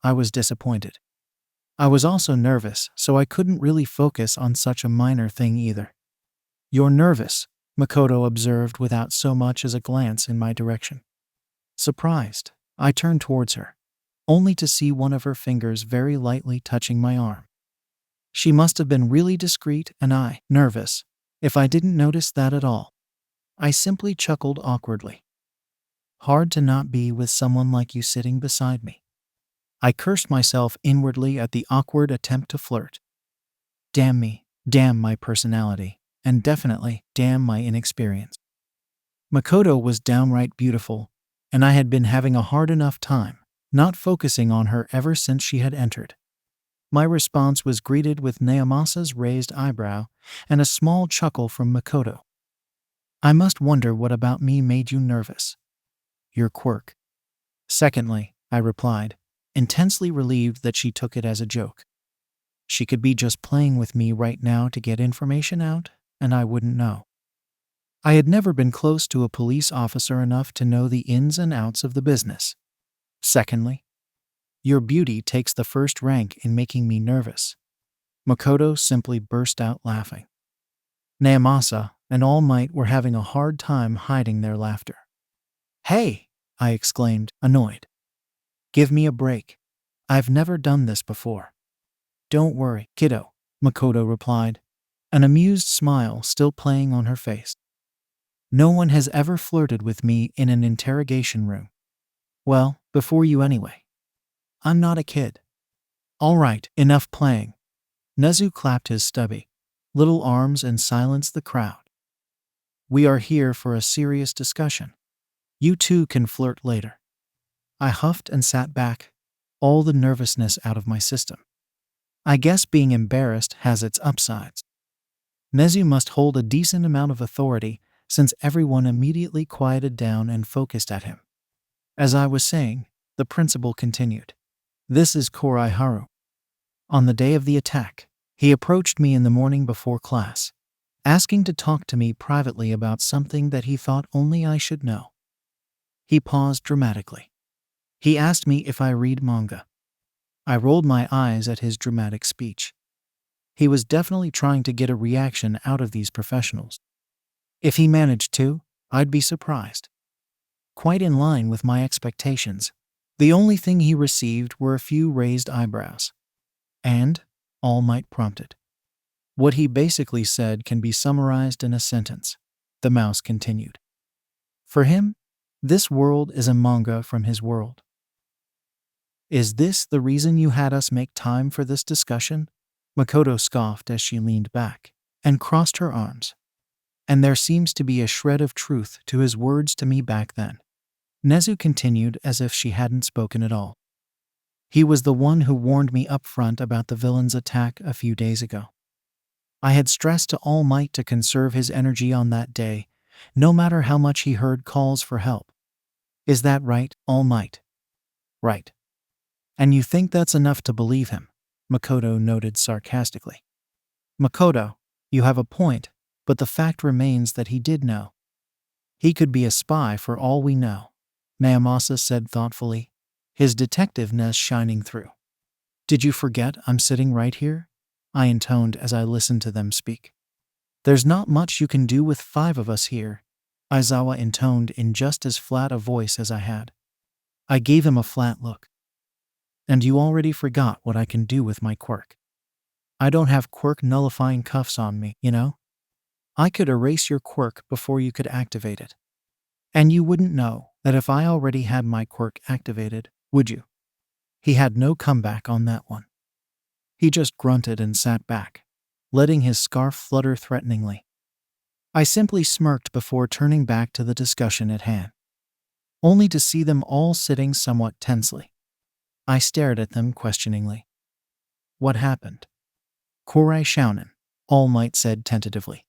I was disappointed. I was also nervous, so I couldn't really focus on such a minor thing either. You're nervous, Makoto observed without so much as a glance in my direction. Surprised, I turned towards her, only to see one of her fingers very lightly touching my arm. She must have been really discreet and nervous, if I didn't notice that at all. I simply chuckled awkwardly. Hard to not be with someone like you sitting beside me. I cursed myself inwardly at the awkward attempt to flirt. Damn me, damn my personality, and definitely damn my inexperience. Makoto was downright beautiful, and I had been having a hard enough time not focusing on her ever since she had entered. My response was greeted with Naomasa's raised eyebrow and a small chuckle from Makoto. I must wonder what about me made you nervous. Your quirk. Secondly, I replied, intensely relieved that she took it as a joke. She could be just playing with me right now to get information out, and I wouldn't know. I had never been close to a police officer enough to know the ins and outs of the business. Secondly, your beauty takes the first rank in making me nervous. Makoto simply burst out laughing. Naomasa and All Might were having a hard time hiding their laughter. Hey, I exclaimed, annoyed. Give me a break. I've never done this before. Don't worry, kiddo, Makoto replied, an amused smile still playing on her face. No one has ever flirted with me in an interrogation room. Well, before you anyway. I'm not a kid. All right, enough playing. Nezu clapped his stubby little arms and silenced the crowd. We are here for a serious discussion. You two can flirt later. I huffed and sat back, all the nervousness out of my system. I guess being embarrassed has its upsides. Nezu must hold a decent amount of authority since everyone immediately quieted down and focused at him. As I was saying, the principal continued. This is Korai Haru. On the day of the attack, he approached me in the morning before class, asking to talk to me privately about something that he thought only I should know. He paused dramatically. He asked me if I read manga. I rolled my eyes at his dramatic speech. He was definitely trying to get a reaction out of these professionals. If he managed to, I'd be surprised. Quite in line with my expectations, the only thing he received were a few raised eyebrows. And, All Might prompted. What he basically said can be summarized in a sentence. The mouse continued. For him, this world is a manga from his world. Is this the reason you had us make time for this discussion? Makoto scoffed as she leaned back and crossed her arms. And there seems to be a shred of truth to his words to me back then. Nezu continued as if she hadn't spoken at all. He was the one who warned me up front about the villain's attack a few days ago. I had stressed to All Might to conserve his energy on that day, no matter how much he heard calls for help. Is that right, All Might? Right. And you think that's enough to believe him? Makoto noted sarcastically. Makoto, you have a point, but the fact remains that he did know. He could be a spy for all we know, Naomasa said thoughtfully, his detectiveness shining through. Did you forget I'm sitting right here? I intoned as I listened to them speak. There's not much you can do with 5 of us here, Aizawa intoned in just as flat a voice as I had. I gave him a flat look. And you already forgot what I can do with my quirk. I don't have quirk nullifying cuffs on me, you know? I could erase your quirk before you could activate it. And you wouldn't know that if I already had my quirk activated, would you? He had no comeback on that one. He just grunted and sat back, letting his scarf flutter threateningly. I simply smirked before turning back to the discussion at hand, only to see them all sitting somewhat tensely. I stared at them questioningly. What happened? Korai Shounen, All Might said tentatively.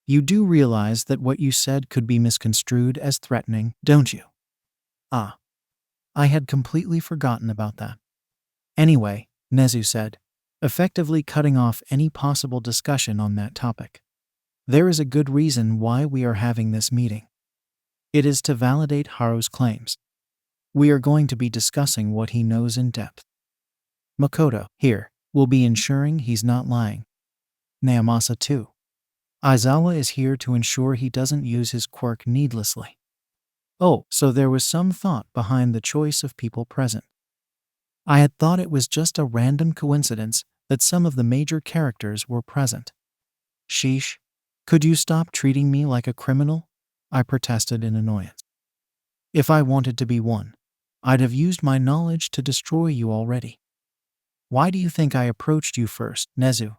You do realize that what you said could be misconstrued as threatening, don't you? Ah. I had completely forgotten about that. Anyway, Nezu said, effectively cutting off any possible discussion on that topic. There is a good reason why we are having this meeting. It is to validate Haru's claims. We are going to be discussing what he knows in depth. Makoto, here, will be ensuring he's not lying. Naomasa too. Aizawa is here to ensure he doesn't use his quirk needlessly. Oh, so there was some thought behind the choice of people present. I had thought it was just a random coincidence that some of the major characters were present. Sheesh. Could you stop treating me like a criminal? I protested in annoyance. If I wanted to be one, I'd have used my knowledge to destroy you already. Why do you think I approached you first, Nezu?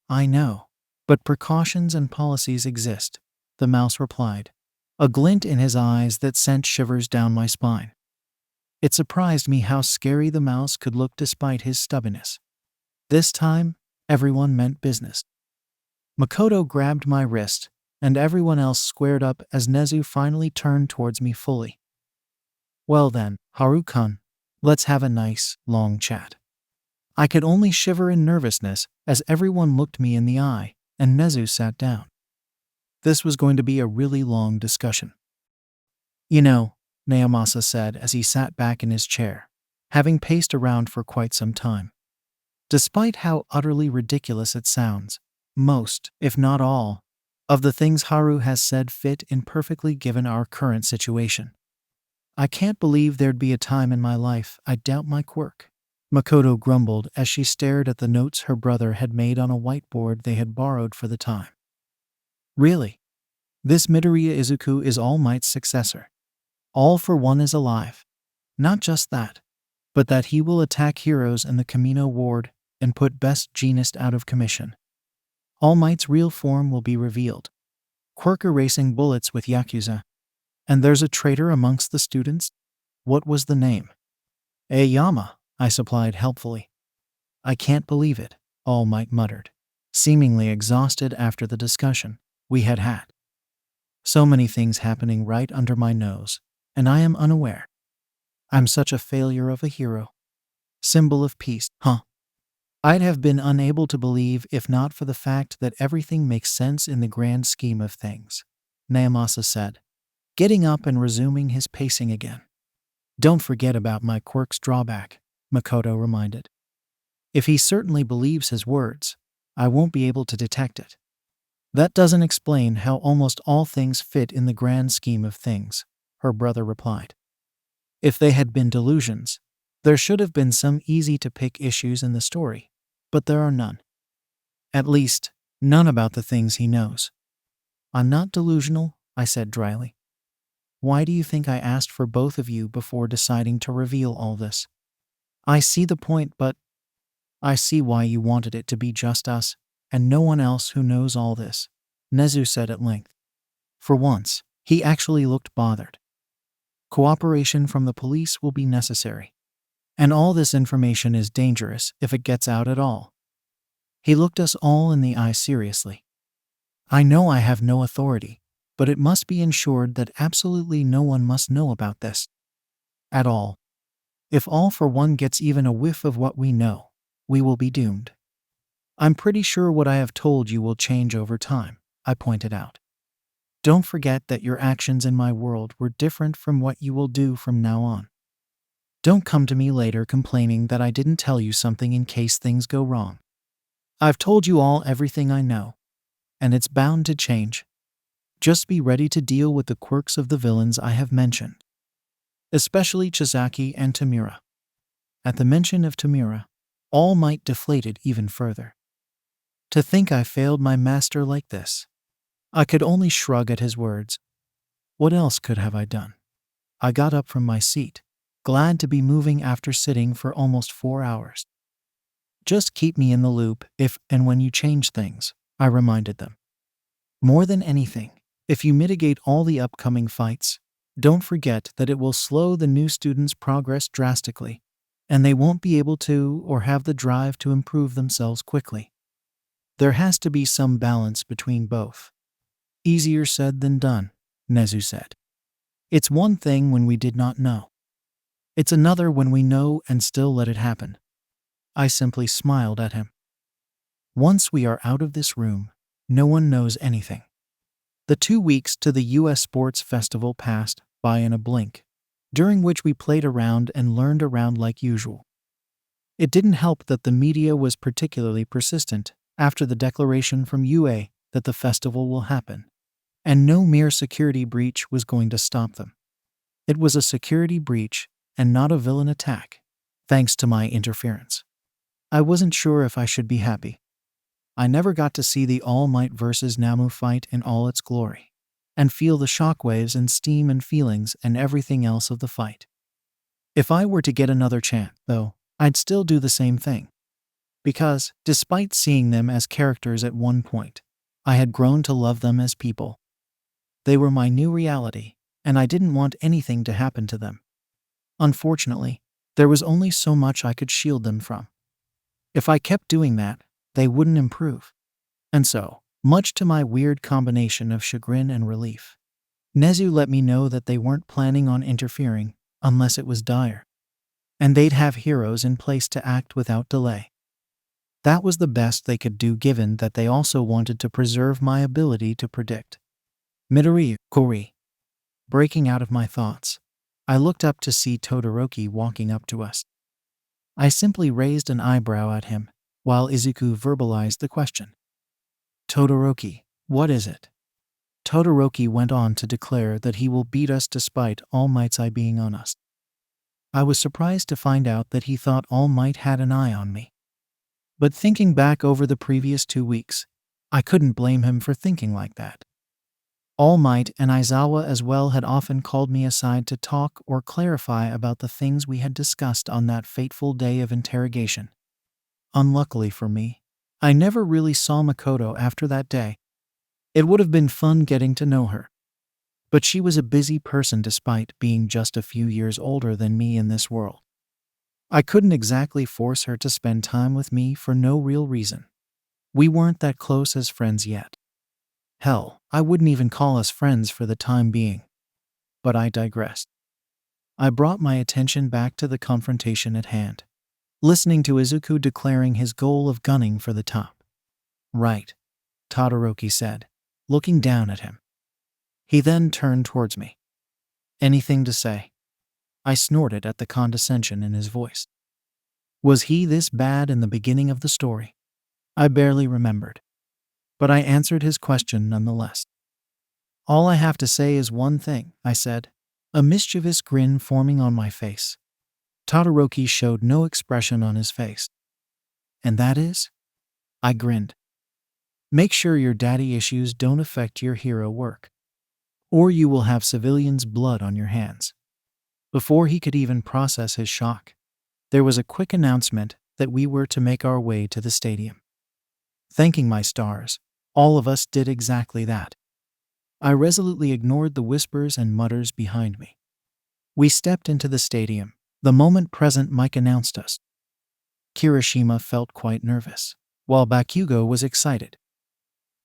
I know, but precautions and policies exist, the mouse replied, a glint in his eyes that sent shivers down my spine. It surprised me how scary the mouse could look despite his stubbornness. This time, everyone meant business. Makoto grabbed my wrist, and everyone else squared up as Nezu finally turned towards me fully. Well then, Haru-kun, Let's have a nice, long chat. I could only shiver in nervousness as everyone looked me in the eye, and Nezu sat down. This was going to be a really long discussion. You know, Naomasa said as he sat back in his chair, having paced around for quite some time. Despite how utterly ridiculous it sounds, most, if not all, of the things Haru has said fit in perfectly given our current situation. I can't believe there'd be a time in my life I'd doubt my quirk. Makoto grumbled as she stared at the notes her brother had made on a whiteboard they had borrowed for the time. Really? This Midoriya Izuku is All Might's successor. All for One is alive. Not just that, but that he will attack heroes in the Kamino Ward and put Best Jeanist out of commission. All Might's real form will be revealed. Quirk erasing bullets with Yakuza. And there's a traitor amongst the students? What was the name? Aoyama, I supplied helpfully. I can't believe it, All Might muttered, seemingly exhausted after the discussion we had had. So many things happening right under my nose, and I am unaware. I'm such a failure of a hero. Symbol of peace, huh? I'd have been unable to believe if not for the fact that everything makes sense in the grand scheme of things, Naomasa said, getting up and resuming his pacing again. Don't forget about my quirk's drawback, Makoto reminded. If he certainly believes his words, I won't be able to detect it. That doesn't explain how almost all things fit in the grand scheme of things, her brother replied. If they had been delusions, there should have been some easy-to-pick issues in the story, but there are none. At least, none about the things he knows. I'm not delusional, I said dryly. Why do you think I asked for both of you before deciding to reveal all this? I see the point, but I see why you wanted it to be just us, and no one else who knows all this, Nezu said at length. For once, he actually looked bothered. Cooperation from the police will be necessary. And all this information is dangerous if it gets out at all. He looked us all in the eye seriously. I know I have no authority, but it must be ensured that absolutely no one must know about this. At all. If All for One gets even a whiff of what we know, we will be doomed. I'm pretty sure what I have told you will change over time, I pointed out. Don't forget that your actions in my world were different from what you will do from now on. Don't come to me later complaining that I didn't tell you something in case things go wrong. I've told you all everything I know, and it's bound to change. Just be ready to deal with the quirks of the villains I have mentioned, especially Chizaki and Tamura. At the mention of Tamura, All Might deflated even further. To think I failed my master like this. I could only shrug at his words. What else could have I done? I got up from my seat, glad to be moving after sitting for almost 4 hours. Just keep me in the loop if and when you change things, I reminded them. More than anything, if you mitigate all the upcoming fights, don't forget that it will slow the new students' progress drastically, and they won't be able to or have the drive to improve themselves quickly. There has to be some balance between both. Easier said than done, Nezu said. It's one thing when we did not know. It's another when we know and still let it happen. I simply smiled at him. Once we are out of this room, no one knows anything. The 2 weeks to the U.S. Sports Festival passed by in a blink, during which we played around and learned around like usual. It didn't help that the media was particularly persistent after the declaration from UA that the festival will happen, and no mere security breach was going to stop them. It was a security breach and not a villain attack, thanks to my interference. I wasn't sure if I should be happy. I never got to see the All Might vs. Namu fight in all its glory, and feel the shockwaves and steam and feelings and everything else of the fight. If I were to get another chance, though, I'd still do the same thing. Because, despite seeing them as characters at one point, I had grown to love them as people. They were my new reality, and I didn't want anything to happen to them. Unfortunately, there was only so much I could shield them from. If I kept doing that, they wouldn't improve. And so, much to my weird combination of chagrin and relief, Nezu let me know that they weren't planning on interfering unless it was dire. and they'd have heroes in place to act without delay. That was the best they could do given that they also wanted to preserve my ability to predict. Midoriya, Kori. Breaking out of my thoughts, I looked up to see Todoroki walking up to us. I simply raised an eyebrow at him, while Izuku verbalized the question. Todoroki, what is it? Todoroki went on to declare that he will beat us despite All Might's eye being on us. I was surprised to find out that he thought All Might had an eye on me. But thinking back over the previous 2 weeks, I couldn't blame him for thinking like that. All Might and Aizawa as well had often called me aside to talk or clarify about the things we had discussed on that fateful day of interrogation. Unluckily for me, I never really saw Makoto after that day. It would have been fun getting to know her. But she was a busy person despite being just a few years older than me in this world. I couldn't exactly force her to spend time with me for no real reason. We weren't that close as friends yet. Hell, I wouldn't even call us friends for the time being. But I digressed. I brought my attention back to the confrontation at hand, listening to Izuku declaring his goal of gunning for the top. Right, Todoroki said, looking down at him. He then turned towards me. Anything to say? I snorted at the condescension in his voice. Was he this bad in the beginning of the story? I barely remembered. But I answered his question nonetheless. All I have to say is one thing, I said, a mischievous grin forming on my face. Todoroki showed no expression on his face. And that is? I grinned. Make sure your daddy issues don't affect your hero work, or you will have civilians' blood on your hands. Before he could even process his shock, there was a quick announcement that we were to make our way to the stadium. Thanking my stars, all of us did exactly that. I resolutely ignored the whispers and mutters behind me. We stepped into the stadium the moment President Mike announced us. Kirishima felt quite nervous, while Bakugo was excited.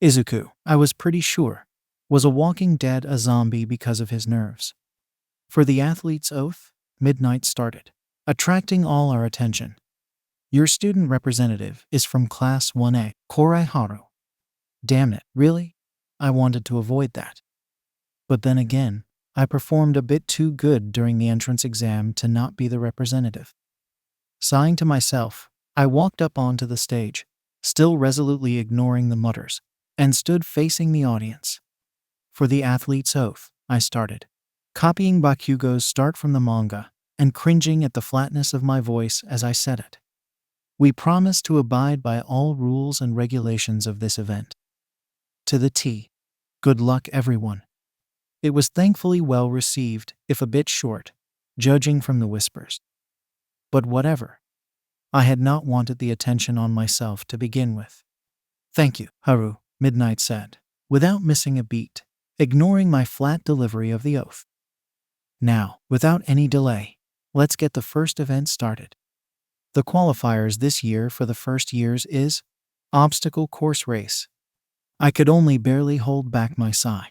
Izuku, I was pretty sure, was a walking dead, a zombie because of his nerves. For the athlete's oath, midnight started, attracting all our attention. Your student representative is from Class 1A, Korai Haru. Damn it, really? I wanted to avoid that. But then again, I performed a bit too good during the entrance exam to not be the representative. Sighing to myself, I walked up onto the stage, still resolutely ignoring the mutters, and stood facing the audience. For the athlete's oath, I started, copying Bakugo's start from the manga, and cringing at the flatness of my voice as I said it. We promise to abide by all rules and regulations of this event. To the T. Good luck, everyone. It was thankfully well received, if a bit short, judging from the whispers. But whatever. I had not wanted the attention on myself to begin with. Thank you, Haru, Midnight said, without missing a beat, ignoring my flat delivery of the oath. Now, without any delay, let's get the first event started. The qualifiers this year for the first years is obstacle course race. I could only barely hold back my sigh.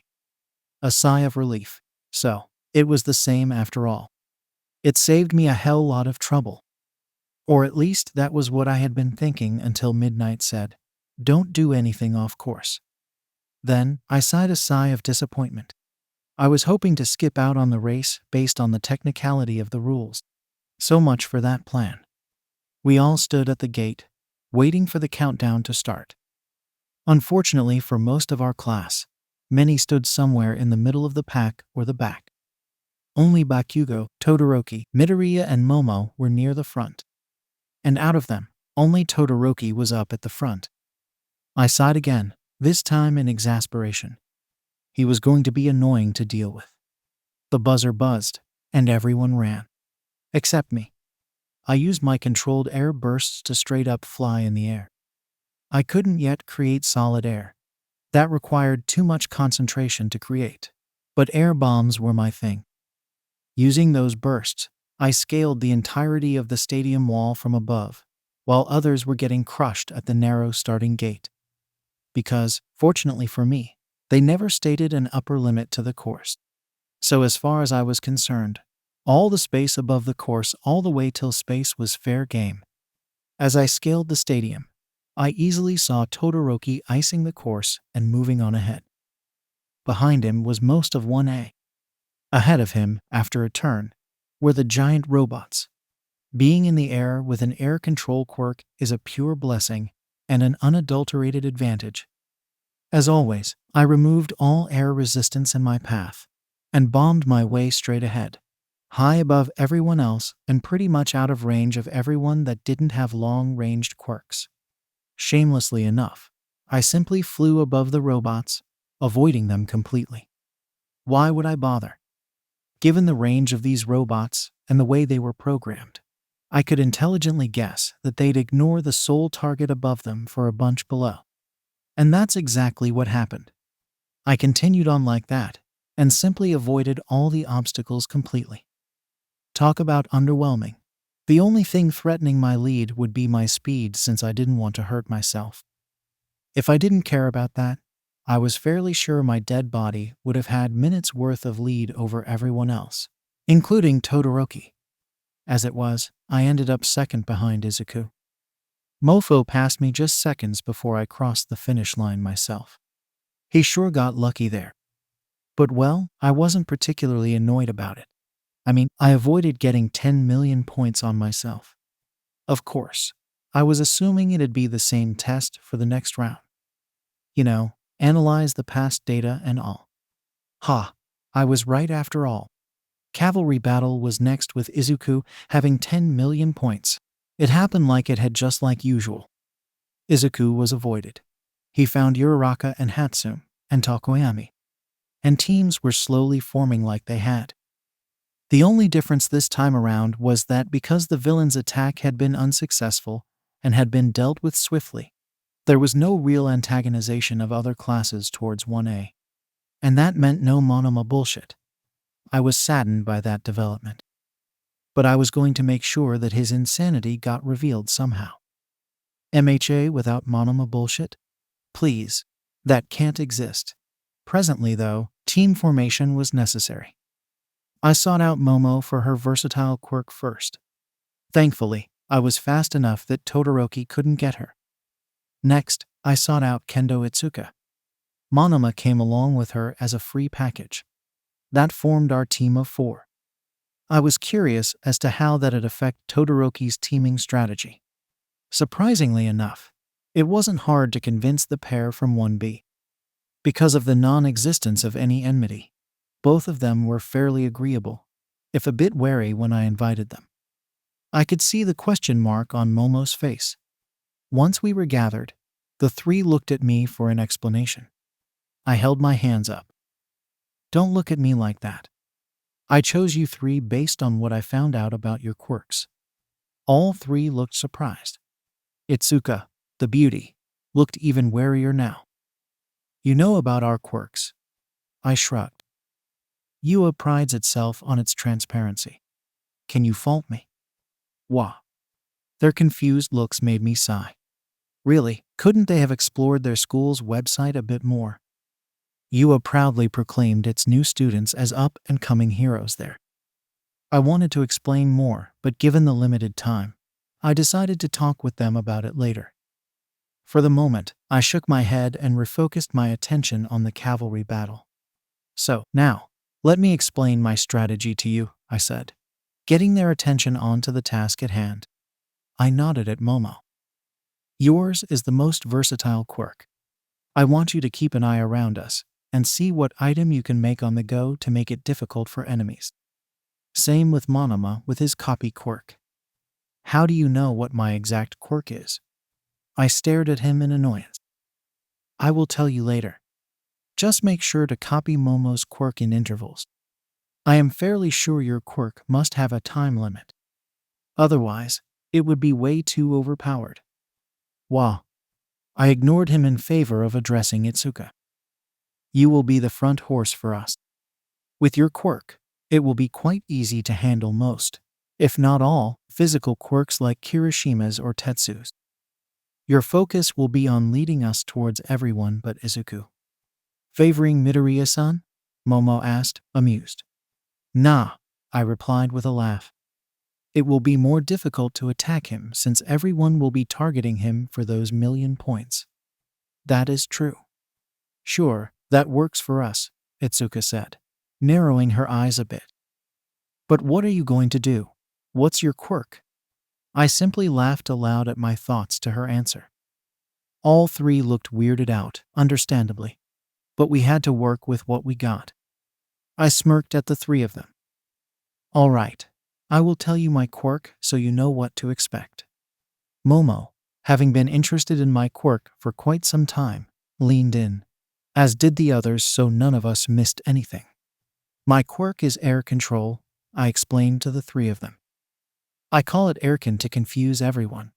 A sigh of relief. So, it was the same after all. It saved me a hell lot of trouble. Or at least that was what I had been thinking until Midnight said, don't do anything off course. Then, I sighed a sigh of disappointment. I was hoping to skip out on the race based on the technicality of the rules. So much for that plan. We all stood at the gate, waiting for the countdown to start. Unfortunately for most of our class, many stood somewhere in the middle of the pack or the back. Only Bakugo, Todoroki, Midoriya, and Momo were near the front. And out of them, only Todoroki was up at the front. I sighed again, this time in exasperation. He was going to be annoying to deal with. The buzzer buzzed, and everyone ran. Except me. I used my controlled air bursts to straight up fly in the air. I couldn't yet create solid air. That required too much concentration to create. But air bombs were my thing. Using those bursts, I scaled the entirety of the stadium wall from above, while others were getting crushed at the narrow starting gate. Because, fortunately for me, they never stated an upper limit to the course. So as far as I was concerned, All the space above the course all the way till space was fair game. As I scaled the stadium, I easily saw Todoroki icing the course and moving on ahead. Behind him was most of 1A. Ahead of him, after a turn, were the giant robots. Being in the air with an air control quirk is a pure blessing and an unadulterated advantage. As always, I removed all air resistance in my path and bombed my way straight ahead, high above everyone else and pretty much out of range of everyone that didn't have long-ranged quirks. Shamelessly enough, I simply flew above the robots, avoiding them completely. Why would I bother? Given the range of these robots and the way they were programmed, I could intelligently guess that they'd ignore the sole target above them for a bunch below. And that's exactly what happened. I continued on like that, and simply avoided all the obstacles completely. Talk about underwhelming. The only thing threatening my lead would be my speed, since I didn't want to hurt myself. If I didn't care about that, I was fairly sure my dead body would have had minutes worth of lead over everyone else, including Todoroki. As it was, I ended up second behind Izuku. Mofo passed me just seconds before I crossed the finish line myself. He sure got lucky there. But well, I wasn't particularly annoyed about it. I avoided getting 10 million points on myself. Of course, I was assuming it'd be the same test for the next round. Analyze the past data and all. I was right after all. Cavalry battle was next with Izuku having 10 million points. It happened like it had just like usual. Izuku was avoided. He found Uraraka and Hatsune and Tokoyami. And teams were slowly forming like they had. The only difference this time around was that because the villain's attack had been unsuccessful and had been dealt with swiftly, there was no real antagonization of other classes towards 1A. And that meant no Monoma bullshit. I was saddened by that development. But I was going to make sure that his insanity got revealed somehow. MHA without Monoma bullshit? Please, that can't exist. Presently, though, team formation was necessary. I sought out Momo for her versatile quirk first. Thankfully, I was fast enough that Todoroki couldn't get her. Next, I sought out Kendo Itsuka. Monoma came along with her as a free package. That formed our team of 4. I was curious as to how that'd affect Todoroki's teaming strategy. Surprisingly enough, it wasn't hard to convince the pair from 1B. Because of the non-existence of any enmity, both of them were fairly agreeable, if a bit wary when I invited them. I could see the question mark on Momo's face. Once we were gathered, the 3 looked at me for an explanation. I held my hands up. Don't look at me like that. I chose you 3 based on what I found out about your quirks. All 3 looked surprised. Itsuka, the beauty, looked even warier now. You know about our quirks. I shrugged. Yua prides itself on its transparency. Can you fault me? Wah. Their confused looks made me sigh. Really, couldn't they have explored their school's website a bit more? Yua proudly proclaimed its new students as up-and-coming heroes there. I wanted to explain more, but given the limited time, I decided to talk with them about it later. For the moment, I shook my head and refocused my attention on the cavalry battle. So, now, let me explain my strategy to you, I said, getting their attention onto the task at hand. I nodded at Momo. Yours is the most versatile quirk. I want you to keep an eye around us and see what item you can make on the go to make it difficult for enemies. Same with Monoma with his copy quirk. How do you know what my exact quirk is? I stared at him in annoyance. I will tell you later. Just make sure to copy Momo's quirk in intervals. I am fairly sure your quirk must have a time limit. Otherwise, it would be way too overpowered. Wah. I ignored him in favor of addressing Itsuka. You will be the front horse for us. With your quirk, it will be quite easy to handle most, if not all, physical quirks like Kirishima's or Tetsu's. Your focus will be on leading us towards everyone but Izuku. Favoring Midoriya-san? Momo asked, amused. Nah, I replied with a laugh. It will be more difficult to attack him since everyone will be targeting him for those 1,000,000 points. That is true. Sure, that works for us, Itsuka said, narrowing her eyes a bit. But what are you going to do? What's your quirk? I simply laughed aloud at my thoughts to her answer. All three looked weirded out, understandably. But we had to work with what we got. I smirked at the three of them. All right, I will tell you my quirk so you know what to expect. Momo, having been interested in my quirk for quite some time, leaned in, as did the others, so none of us missed anything. My quirk is air control, I explained to the three of them. I call it aircon to confuse everyone.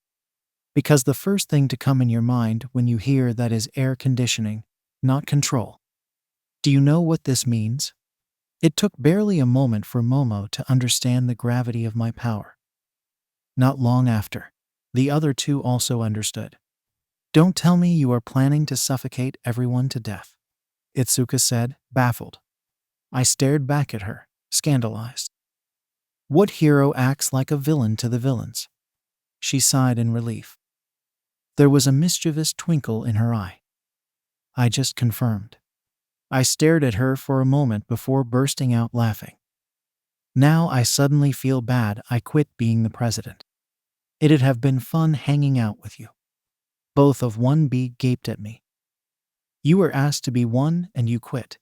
Because the first thing to come in your mind when you hear that is air conditioning, not control. Do you know what this means? It took barely a moment for Momo to understand the gravity of my power. Not long after, the other two also understood. Don't tell me you are planning to suffocate everyone to death, Itsuka said, baffled. I stared back at her, scandalized. What hero acts like a villain to the villains? She sighed in relief. There was a mischievous twinkle in her eye. I just confirmed. I stared at her for a moment before bursting out laughing. Now I suddenly feel bad I quit being the president. It'd have been fun hanging out with you. Both of 1B gaped at me. You were asked to be one and you quit.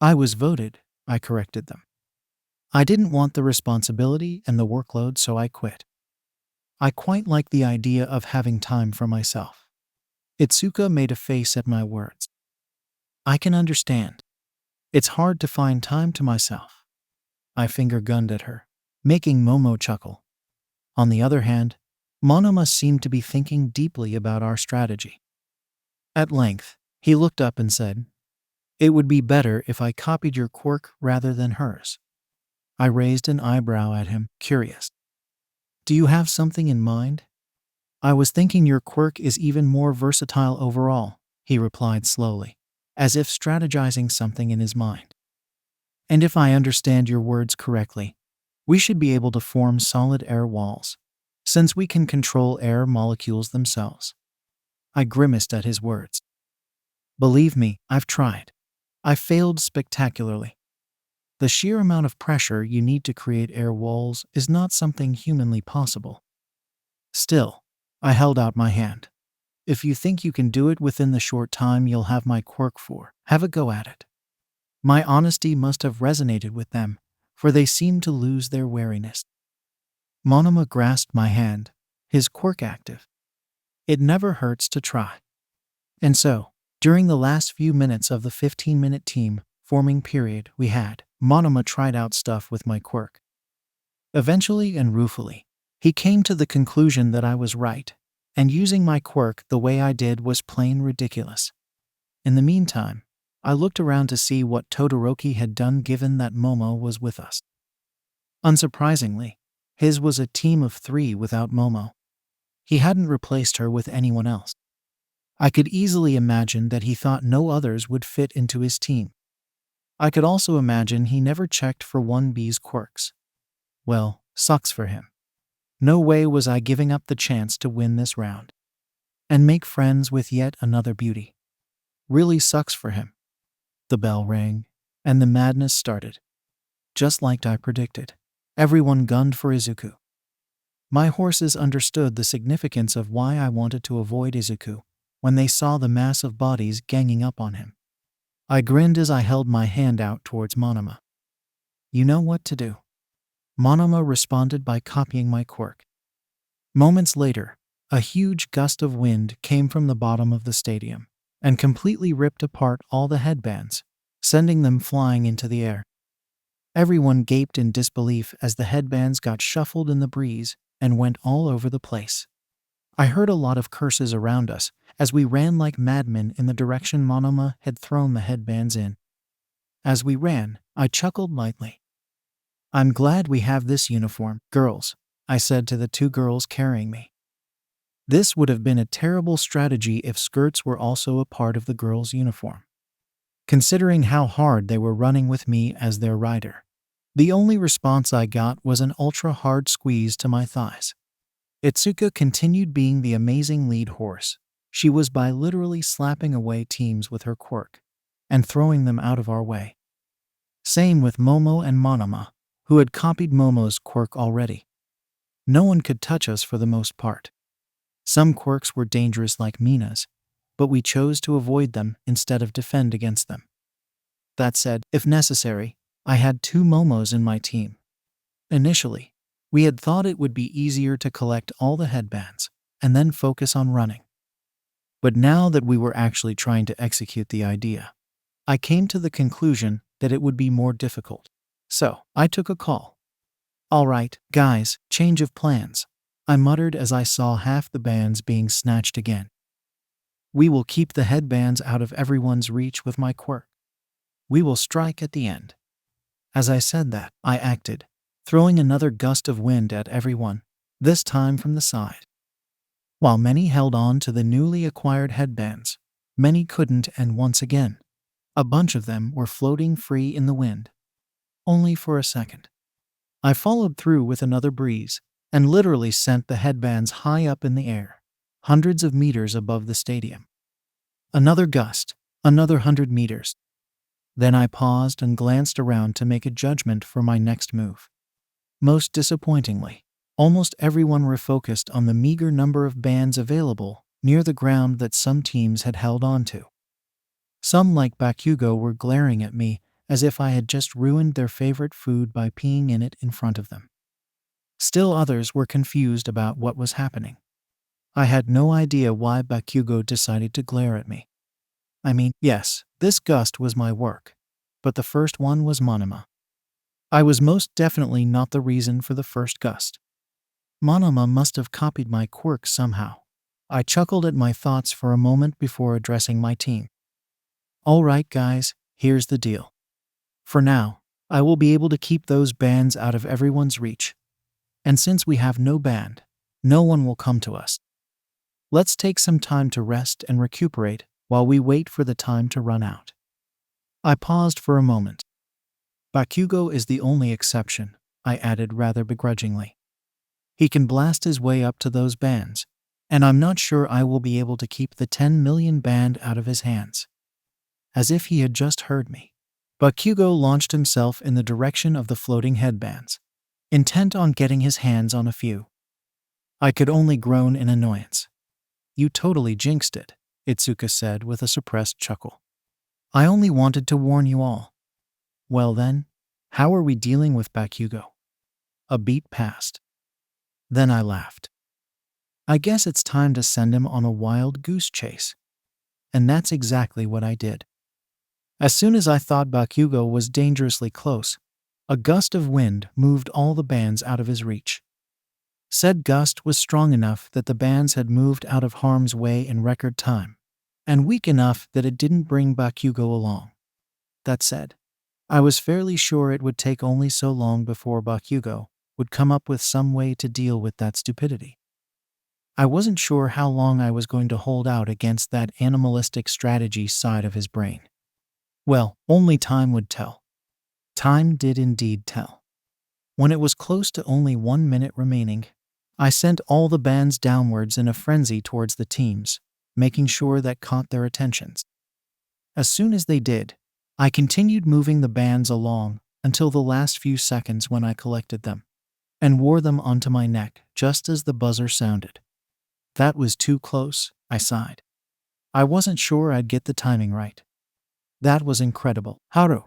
I was voted, I corrected them. I didn't want the responsibility and the workload, so I quit. I quite like the idea of having time for myself. Itsuka made a face at my words. I can understand. It's hard to find time to myself. I finger-gunned at her, making Momo chuckle. On the other hand, Monoma seemed to be thinking deeply about our strategy. At length, he looked up and said, It would be better if I copied your quirk rather than hers. I raised an eyebrow at him, curious. Do you have something in mind? I was thinking your quirk is even more versatile overall, he replied slowly, as if strategizing something in his mind. And if I understand your words correctly, we should be able to form solid air walls, since we can control air molecules themselves. I grimaced at his words. Believe me, I've tried. I failed spectacularly. The sheer amount of pressure you need to create air walls is not something humanly possible. Still, I held out my hand. If you think you can do it within the short time you'll have my quirk for, have a go at it. My honesty must have resonated with them, for they seemed to lose their wariness. Monoma grasped my hand, his quirk active. It never hurts to try. And so, during the last few minutes of the 15-minute team forming period we had, Monoma tried out stuff with my quirk. Eventually and ruefully, he came to the conclusion that I was right, and using my quirk the way I did was plain ridiculous. In the meantime, I looked around to see what Todoroki had done given that Momo was with us. Unsurprisingly, his was a team of 3 without Momo. He hadn't replaced her with anyone else. I could easily imagine that he thought no others would fit into his team. I could also imagine he never checked for 1B's quirks. Well, sucks for him. No way was I giving up the chance to win this round and make friends with yet another beauty. Really sucks for him. The bell rang, and the madness started. Just like I predicted, everyone gunned for Izuku. My horses understood the significance of why I wanted to avoid Izuku when they saw the mass of bodies ganging up on him. I grinned as I held my hand out towards Monoma. You know what to do. Monoma responded by copying my quirk. Moments later, a huge gust of wind came from the bottom of the stadium and completely ripped apart all the headbands, sending them flying into the air. Everyone gaped in disbelief as the headbands got shuffled in the breeze and went all over the place. I heard a lot of curses around us as we ran like madmen in the direction Monoma had thrown the headbands in. As we ran, I chuckled lightly. I'm glad we have this uniform, girls, I said to the 2 girls carrying me. This would have been a terrible strategy if skirts were also a part of the girls' uniform, considering how hard they were running with me as their rider. The only response I got was an ultra-hard squeeze to my thighs. Itsuka continued being the amazing lead horse. She was by literally slapping away teams with her quirk and throwing them out of our way. Same with Momo and Monoma, who had copied Momo's quirk already. No one could touch us for the most part. Some quirks were dangerous like Mina's, but we chose to avoid them instead of defend against them. That said, if necessary, I had 2 Momos in my team. Initially, we had thought it would be easier to collect all the headbands and then focus on running. But now that we were actually trying to execute the idea, I came to the conclusion that it would be more difficult. So, I took a call. "All right, guys, change of plans," I muttered as I saw half the bands being snatched again. "We will keep the headbands out of everyone's reach with my quirk. We will strike at the end." As I said that, I acted, throwing another gust of wind at everyone, this time from the side. While many held on to the newly acquired headbands, many couldn't, and once again, a bunch of them were floating free in the wind. Only for a second. I followed through with another breeze, and literally sent the headbands high up in the air, hundreds of meters above the stadium. Another gust, another 100 meters. Then I paused and glanced around to make a judgment for my next move. Most disappointingly, almost everyone refocused on the meager number of bands available near the ground that some teams had held on to. Some, like Bakugo, were glaring at me as if I had just ruined their favorite food by peeing in it in front of them. Still others were confused about what was happening. I had no idea why Bakugo decided to glare at me. I mean, yes, this gust was my work, but the first one was Monoma. I was most definitely not the reason for the first gust. Monoma must have copied my quirk somehow. I chuckled at my thoughts for a moment before addressing my team. "All right, guys, here's the deal. For now, I will be able to keep those bands out of everyone's reach. And since we have no band, no one will come to us. Let's take some time to rest and recuperate while we wait for the time to run out." I paused for a moment. "Bakugo is the only exception," I added rather begrudgingly. "He can blast his way up to those bands, and I'm not sure I will be able to keep the 10 million band out of his hands." As if he had just heard me, Bakugo launched himself in the direction of the floating headbands, intent on getting his hands on a few. I could only groan in annoyance. "You totally jinxed it," Itsuka said with a suppressed chuckle. "I only wanted to warn you all." "Well then, how are we dealing with Bakugo?" A beat passed. Then I laughed. "I guess it's time to send him on a wild goose chase." And that's exactly what I did. As soon as I thought Bakugo was dangerously close, a gust of wind moved all the bands out of his reach. Said gust was strong enough that the bands had moved out of harm's way in record time, and weak enough that it didn't bring Bakugo along. That said, I was fairly sure it would take only so long before Bakugo would come up with some way to deal with that stupidity. I wasn't sure how long I was going to hold out against that animalistic strategy side of his brain. Well, only time would tell. Time did indeed tell. When it was close to only 1 minute remaining, I sent all the bands downwards in a frenzy towards the teams, making sure that caught their attentions. As soon as they did, I continued moving the bands along until the last few seconds when I collected them and wore them onto my neck just as the buzzer sounded. That was too close, I sighed. I wasn't sure I'd get the timing right. That was incredible. "Haru,"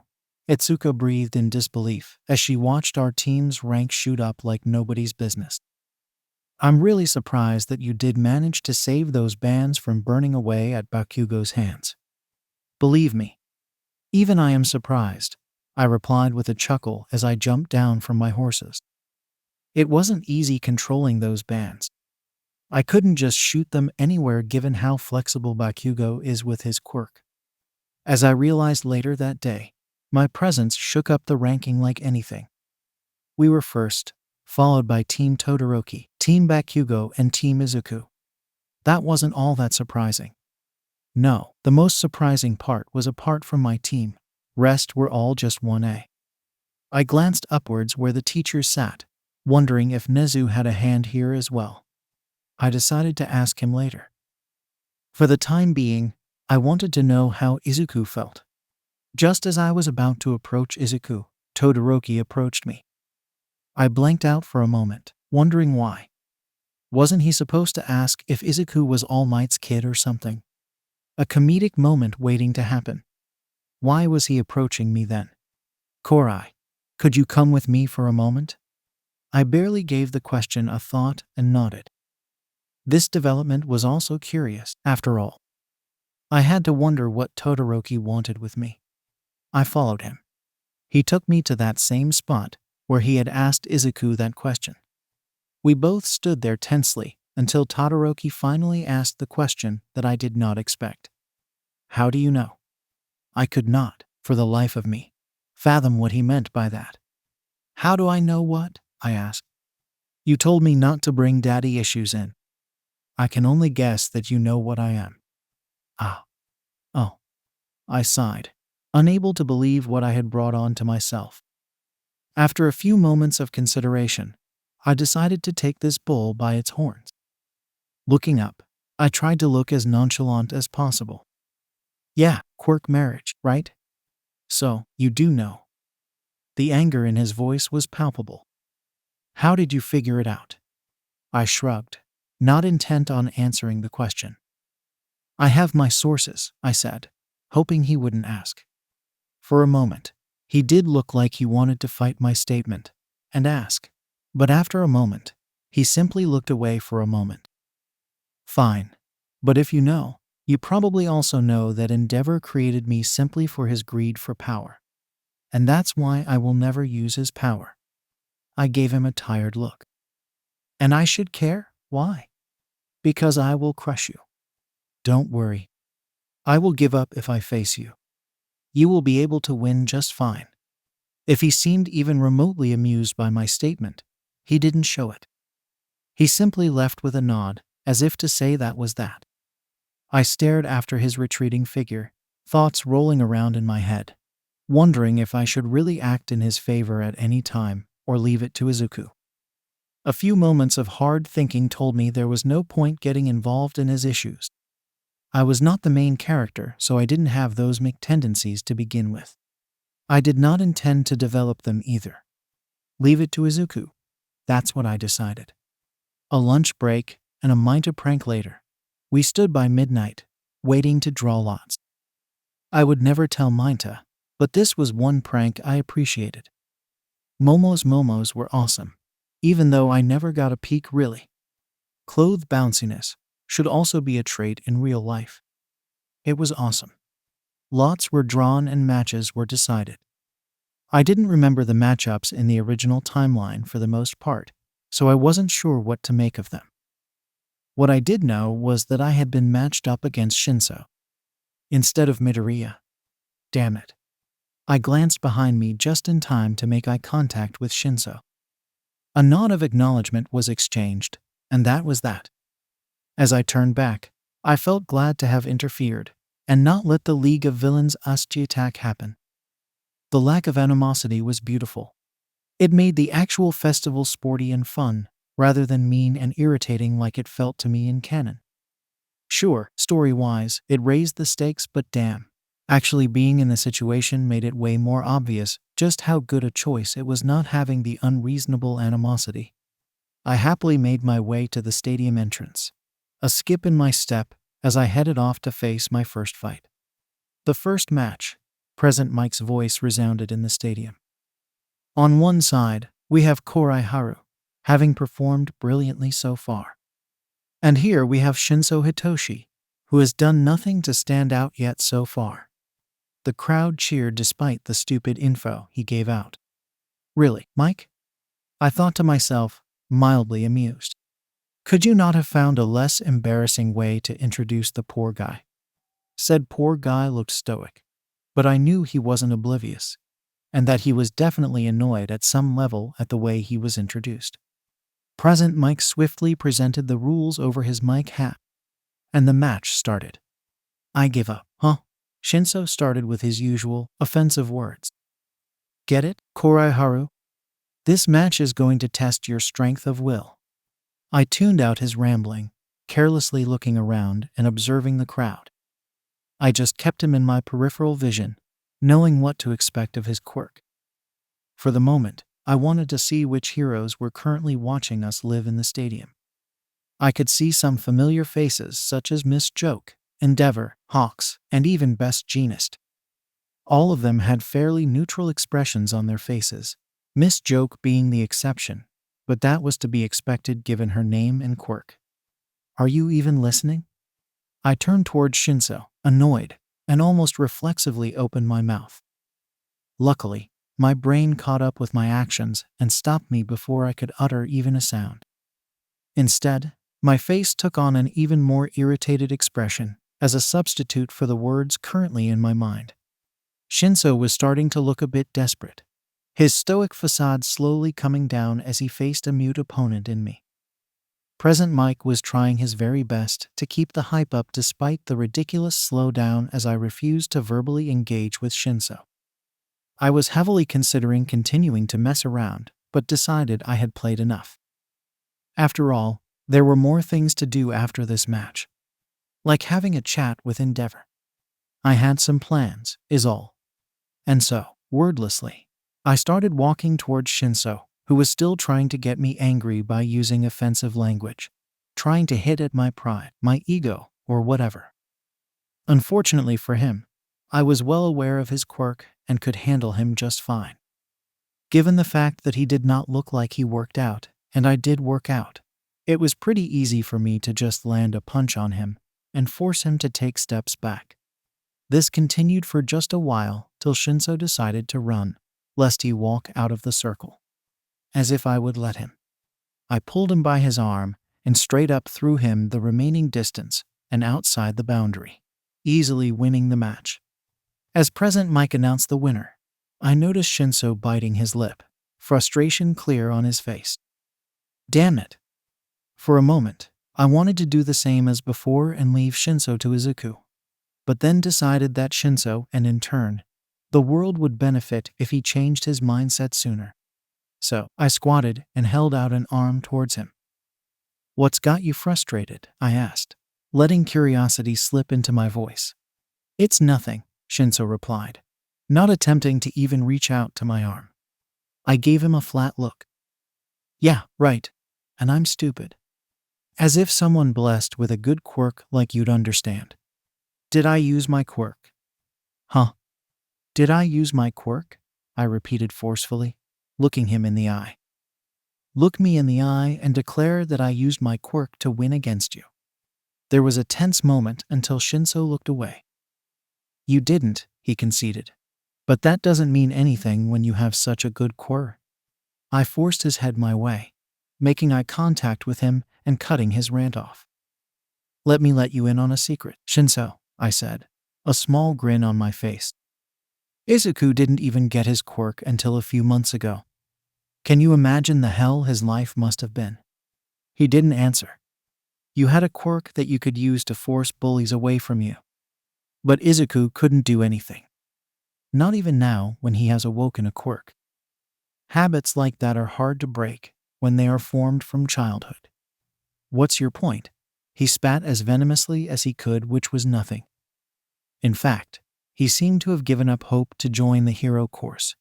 Itsuka breathed in disbelief as she watched our team's rank shoot up like nobody's business. "I'm really surprised that you did manage to save those bands from burning away at Bakugo's hands. Believe me, even I am surprised," I replied with a chuckle as I jumped down from my horses. It wasn't easy controlling those bands. I couldn't just shoot them anywhere given how flexible Bakugo is with his quirk. As I realized later that day, my presence shook up the ranking like anything. We were first, followed by Team Todoroki, Team Bakugo, and Team Izuku. That wasn't all that surprising. No, the most surprising part was apart from my team, rest were all just 1A. I glanced upwards where the teacher sat, wondering if Nezu had a hand here as well. I decided to ask him later. For the time being, I wanted to know how Izuku felt. Just as I was about to approach Izuku, Todoroki approached me. I blanked out for a moment, wondering why. Wasn't he supposed to ask if Izuku was All Might's kid or something? A comedic moment waiting to happen. Why was he approaching me then? Korai, could you come with me for a moment? I barely gave the question a thought and nodded. This development was also curious, after all. I had to wonder what Todoroki wanted with me. I followed him. He took me to that same spot where he had asked Izuku that question. We both stood there tensely until Todoroki finally asked the question that I did not expect. How do you know? I could not, for the life of me, fathom what he meant by that. How do I know what? I asked. You told me not to bring daddy issues in. I can only guess that you know what I am. Ah. Oh. I sighed, unable to believe what I had brought on to myself. After a few moments of consideration, I decided to take this bull by its horns. Looking up, I tried to look as nonchalant as possible. Yeah, Quirk marriage, right? So, you do know. The anger in his voice was palpable. How did you figure it out? I shrugged, not intent on answering the question. I have my sources, I said, hoping he wouldn't ask. For a moment, he did look like he wanted to fight my statement and ask, but after a moment, he simply looked away for a moment. Fine, but if you know, you probably also know that Endeavor created me simply for his greed for power. And that's why I will never use his power. I gave him a tired look. And I should care? Why? Because I will crush you. Don't worry. I will give up if I face you. You will be able to win just fine. If he seemed even remotely amused by my statement, he didn't show it. He simply left with a nod, as if to say that was that. I stared after his retreating figure, thoughts rolling around in my head, wondering if I should really act in his favor at any time or leave it to Izuku. A few moments of hard thinking told me there was no point getting involved in his issues. I was not the main character, so I didn't have those Mick tendencies to begin with. I did not intend to develop them either. Leave it to Izuku. That's what I decided. A lunch break and a Minta prank later, we stood by midnight, waiting to draw lots. I would never tell Minta, but this was one prank I appreciated. Momos were awesome, even though I never got a peek really. Clothed bounciness should also be a trait in real life. It was awesome. Lots were drawn and matches were decided. I didn't remember the matchups in the original timeline for the most part, so I wasn't sure what to make of them. What I did know was that I had been matched up against Shinso instead of Midoriya. Damn it. I glanced behind me just in time to make eye contact with Shinso. A nod of acknowledgement was exchanged, and that was that. As I turned back, I felt glad to have interfered and not let the League of Villains Asti attack happen. The lack of animosity was beautiful. It made the actual festival sporty and fun, rather than mean and irritating like it felt to me in canon. Sure, story-wise, it raised the stakes, but damn. Actually being in the situation made it way more obvious just how good a choice it was not having the unreasonable animosity. I happily made my way to the stadium entrance, a skip in my step as I headed off to face my first fight. The first match, Present Mike's voice resounded in the stadium. On one side, we have Korai Haru, having performed brilliantly so far. And here we have Shinso Hitoshi, who has done nothing to stand out yet so far. The crowd cheered despite the stupid info he gave out. Really, Mike? I thought to myself, mildly amused. Could you not have found a less embarrassing way to introduce the poor guy? Said poor guy looked stoic, but I knew he wasn't oblivious, and that he was definitely annoyed at some level at the way he was introduced. Present Mike swiftly presented the rules over his mic hat, and the match started. I give up, huh? Shinso started with his usual offensive words. Get it, Koraiharu? This match is going to test your strength of will. I tuned out his rambling, carelessly looking around and observing the crowd. I just kept him in my peripheral vision, knowing what to expect of his quirk. For the moment, I wanted to see which heroes were currently watching us live in the stadium. I could see some familiar faces such as Miss Joke, Endeavor, Hawks, and even Best Jeanist. All of them had fairly neutral expressions on their faces, Miss Joke being the exception, but that was to be expected given her name and quirk. Are you even listening? I turned towards Shinso, annoyed, and almost reflexively opened my mouth. Luckily, my brain caught up with my actions and stopped me before I could utter even a sound. Instead, my face took on an even more irritated expression as a substitute for the words currently in my mind. Shinso was starting to look a bit desperate, his stoic facade slowly coming down as he faced a mute opponent in me. Present Mike was trying his very best to keep the hype up despite the ridiculous slowdown as I refused to verbally engage with Shinso. I was heavily considering continuing to mess around, but decided I had played enough. After all, there were more things to do after this match, like having a chat with Endeavor. I had some plans, is all. And so, wordlessly, I started walking towards Shinso, who was still trying to get me angry by using offensive language, trying to hit at my pride, my ego, or whatever. Unfortunately for him, I was well aware of his quirk and could handle him just fine. Given the fact that he did not look like he worked out, and I did work out, it was pretty easy for me to just land a punch on him and force him to take steps back. This continued for just a while till Shinso decided to run, lest he walk out of the circle. As if I would let him. I pulled him by his arm and straight up threw him the remaining distance and outside the boundary, easily winning the match. As Present Mike announced the winner, I noticed Shinso biting his lip, frustration clear on his face. Damn it. For a moment, I wanted to do the same as before and leave Shinso to Izuku, but then decided that Shinso, and in turn, the world would benefit if he changed his mindset sooner. So, I squatted and held out an arm towards him. What's got you frustrated? I asked, letting curiosity slip into my voice. It's nothing, Shinso replied, not attempting to even reach out to my arm. I gave him a flat look. Yeah, right. And I'm stupid. As if someone blessed with a good quirk like you'd understand. Did I use my quirk? Huh? Did I use my quirk? I repeated forcefully, looking him in the eye. Look me in the eye and declare that I used my quirk to win against you. There was a tense moment until Shinso looked away. You didn't, he conceded. But that doesn't mean anything when you have such a good quirk. I forced his head my way, making eye contact with him and cutting his rant off. Let me let you in on a secret, Shinso, I said, a small grin on my face. Izuku didn't even get his quirk until a few months ago. Can you imagine the hell his life must have been? He didn't answer. You had a quirk that you could use to force bullies away from you. But Izuku couldn't do anything. Not even now when he has awoken a quirk. Habits like that are hard to break when they are formed from childhood. What's your point? He spat as venomously as he could, which was nothing. In fact, he seemed to have given up hope to join the hero course.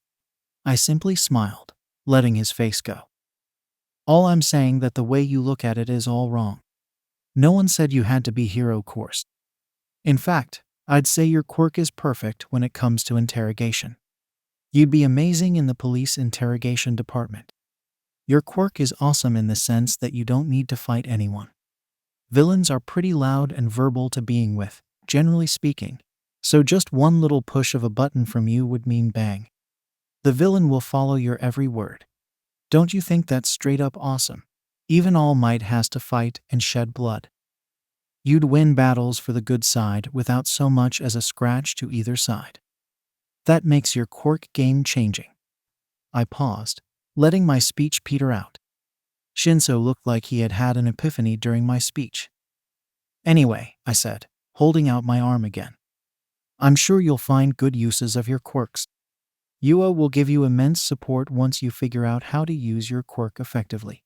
I simply smiled, letting his face go. All I'm saying that the way you look at it is all wrong. No one said you had to be hero course. In fact, I'd say your quirk is perfect when it comes to interrogation. You'd be amazing in the police interrogation department. Your quirk is awesome in the sense that you don't need to fight anyone. Villains are pretty loud and verbal to being with, generally speaking, so just one little push of a button from you would mean bang. The villain will follow your every word. Don't you think that's straight up awesome? Even All Might has to fight and shed blood. You'd win battles for the good side without so much as a scratch to either side. That makes your quirk game-changing. I paused, letting my speech peter out. Shinso looked like he had had an epiphany during my speech. Anyway, I said, holding out my arm again. I'm sure you'll find good uses of your quirks. Yua will give you immense support once you figure out how to use your quirk effectively.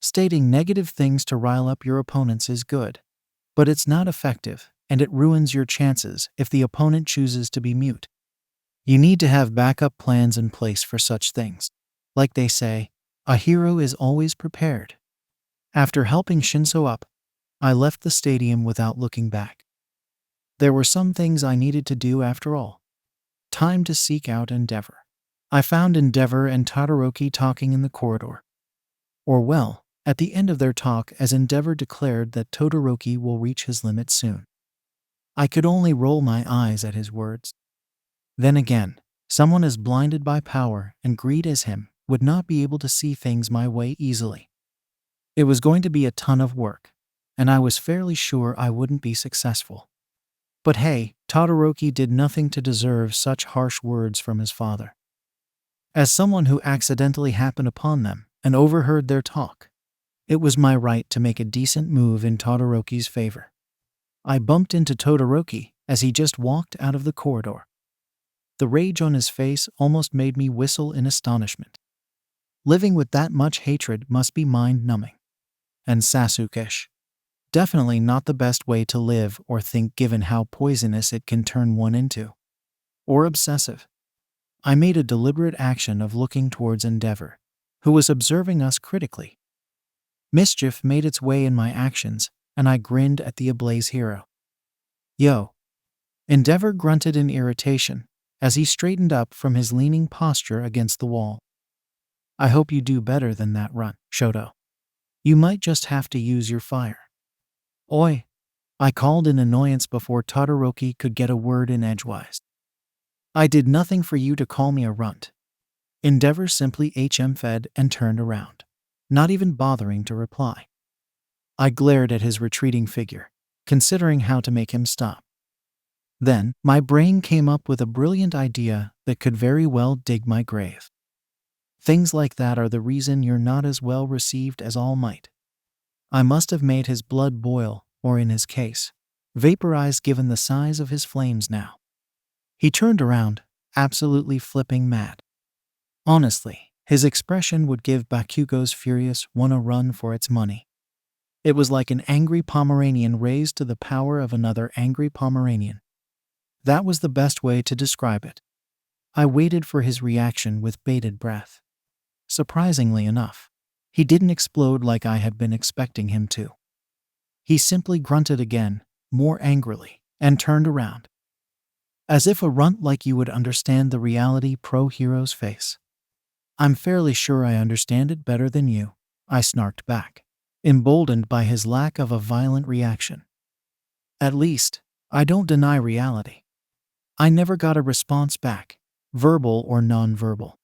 Stating negative things to rile up your opponents is good, but it's not effective, and it ruins your chances if the opponent chooses to be mute. You need to have backup plans in place for such things. Like they say, a hero is always prepared. After helping Shinso up, I left the stadium without looking back. There were some things I needed to do after all. Time to seek out Endeavor. I found Endeavor and Todoroki talking in the corridor. Or well, at the end of their talk, as Endeavor declared that Todoroki will reach his limit soon. I could only roll my eyes at his words. Then again, someone as blinded by power and greed as him would not be able to see things my way easily. It was going to be a ton of work, and I was fairly sure I wouldn't be successful. But hey, Todoroki did nothing to deserve such harsh words from his father. As someone who accidentally happened upon them and overheard their talk, it was my right to make a decent move in Todoroki's favor. I bumped into Todoroki as he just walked out of the corridor. The rage on his face almost made me whistle in astonishment. Living with that much hatred must be mind-numbing. And Sasuke-ish. Definitely not the best way to live or think given how poisonous it can turn one into. Or obsessive. I made a deliberate action of looking towards Endeavor, who was observing us critically. Mischief made its way in my actions, and I grinned at the ablaze hero. Yo. Endeavor grunted in irritation as he straightened up from his leaning posture against the wall. I hope you do better than that run, Shoto. You might just have to use your fire. Oi. I called in annoyance before Todoroki could get a word in edgewise. I did nothing for you to call me a runt. Endeavor simply HM-fed and turned around, not even bothering to reply. I glared at his retreating figure, considering how to make him stop. Then, my brain came up with a brilliant idea that could very well dig my grave. Things like that are the reason you're not as well received as All Might. I must have made his blood boil, or in his case, vaporize given the size of his flames now. He turned around, absolutely flipping mad. Honestly, his expression would give Bakugo's Furious One a run for its money. It was like an angry Pomeranian raised to the power of another angry Pomeranian. That was the best way to describe it. I waited for his reaction with bated breath. Surprisingly enough, he didn't explode like I had been expecting him to. He simply grunted again, more angrily, and turned around. As if a runt like you would understand the reality pro-hero's face. I'm fairly sure I understand it better than you, I snarked back, emboldened by his lack of a violent reaction. At least, I don't deny reality. I never got a response back, verbal or non-verbal.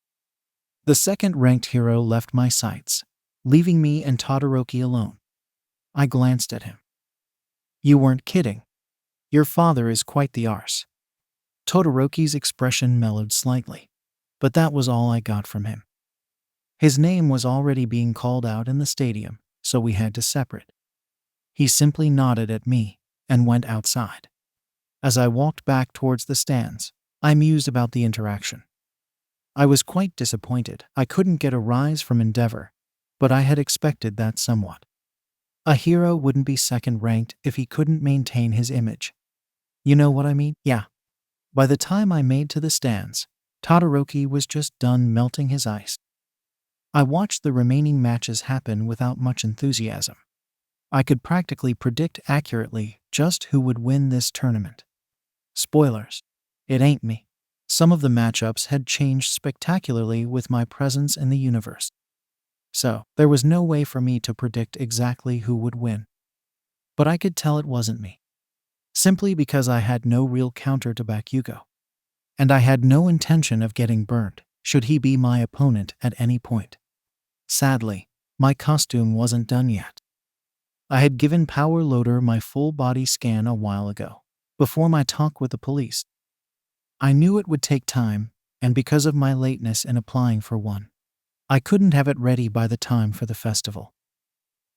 The second-ranked hero left my sights, leaving me and Todoroki alone. I glanced at him. You weren't kidding. Your father is quite the arse. Todoroki's expression mellowed slightly, but that was all I got from him. His name was already being called out in the stadium, so we had to separate. He simply nodded at me and went outside. As I walked back towards the stands, I mused about the interaction. I was quite disappointed I couldn't get a rise from Endeavor, but I had expected that somewhat. A hero wouldn't be second-ranked if he couldn't maintain his image. You know what I mean? Yeah. By the time I made to the stands, Todoroki was just done melting his ice. I watched the remaining matches happen without much enthusiasm. I could practically predict accurately just who would win this tournament. Spoilers. It ain't me. Some of the matchups had changed spectacularly with my presence in the universe. So, there was no way for me to predict exactly who would win. But I could tell it wasn't me. Simply because I had no real counter to Bakugo. And I had no intention of getting burned, should he be my opponent at any point. Sadly, my costume wasn't done yet. I had given Power Loader my full body scan a while ago, before my talk with the police. I knew it would take time, and because of my lateness in applying for one, I couldn't have it ready by the time for the festival.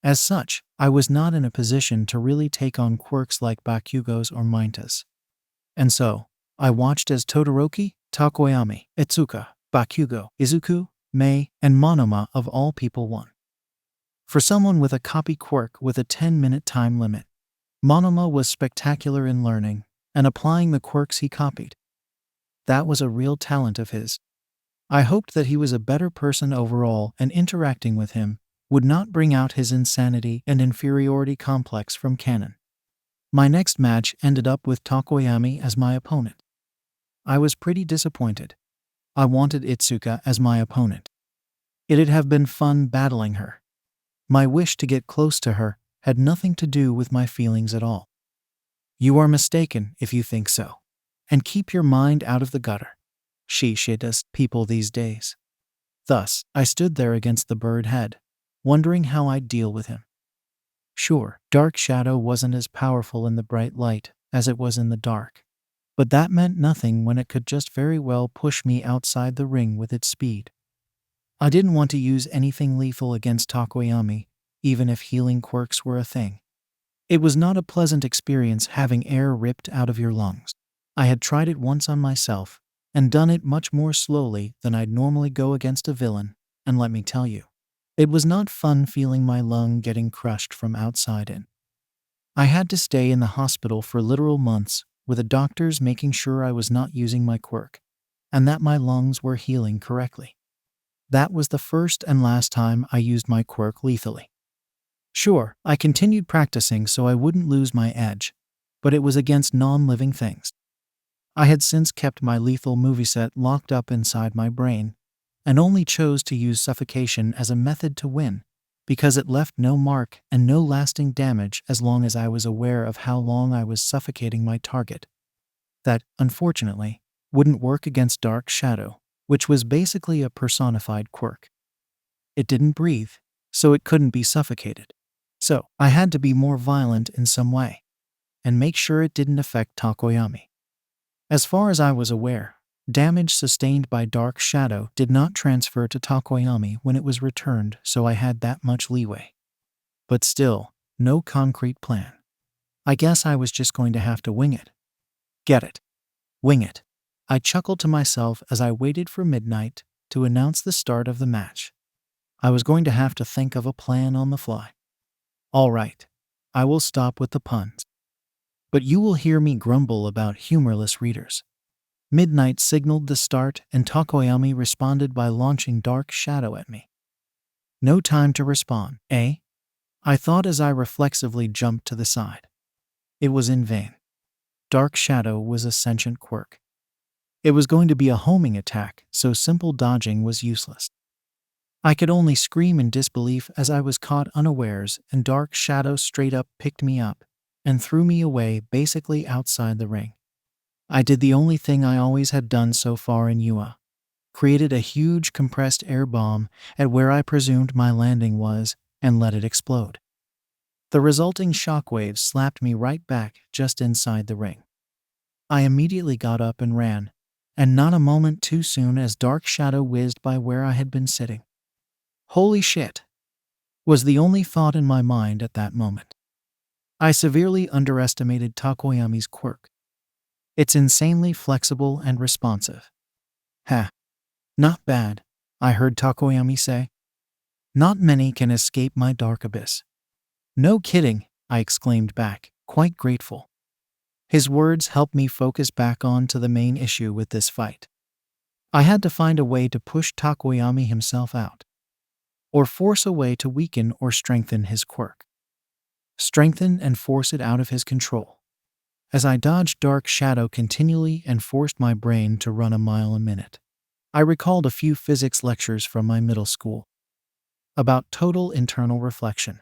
As such, I was not in a position to really take on quirks like Bakugo's or Minta's. And so, I watched as Todoroki, Takoyami, Itsuka, Bakugo, Izuku, Mei, and Monoma of all people won. For someone with a copy quirk with a 10-minute time limit, Monoma was spectacular in learning and applying the quirks he copied. That was a real talent of his. I hoped that he was a better person overall and interacting with him would not bring out his insanity and inferiority complex from canon. My next match ended up with Takoyami as my opponent. I was pretty disappointed. I wanted Itsuka as my opponent. It'd have been fun battling her. My wish to get close to her had nothing to do with my feelings at all. You are mistaken if you think so. And keep your mind out of the gutter. She does people these days. Thus, I stood there against the bird head, wondering how I'd deal with him. Sure, Dark Shadow wasn't as powerful in the bright light as it was in the dark, but that meant nothing when it could just very well push me outside the ring with its speed. I didn't want to use anything lethal against Takoyami, even if healing quirks were a thing. It was not a pleasant experience having air ripped out of your lungs. I had tried it once on myself, and done it much more slowly than I'd normally go against a villain, and let me tell you, it was not fun feeling my lung getting crushed from outside in. I had to stay in the hospital for literal months, with the doctors making sure I was not using my quirk, and that my lungs were healing correctly. That was the first and last time I used my quirk lethally. Sure, I continued practicing so I wouldn't lose my edge, but it was against non-living things. I had since kept my lethal moveset locked up inside my brain, and only chose to use suffocation as a method to win, because it left no mark and no lasting damage as long as I was aware of how long I was suffocating my target. That, unfortunately, wouldn't work against Dark Shadow, which was basically a personified quirk. It didn't breathe, so it couldn't be suffocated. So, I had to be more violent in some way, and make sure it didn't affect Takoyami. As far as I was aware, damage sustained by Dark Shadow did not transfer to Takoyami when it was returned, so I had that much leeway. But still, no concrete plan. I guess I was just going to have to wing it. Get it? Wing it. I chuckled to myself as I waited for midnight to announce the start of the match. I was going to have to think of a plan on the fly. All right, I will stop with the puns. But you will hear me grumble about humorless readers. Midnight signaled the start and Takoyami responded by launching Dark Shadow at me. No time to respond, eh? I thought as I reflexively jumped to the side. It was in vain. Dark Shadow was a sentient quirk. It was going to be a homing attack, so simple dodging was useless. I could only scream in disbelief as I was caught unawares and Dark Shadow straight up picked me up and threw me away basically outside the ring. I did the only thing I always had done so far in UA. Created a huge compressed air bomb at where I presumed my landing was and let it explode. The resulting shockwaves slapped me right back just inside the ring. I immediately got up and ran, and not a moment too soon as Dark Shadow whizzed by where I had been sitting. Holy shit! Was the only thought in my mind at that moment. I severely underestimated Takoyami's quirk. It's insanely flexible and responsive. Ha! Not bad, I heard Takoyami say. Not many can escape my dark abyss. No kidding, I exclaimed back, quite grateful. His words helped me focus back on to the main issue with this fight. I had to find a way to push Takoyami himself out, or force a way to weaken or strengthen his quirk. Strengthen and force it out of his control. As I dodged Dark Shadow continually and forced my brain to run a mile a minute, I recalled a few physics lectures from my middle school about total internal reflection.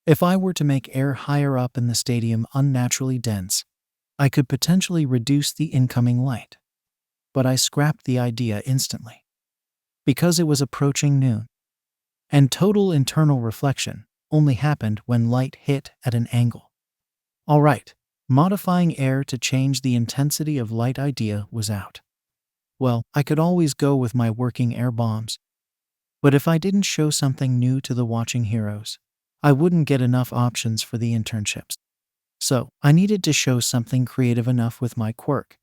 If I were to make air higher up in the stadium unnaturally dense, I could potentially reduce the incoming light. But I scrapped the idea instantly, because it was approaching noon, and total internal reflection only happened when light hit at an angle. All right, modifying air to change the intensity of light idea was out. Well, I could always go with my working air bombs. But if I didn't show something new to the watching heroes, I wouldn't get enough options for the internships. So, I needed to show something creative enough with my quirk,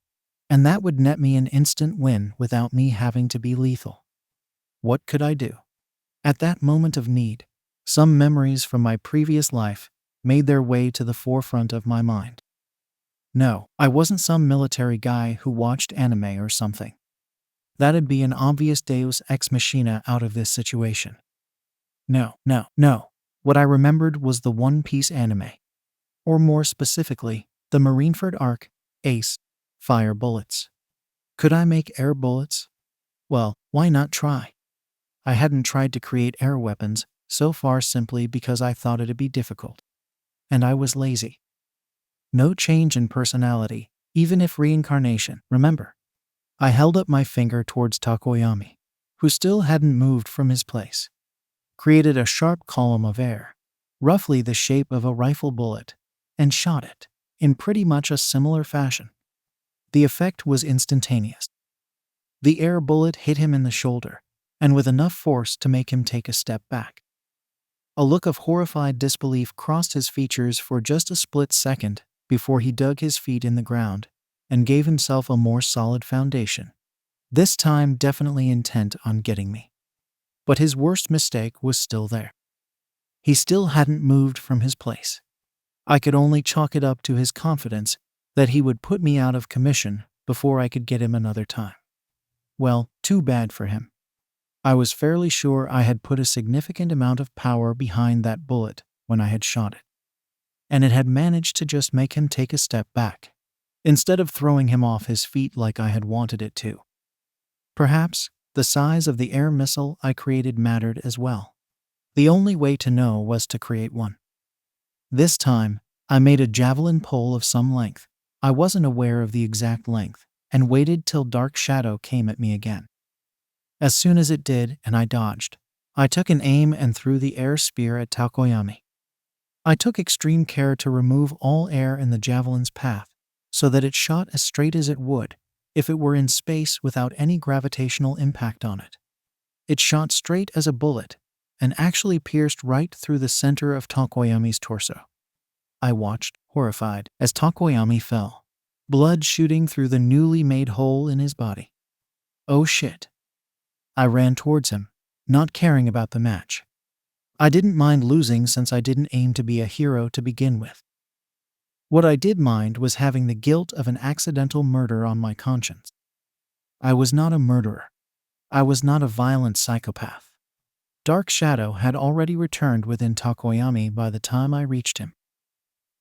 and that would net me an instant win without me having to be lethal. What could I do? At that moment of need, some memories from my previous life made their way to the forefront of my mind. No, I wasn't some military guy who watched anime or something. That'd be an obvious Deus ex machina out of this situation. No. What I remembered was the One Piece anime. Or more specifically, the Marineford arc, Ace, Fire Bullets. Could I make air bullets? Well, why not try? I hadn't tried to create air weapons so far simply because I thought it'd be difficult. And I was lazy. No change in personality, even if reincarnation, remember. I held up my finger towards Takoyami, who still hadn't moved from his place. Created a sharp column of air, roughly the shape of a rifle bullet, and shot it, in pretty much a similar fashion. The effect was instantaneous. The air bullet hit him in the shoulder, and with enough force to make him take a step back. A look of horrified disbelief crossed his features for just a split second before he dug his feet in the ground and gave himself a more solid foundation, this time definitely intent on getting me. But his worst mistake was still there. He still hadn't moved from his place. I could only chalk it up to his confidence that he would put me out of commission before I could get him another time. Well, too bad for him. I was fairly sure I had put a significant amount of power behind that bullet when I had shot it. And it had managed to just make him take a step back, instead of throwing him off his feet like I had wanted it to. Perhaps the size of the air missile I created mattered as well. The only way to know was to create one. This time, I made a javelin pole of some length. I wasn't aware of the exact length, and waited till dark shadow came at me again. As soon as it did and I dodged, I took an aim and threw the air spear at Takoyami. I took extreme care to remove all air in the javelin's path so that it shot as straight as it would if it were in space without any gravitational impact on it. It shot straight as a bullet and actually pierced right through the center of Takoyami's torso. I watched, horrified, as Takoyami fell, blood shooting through the newly made hole in his body. Oh shit. I ran towards him, not caring about the match. I didn't mind losing since I didn't aim to be a hero to begin with. What I did mind was having the guilt of an accidental murder on my conscience. I was not a murderer. I was not a violent psychopath. Dark shadow had already returned within Takoyami by the time I reached him.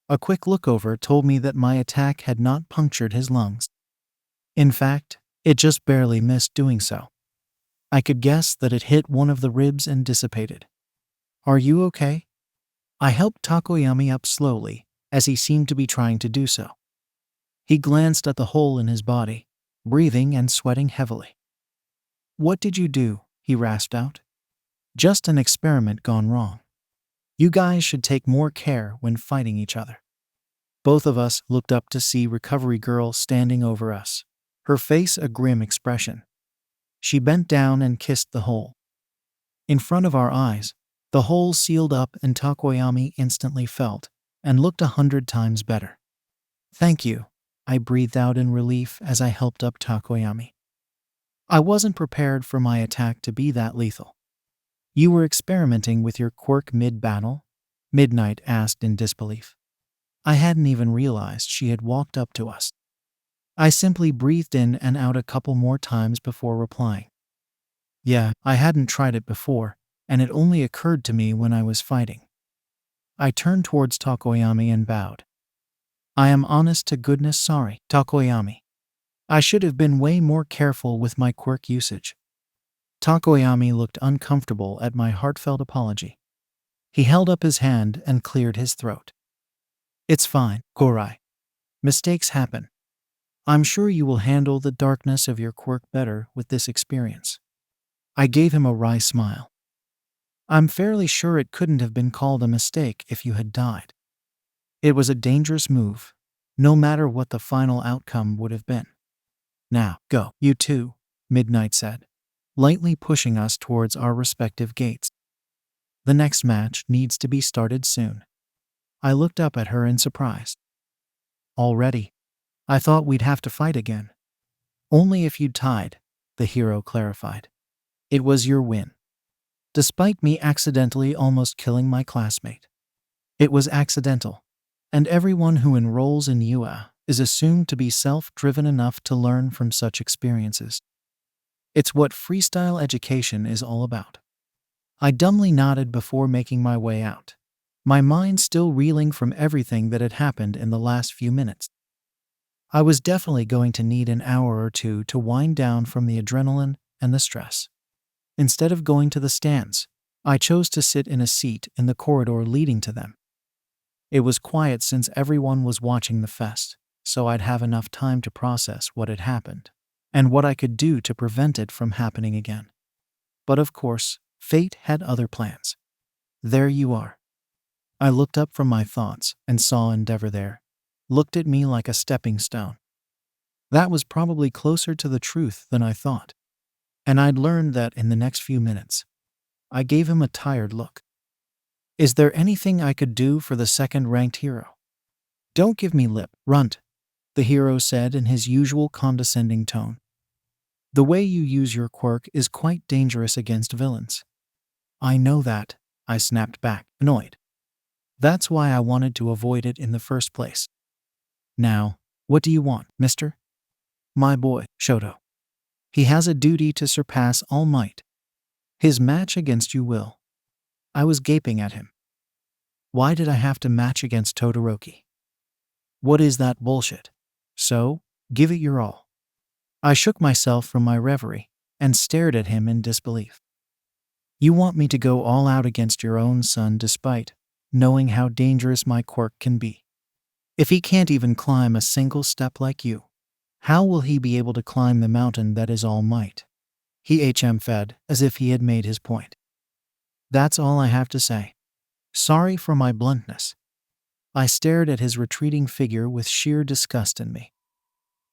A quick look over told me that my attack had not punctured his lungs. In fact, it just barely missed doing so. I could guess that it hit one of the ribs and dissipated. Are you okay? I helped Takoyami up slowly, as he seemed to be trying to do so. He glanced at the hole in his body, breathing and sweating heavily. What did you do? He rasped out. Just an experiment gone wrong. You guys should take more care when fighting each other. Both of us looked up to see Recovery Girl standing over us, her face a grim expression. She bent down and kissed the hole. In front of our eyes, the hole sealed up and Takoyami instantly felt and looked 100 times better. Thank you, I breathed out in relief as I helped up Takoyami. I wasn't prepared for my attack to be that lethal. You were experimenting with your quirk mid-battle? Midnight asked in disbelief. I hadn't even realized she had walked up to us. I simply breathed in and out a couple more times before replying. Yeah, I hadn't tried it before, and it only occurred to me when I was fighting. I turned towards Takoyami and bowed. I am honest to goodness sorry, Takoyami. I should have been way more careful with my quirk usage. Takoyami looked uncomfortable at my heartfelt apology. He held up his hand and cleared his throat. It's fine, Korai. Mistakes happen. I'm sure you will handle the darkness of your quirk better with this experience. I gave him a wry smile. I'm fairly sure it couldn't have been called a mistake if you had died. It was a dangerous move, no matter what the final outcome would have been. Now, go, you two, Midnight said, lightly pushing us towards our respective gates. The next match needs to be started soon. I looked up at her in surprise. Already? I thought we'd have to fight again. Only if you'd tied, the hero clarified. It was your win. Despite me accidentally almost killing my classmate. It was accidental, and everyone who enrolls in UA is assumed to be self-driven enough to learn from such experiences. It's what freestyle education is all about. I dumbly nodded before making my way out, my mind still reeling from everything that had happened in the last few minutes. I was definitely going to need an hour or two to wind down from the adrenaline and the stress. Instead of going to the stands, I chose to sit in a seat in the corridor leading to them. It was quiet since everyone was watching the fest, so I'd have enough time to process what had happened and what I could do to prevent it from happening again. But of course, fate had other plans. There you are. I looked up from my thoughts and saw Endeavor there, looked at me like a stepping stone. That was probably closer to the truth than I thought, and I'd learned that in the next few minutes. I gave him a tired look. Is there anything I could do for the second-ranked hero? Don't give me lip, runt, the hero said in his usual condescending tone. The way you use your quirk is quite dangerous against villains. I know that, I snapped back, annoyed. That's why I wanted to avoid it in the first place. Now, what do you want, mister? My boy, Shoto. He has a duty to surpass all might. His match against you will. I was gaping at him. Why did I have to match against Todoroki? What is that bullshit? So, give it your all. I shook myself from my reverie and stared at him in disbelief. You want me to go all out against your own son despite knowing how dangerous my quirk can be? If he can't even climb a single step like you, how will he be able to climb the mountain that is all might? He fed as if he had made his point. That's all I have to say. Sorry for my bluntness. I stared at his retreating figure with sheer disgust in me.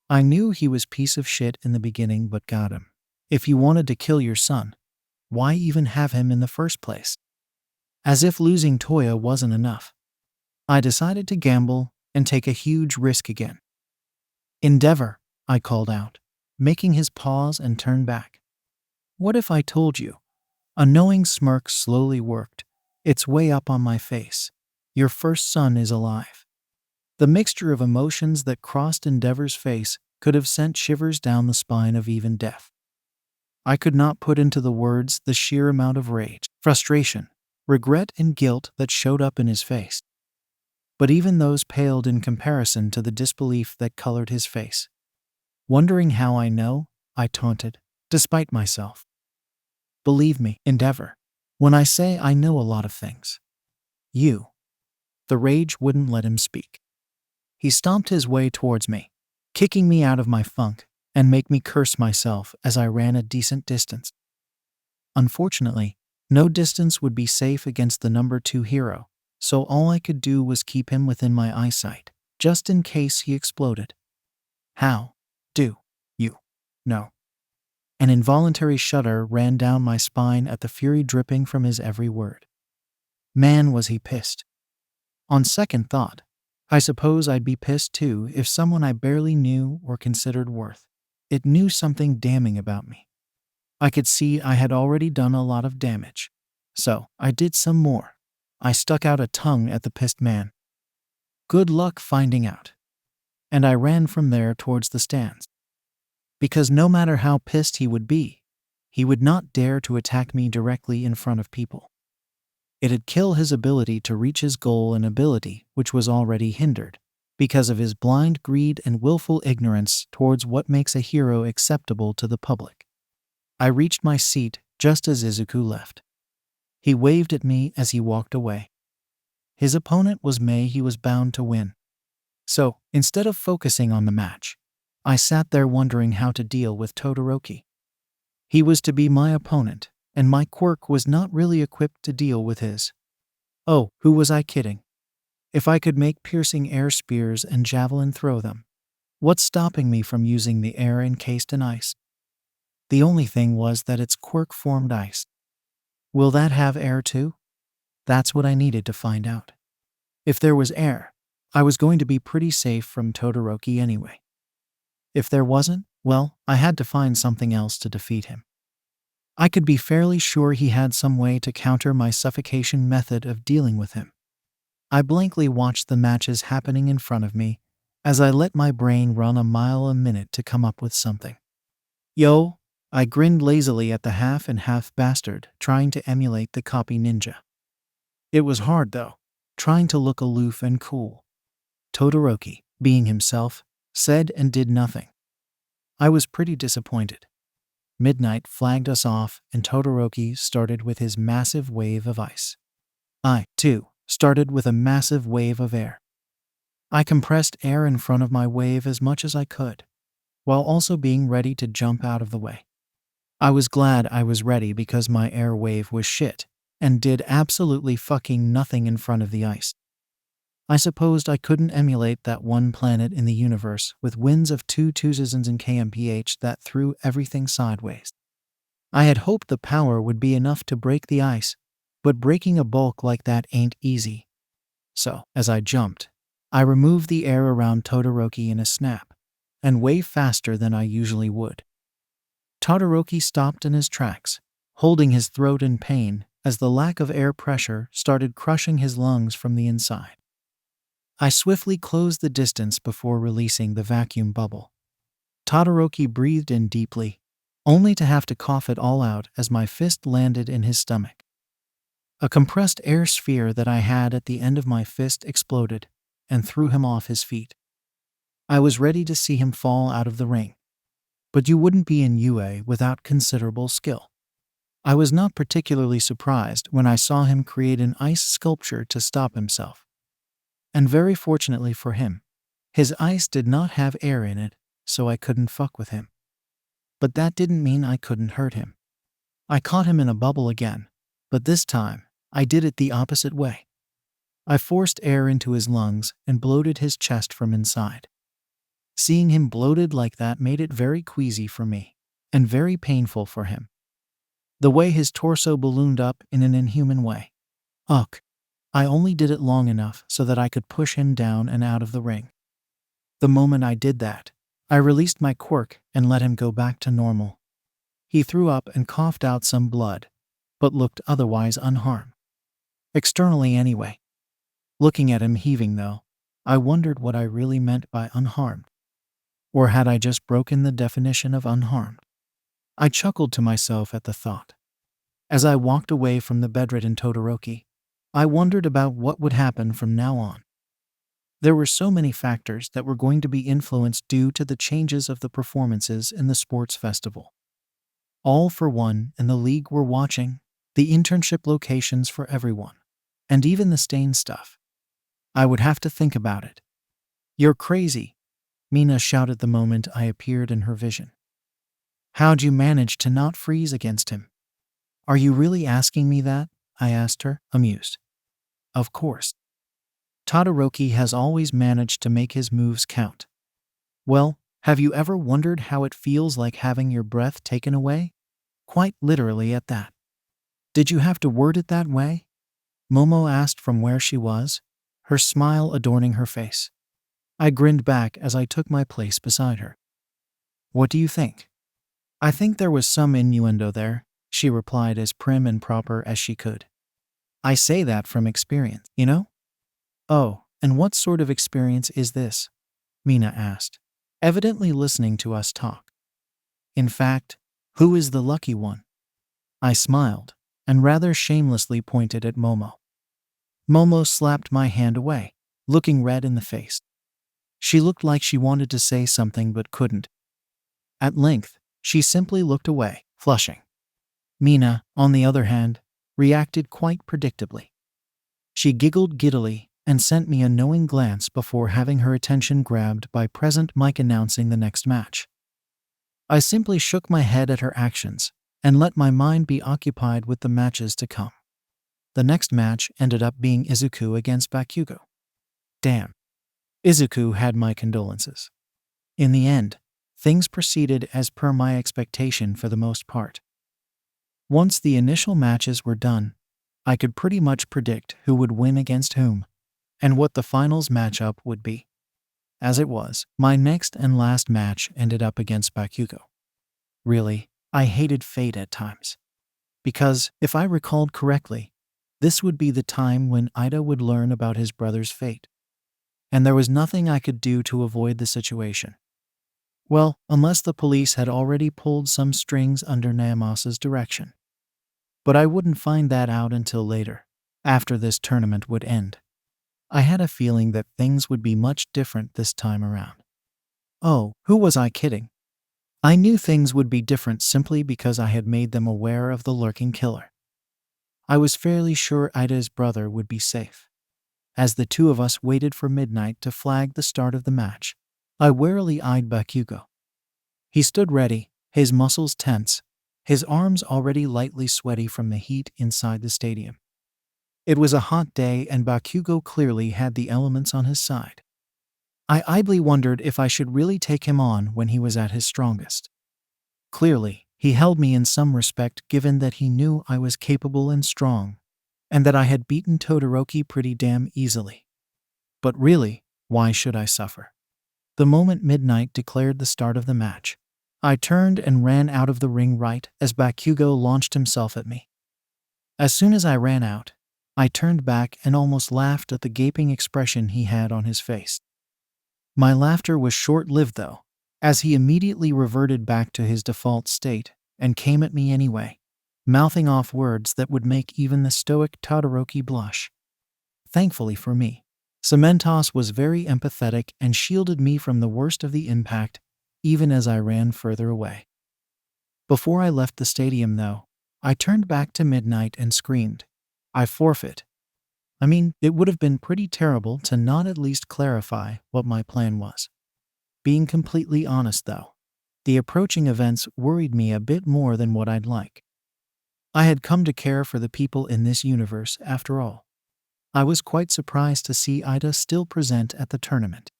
I knew he was piece of shit in the beginning, but got him. If you wanted to kill your son, why even have him in the first place? As if losing Toya wasn't enough, I decided to gamble and take a huge risk again. Endeavor, I called out, making his pause and turn back. What if I told you? A knowing smirk slowly worked its way up on my face. Your first son is alive. The mixture of emotions that crossed Endeavor's face could have sent shivers down the spine of even death. I could not put into the words the sheer amount of rage, frustration, regret, and guilt that showed up in his face. But even those paled in comparison to the disbelief that colored his face. Wondering how I know, I taunted, despite myself. Believe me, Endeavor, when I say I know a lot of things. You. The rage wouldn't let him speak. He stomped his way towards me, kicking me out of my funk and make me curse myself as I ran a decent distance. Unfortunately, no distance would be safe against the number 2 hero, so all I could do was keep him within my eyesight, just in case he exploded. How do you know? An involuntary shudder ran down my spine at the fury dripping from his every word. Man, was he pissed. On second thought, I suppose I'd be pissed too if someone I barely knew or considered worth it knew something damning about me. I could see I had already done a lot of damage, so I did some more. I stuck out a tongue at the pissed man. Good luck finding out. And I ran from there towards the stands. Because no matter how pissed he would not dare to attack me directly in front of people. It'd kill his ability to reach his goal, an ability which was already hindered because of his blind greed and willful ignorance towards what makes a hero acceptable to the public. I reached my seat just as Izuku left. He waved at me as he walked away. His opponent was Mei. He was bound to win. So, instead of focusing on the match, I sat there wondering how to deal with Todoroki. He was to be my opponent, and my quirk was not really equipped to deal with his. Oh, who was I kidding? If I could make piercing air spears and javelin throw them, what's stopping me from using the air encased in ice? The only thing was that its quirk formed ice. Will that have air too? That's what I needed to find out. If there was air, I was going to be pretty safe from Todoroki anyway. If there wasn't, Well, I had to find something else to defeat him. I could be fairly sure he had some way to counter my suffocation method of dealing with him. I blankly watched the matches happening in front of me as I let my brain run a mile a minute to come up with something. Yo, I grinned lazily at the half and half bastard trying to emulate the copy ninja. It was hard though, trying to look aloof and cool. Todoroki, being himself, said and did nothing. I was pretty disappointed. Midnight flagged us off and Todoroki started with his massive wave of ice. I, too, started with a massive wave of air. I compressed air in front of my wave as much as I could, while also being ready to jump out of the way. I was glad I was ready because my air wave was shit and did absolutely fucking nothing in front of the ice. I supposed I couldn't emulate that one planet in the universe with winds of 2000 kmph that threw everything sideways. I had hoped the power would be enough to break the ice, but breaking a bulk like that ain't easy. So, as I jumped, I removed the air around Todoroki in a snap, and way faster than I usually would. Todoroki stopped in his tracks, holding his throat in pain as the lack of air pressure started crushing his lungs from the inside. I swiftly closed the distance before releasing the vacuum bubble. Todoroki breathed in deeply, only to have to cough it all out as my fist landed in his stomach. A compressed air sphere that I had at the end of my fist exploded and threw him off his feet. I was ready to see him fall out of the ring. But you wouldn't be in UA without considerable skill. I was not particularly surprised when I saw him create an ice sculpture to stop himself. And very fortunately for him, his ice did not have air in it, so I couldn't fuck with him. But that didn't mean I couldn't hurt him. I caught him in a bubble again, but this time, I did it the opposite way. I forced air into his lungs and bloated his chest from inside. Seeing him bloated like that made it very queasy for me, and very painful for him. The way his torso ballooned up in an inhuman way. Ugh. I only did it long enough so that I could push him down and out of the ring. The moment I did that, I released my quirk and let him go back to normal. He threw up and coughed out some blood, but looked otherwise unharmed. Externally anyway. Looking at him heaving though, I wondered what I really meant by unharmed. Or had I just broken the definition of unharmed? I chuckled to myself at the thought. As I walked away from the bedridden Todoroki, I wondered about what would happen from now on. There were so many factors that were going to be influenced due to the changes of the performances in the sports festival. All for One and the league were watching, the internship locations for everyone, and even the stain stuff. I would have to think about it. You're crazy, Mina shouted the moment I appeared in her vision. How'd you manage to not freeze against him? Are you really asking me that? I asked her, amused. Of course. Todoroki has always managed to make his moves count. Well, have you ever wondered how it feels like having your breath taken away? Quite literally at that. Did you have to word it that way? Momo asked from where she was, her smile adorning her face. I grinned back as I took my place beside her. What do you think? I think there was some innuendo there, she replied as prim and proper as she could. I say that from experience, you know? Oh, and what sort of experience is this? Mina asked, evidently listening to us talk. In fact, who is the lucky one? I smiled, and rather shamelessly pointed at Momo. Momo slapped my hand away, looking red in the face. She looked like she wanted to say something but couldn't. At length, she simply looked away, flushing. Mina, on the other hand, reacted quite predictably. She giggled giddily and sent me a knowing glance before having her attention grabbed by present Mike announcing the next match. I simply shook my head at her actions and let my mind be occupied with the matches to come. The next match ended up being Izuku against Bakugo. Damn. Izuku had my condolences. In the end, things proceeded as per my expectation for the most part. Once the initial matches were done, I could pretty much predict who would win against whom, and what the finals matchup would be. As it was, my next and last match ended up against Bakugo. Really, I hated fate at times. Because, if I recalled correctly, this would be the time when Ida would learn about his brother's fate. And there was nothing I could do to avoid the situation. Well, unless the police had already pulled some strings under Naomasa's direction. But I wouldn't find that out until later, after this tournament would end. I had a feeling that things would be much different this time around. Oh, who was I kidding? I knew things would be different simply because I had made them aware of the lurking killer. I was fairly sure Ida's brother would be safe. As the two of us waited for midnight to flag the start of the match, I warily eyed Bakugo. He stood ready, his muscles tense, his arms already lightly sweaty from the heat inside the stadium. It was a hot day and Bakugo clearly had the elements on his side. I idly wondered if I should really take him on when he was at his strongest. Clearly, he held me in some respect given that he knew I was capable and strong, and that I had beaten Todoroki pretty damn easily. But really, why should I suffer? The moment midnight declared the start of the match, I turned and ran out of the ring right as Bakugo launched himself at me. As soon as I ran out, I turned back and almost laughed at the gaping expression he had on his face. My laughter was short-lived though, as he immediately reverted back to his default state and came at me anyway, mouthing off words that would make even the stoic Todoroki blush. Thankfully for me, Cementos was very empathetic and shielded me from the worst of the impact, even as I ran further away. Before I left the stadium though, I turned back to midnight and screamed, "I forfeit." I mean, it would have been pretty terrible to not at least clarify what my plan was. Being completely honest though, the approaching events worried me a bit more than what I'd like. I had come to care for the people in this universe after all. I was quite surprised to see Ida still present at the tournament.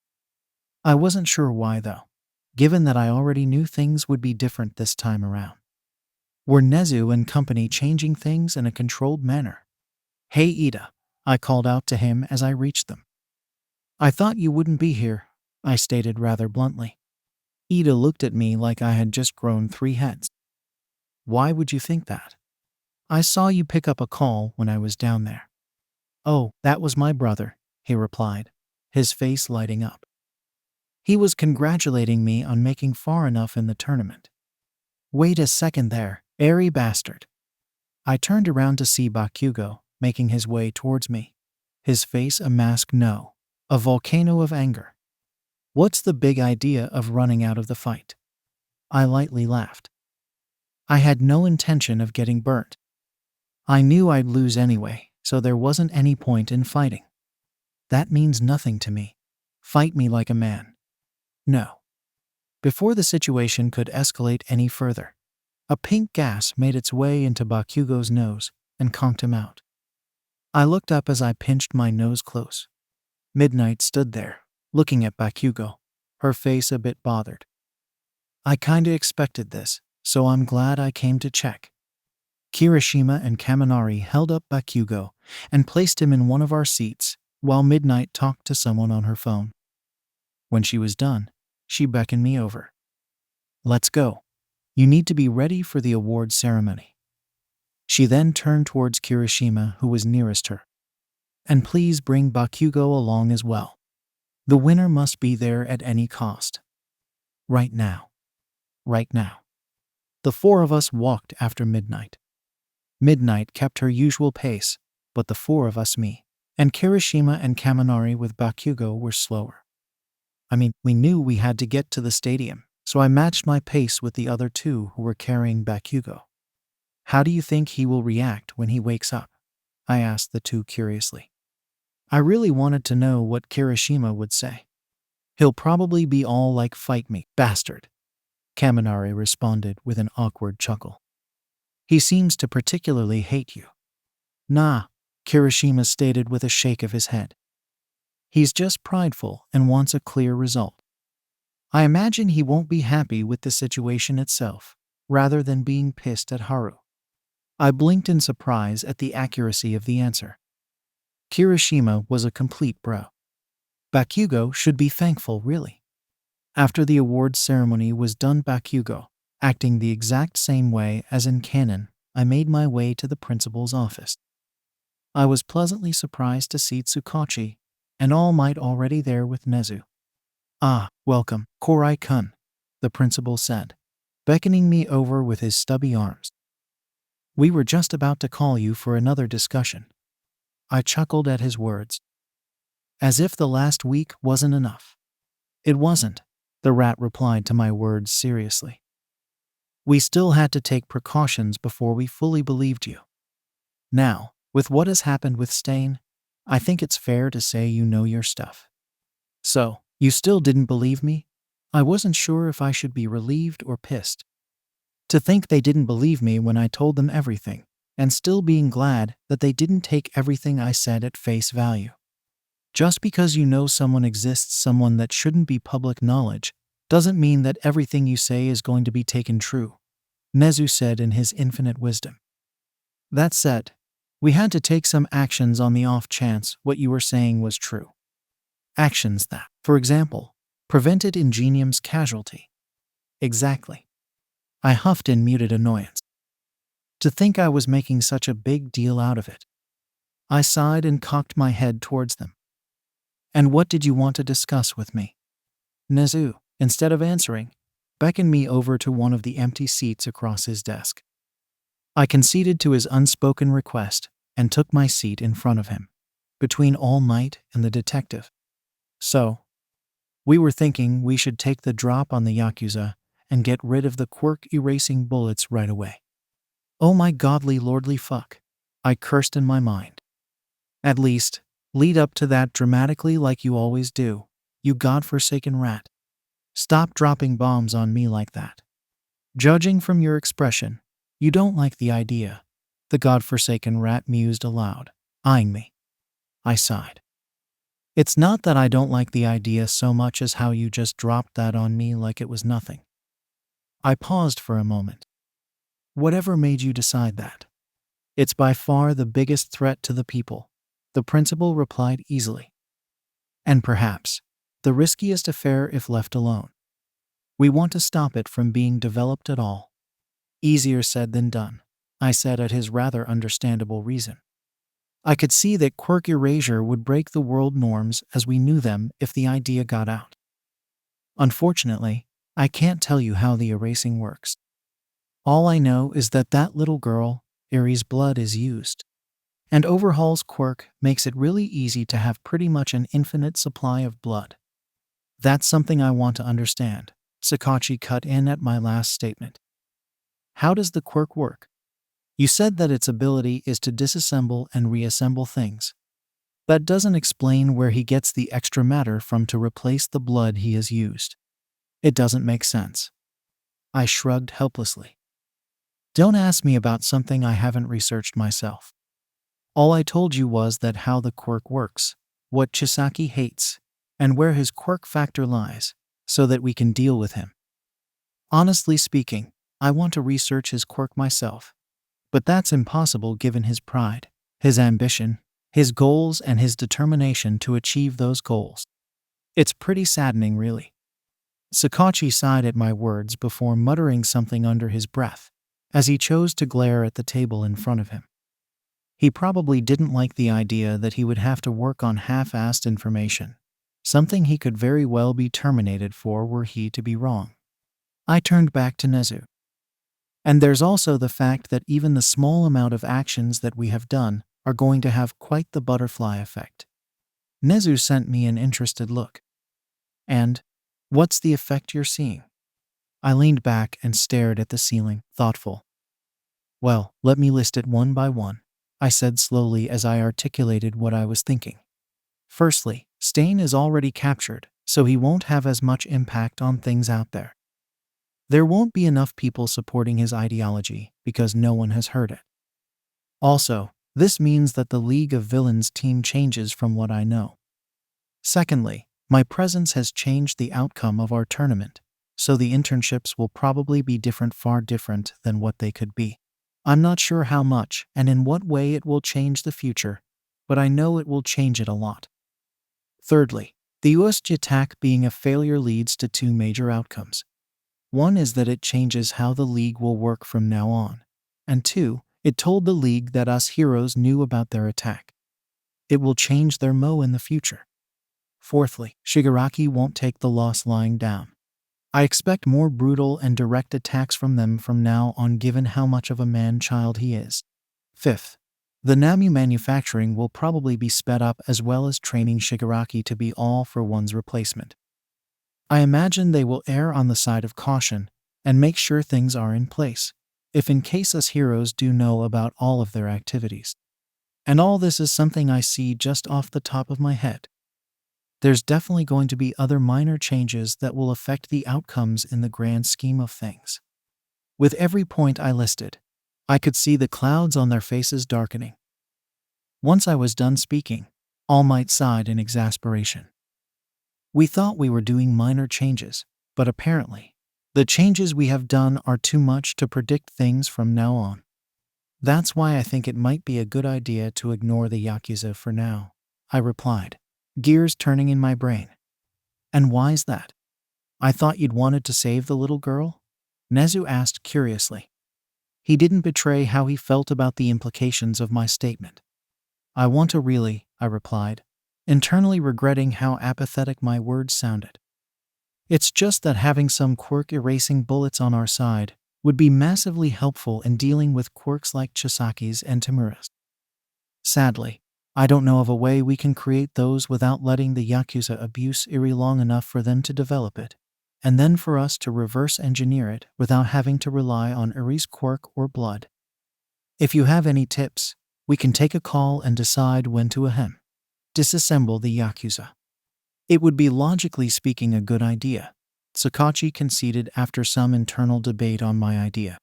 I wasn't sure why though, given that I already knew things would be different this time around. Were Nezu and company changing things in a controlled manner? "Hey Ida," I called out to him as I reached them. "I thought you wouldn't be here," I stated rather bluntly. Ida looked at me like I had just grown 3 heads. "Why would you think that?" "I saw you pick up a call when I was down there." "Oh, that was my brother," he replied, his face lighting up. He was congratulating me on making far enough in the tournament. "Wait a second there, airy bastard." I turned around to see Bakugo making his way towards me, his face a mask no, a volcano of anger. "What's the big idea of running out of the fight?" I lightly laughed. I had no intention of getting burnt. I knew I'd lose anyway, so there wasn't any point in fighting. That means nothing to me. Fight me like a man. No. Before the situation could escalate any further, a pink gas made its way into Bakugo's nose and conked him out. I looked up as I pinched my nose close. Midnight stood there, looking at Bakugo, her face a bit bothered. "I kinda expected this, so I'm glad I came to check." Kirishima and Kaminari held up Bakugo and placed him in one of our seats, while Midnight talked to someone on her phone. When she was done, she beckoned me over. "Let's go. You need to be ready for the award ceremony." She then turned towards Kirishima, who was nearest her. "And please bring Bakugo along as well. The winner must be there at any cost. Right now. Right now." The 4 of us walked after Midnight. Midnight kept her usual pace, but the 4 of us, me, and Kirishima and Kaminari with Bakugo, were slower. I mean, we knew we had to get to the stadium, so I matched my pace with the other 2 who were carrying Bakugo. "How do you think he will react when he wakes up?" I asked the 2 curiously. I really wanted to know what Kirishima would say. "He'll probably be all like, 'Fight me, bastard,'" Kaminari responded with an awkward chuckle. "He seems to particularly hate you." "Nah," Kirishima stated with a shake of his head. "He's just prideful and wants a clear result. I imagine he won't be happy with the situation itself, rather than being pissed at Haru." I blinked in surprise at the accuracy of the answer. Kirishima was a complete bro. Bakugo should be thankful, really. After the awards ceremony was done, Bakugo, acting the exact same way as in canon, I made my way to the principal's office. I was pleasantly surprised to see Tsukachi and All Might already there with Nezu. "Ah, welcome, Korai-kun," the principal said, beckoning me over with his stubby arms. "We were just about to call you for another discussion." I chuckled at his words. As if the last week wasn't enough. "It wasn't," the rat replied to my words seriously. "We still had to take precautions before we fully believed you. Now, with what has happened with Stain, I think it's fair to say you know your stuff." "So, you still didn't believe me?" I wasn't sure if I should be relieved or pissed. To think they didn't believe me when I told them everything, and still being glad that they didn't take everything I said at face value. Just because you know someone exists, someone that shouldn't be public knowledge, doesn't mean that everything you say is going to be taken true, Nezu said in his infinite wisdom. "That said, we had to take some actions on the off chance what you were saying was true. Actions that, for example, prevented Ingenium's casualty." "Exactly." I huffed in muted annoyance. To think I was making such a big deal out of it. I sighed and cocked my head towards them. "And what did you want to discuss with me?" Nezu, instead of answering, beckoned me over to one of the empty seats across his desk. I conceded to his unspoken request and took my seat in front of him, between All Might and the detective. "So, we were thinking we should take the drop on the Yakuza and get rid of the Quirk erasing bullets right away." Oh my godly lordly fuck, I cursed in my mind. "At least, lead up to that dramatically like you always do, you godforsaken rat. Stop dropping bombs on me like that. Judging from your expression, you don't like the idea," the godforsaken rat mused aloud, eyeing me. I sighed. "It's not that I don't like the idea so much as how you just dropped that on me like it was nothing." I paused for a moment. "Whatever made you decide that?" "It's by far the biggest threat to the people," the principal replied easily. "And perhaps the riskiest affair if left alone. We want to stop it from being developed at all." "Easier said than done," I said at his rather understandable reason. I could see that quirk erasure would break the world norms as we knew them if the idea got out. Unfortunately, I can't tell you how the erasing works. All I know is that that little girl, Aries' blood is used. And overhauls quirk makes it really easy to have pretty much an infinite supply of blood. That's something I want to understand. Sakachi cut in at my last statement. "How does the quirk work? You said that its ability is to disassemble and reassemble things. That doesn't explain where he gets the extra matter from to replace the blood he has used. It doesn't make sense." I shrugged helplessly. "Don't ask me about something I haven't researched myself. All I told you was that how the quirk works, what Chisaki hates, and where his quirk factor lies, so that we can deal with him. Honestly speaking, I want to research his quirk myself. But that's impossible given his pride, his ambition, his goals, and his determination to achieve those goals. It's pretty saddening, really." Sakachi sighed at my words before muttering something under his breath, as he chose to glare at the table in front of him. He probably didn't like the idea that he would have to work on half-assed information, something he could very well be terminated for were he to be wrong. I turned back to Nezu. "And there's also the fact that even the small amount of actions that we have done are going to have quite the butterfly effect." Nezu sent me an interested look. "And what's the effect you're seeing?" I leaned back and stared at the ceiling, thoughtful. "Well, let me list it one by one," I said slowly as I articulated what I was thinking. "Firstly, Stain is already captured, so he won't have as much impact on things out there. There won't be enough people supporting his ideology because no one has heard it. Also, this means that the League of Villains team changes from what I know. Secondly, my presence has changed the outcome of our tournament, so the internships will probably be different, far different than what they could be. I'm not sure how much and in what way it will change the future, but I know it will change it a lot. Thirdly, The USG attack being a failure leads to two major outcomes. One is that it changes how the League will work from now on. And two, it told the League that us heroes knew about their attack. It will change their MO in the future. Fourthly, Shigaraki won't take the loss lying down. I expect more brutal and direct attacks from them from now on given how much of a man-child he is. Fifth, the Namu manufacturing will probably be sped up as well as training Shigaraki to be all for one's replacement. I imagine they will err on the side of caution and make sure things are in place, if in case us heroes do know about all of their activities. And all this is something I see just off the top of my head. There's definitely going to be other minor changes that will affect the outcomes in the grand scheme of things. With every point I listed, I could see the clouds on their faces darkening. Once I was done speaking, All Might sighed in exasperation. We thought we were doing minor changes, but apparently, the changes we have done are too much to predict things from now on. That's why I think it might be a good idea to ignore the Yakuza for now, I replied, gears turning in my brain. And why's that? I thought you'd wanted to save the little girl? Nezu asked curiously. He didn't betray how he felt about the implications of my statement. I want to really, I replied, internally regretting how apathetic my words sounded. It's just that having some quirk erasing bullets on our side would be massively helpful in dealing with quirks like Chisaki's and Tamura's. Sadly, I don't know of a way we can create those without letting the Yakuza abuse Iri long enough for them to develop it, and then for us to reverse engineer it without having to rely on Iri's quirk or blood. If you have any tips, we can take a call and decide when to disassemble the Yakuza. It would be logically speaking a good idea, Sakachi conceded after some internal debate on my idea.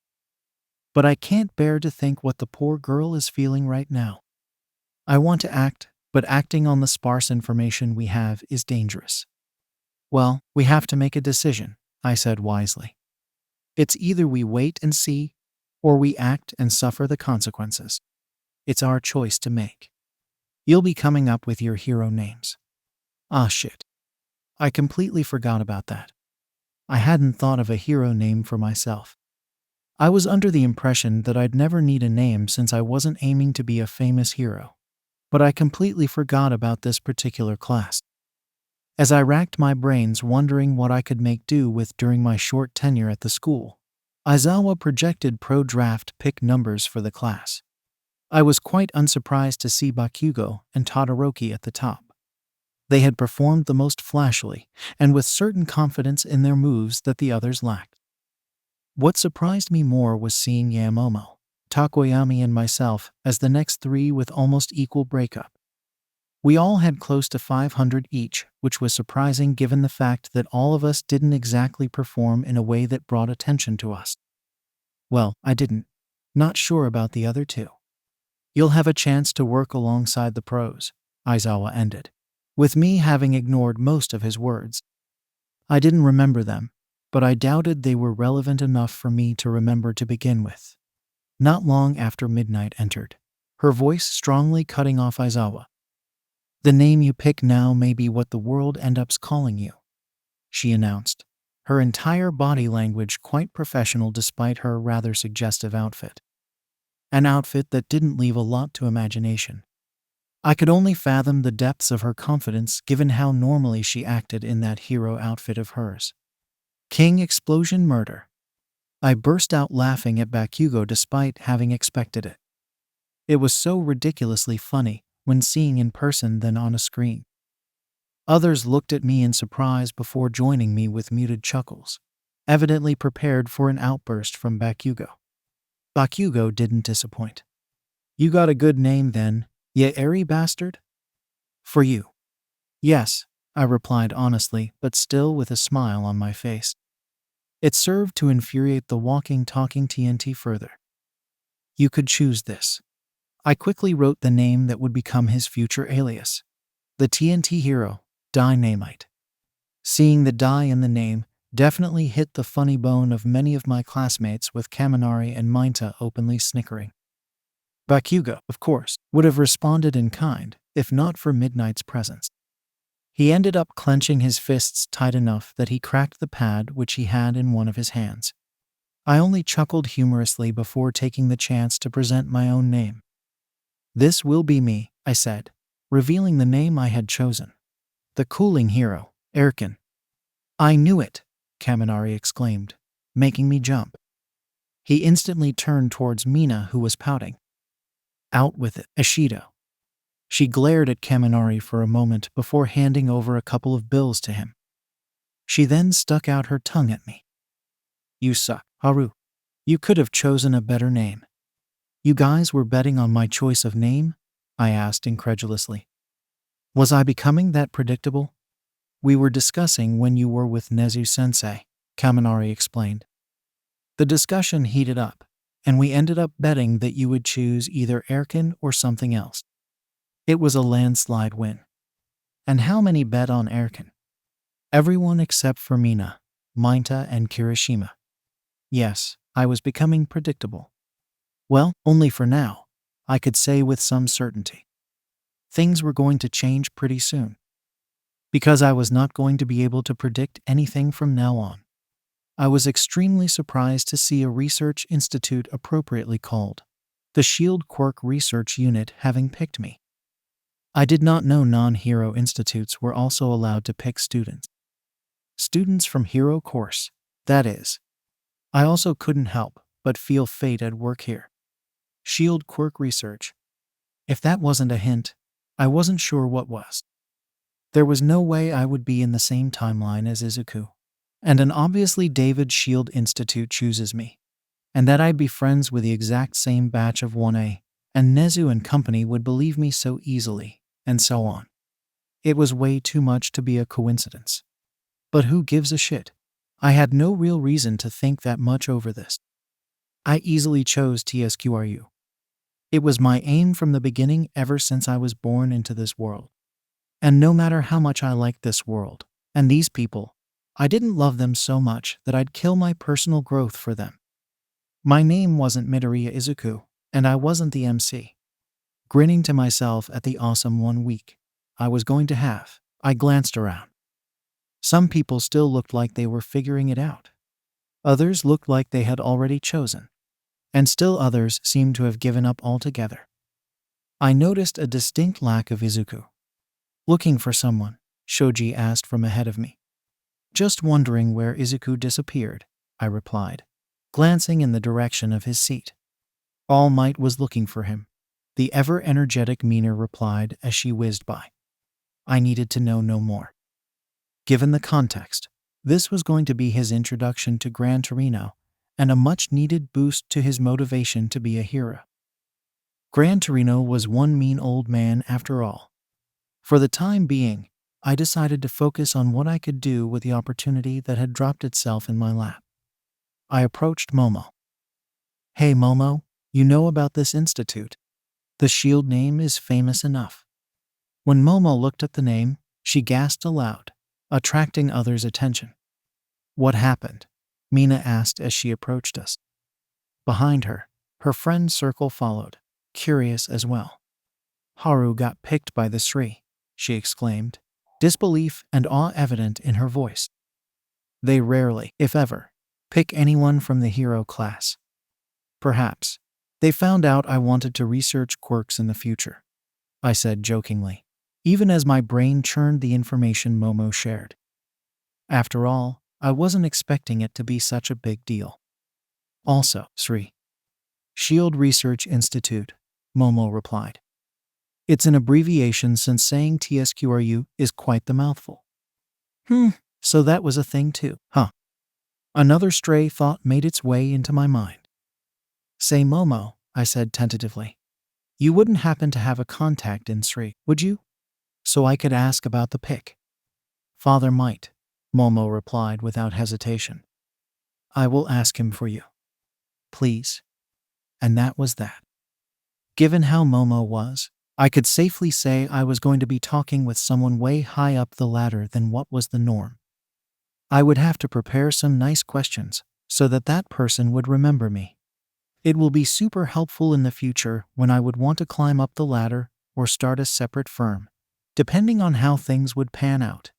But I can't bear to think what the poor girl is feeling right now. I want to act, but acting on the sparse information we have is dangerous. Well, we have to make a decision, I said wisely. It's either we wait and see, or we act and suffer the consequences. It's our choice to make. You'll be coming up with your hero names. Ah shit. I completely forgot about that. I hadn't thought of a hero name for myself. I was under the impression that I'd never need a name since I wasn't aiming to be a famous hero. But I completely forgot about this particular class. As I racked my brains wondering what I could make do with during my short tenure at the school, Aizawa projected pro-draft pick numbers for the class. I was quite unsurprised to see Bakugo and Todoroki at the top. They had performed the most flashily, and with certain confidence in their moves that the others lacked. What surprised me more was seeing Yamomo, Takoyami and myself as the next three with almost equal breakup. We all had close to 500 each, which was surprising given the fact that all of us didn't exactly perform in a way that brought attention to us. Well, I didn't. Not sure about the other two. You'll have a chance to work alongside the pros, Aizawa ended, with me having ignored most of his words. I didn't remember them, but I doubted they were relevant enough for me to remember to begin with. Not long after midnight entered, her voice strongly cutting off Aizawa. The name you pick now may be what the world ends up calling you, she announced, her entire body language quite professional despite her rather suggestive outfit. An outfit that didn't leave a lot to imagination. I could only fathom the depths of her confidence given how normally she acted in that hero outfit of hers. King Explosion Murder. I burst out laughing at Bakugo despite having expected it. It was so ridiculously funny when seeing in person than on a screen. Others looked at me in surprise before joining me with muted chuckles, evidently prepared for an outburst from Bakugo. Bakugo didn't disappoint. You got a good name then, ya airy bastard? For you. Yes, I replied honestly, but still with a smile on my face. It served to infuriate the walking-talking TNT further. You could choose this. I quickly wrote the name that would become his future alias. The TNT hero, Dynamite. Seeing the die in the name definitely hit the funny bone of many of my classmates, with Kaminari and Mainta openly snickering. Bakugo, of course, would have responded in kind, if not for Midnight's presence. He ended up clenching his fists tight enough that he cracked the pad which he had in one of his hands. I only chuckled humorously before taking the chance to present my own name. "This will be me," I said, revealing the name I had chosen. "The cooling hero, Erkin." "I knew it," Kaminari exclaimed, making me jump. He instantly turned towards Mina, who was pouting. "Out with it, Ashido." She glared at Kaminari for a moment before handing over a couple of bills to him. She then stuck out her tongue at me. "You suck, Haru. You could have chosen a better name." "You guys were betting on my choice of name?" I asked incredulously. "Was I becoming that predictable?" "We were discussing when you were with Nezu-sensei," Kaminari explained. "The discussion heated up, and we ended up betting that you would choose either Erkin or something else. It was a landslide win." "And how many bet on Erkin?" "Everyone except for Mina, Mainta, and Kirishima." Yes, I was becoming predictable. Well, only for now, I could say with some certainty. Things were going to change pretty soon. Because I was not going to be able to predict anything from now on. I was extremely surprised to see a research institute appropriately called the Shield Quirk Research Unit having picked me. I did not know non-hero institutes were also allowed to pick students. Students from hero course, that is. I also couldn't help but feel fate at work here. Shield Quirk Research. If that wasn't a hint, I wasn't sure what was. There was no way I would be in the same timeline as Izuku. And an obviously David Shield Institute chooses me. And that I'd be friends with the exact same batch of 1A, and Nezu and company would believe me so easily, and so on. It was way too much to be a coincidence. But who gives a shit? I had no real reason to think that much over this. I easily chose TSQRU. It was my aim from the beginning ever since I was born into this world. And no matter how much I liked this world, and these people, I didn't love them so much that I'd kill my personal growth for them. My name wasn't Midoriya Izuku, and I wasn't the MC. Grinning to myself at the awesome 1 week I was going to have, I glanced around. Some people still looked like they were figuring it out. Others looked like they had already chosen. And still others seemed to have given up altogether. I noticed a distinct lack of Izuku. "Looking for someone?" Shoji asked from ahead of me. "Just wondering where Izuku disappeared," I replied, glancing in the direction of his seat. "All Might was looking for him," the ever-energetic Mina replied as she whizzed by. I needed to know no more. Given the context, this was going to be his introduction to Gran Torino and a much-needed boost to his motivation to be a hero. Gran Torino was one mean old man after all. For the time being, I decided to focus on what I could do with the opportunity that had dropped itself in my lap. I approached Momo. "Hey Momo, you know about this institute? The Shield name is famous enough." When Momo looked at the name, she gasped aloud, attracting others' attention. "What happened?" Mina asked as she approached us. Behind her, her friend Circle followed, curious as well. "Haru got picked by the Sri," she exclaimed, disbelief and awe evident in her voice. "They rarely, if ever, pick anyone from the hero class. Perhaps they found out I wanted to research quirks in the future," I said jokingly, even as my brain churned the information Momo shared. After all, I wasn't expecting it to be such a big deal. "Also, Sri. Shield Research Institute," Momo replied. "It's an abbreviation since saying TSQRU is quite the mouthful." So that was a thing too, huh? Another stray thought made its way into my mind. "Say Momo," I said tentatively. "You wouldn't happen to have a contact in Sri, would you? So I could ask about the pick." "Father might," Momo replied without hesitation. "I will ask him for you. Please." And that was that. Given how Momo was, I could safely say I was going to be talking with someone way high up the ladder than what was the norm. I would have to prepare some nice questions so that that person would remember me. It will be super helpful in the future when I would want to climb up the ladder or start a separate firm, depending on how things would pan out.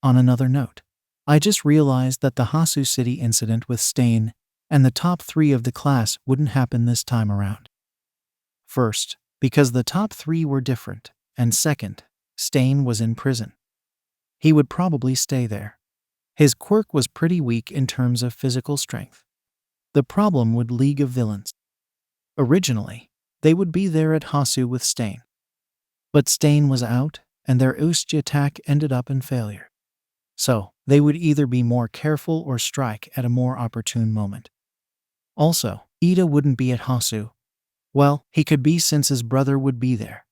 On another note, I just realized that the Hasu City incident with Stain and the top 3 of the class wouldn't happen this time around. First, because the top 3 were different, and second, Stain was in prison. He would probably stay there. His quirk was pretty weak in terms of physical strength. The problem would League of Villains. Originally, they would be there at Hasu with Stain. But Stain was out, and their Usti attack ended up in failure. So, they would either be more careful or strike at a more opportune moment. Also, Ida wouldn't be at Hasu. Well, he could be since his brother would be there.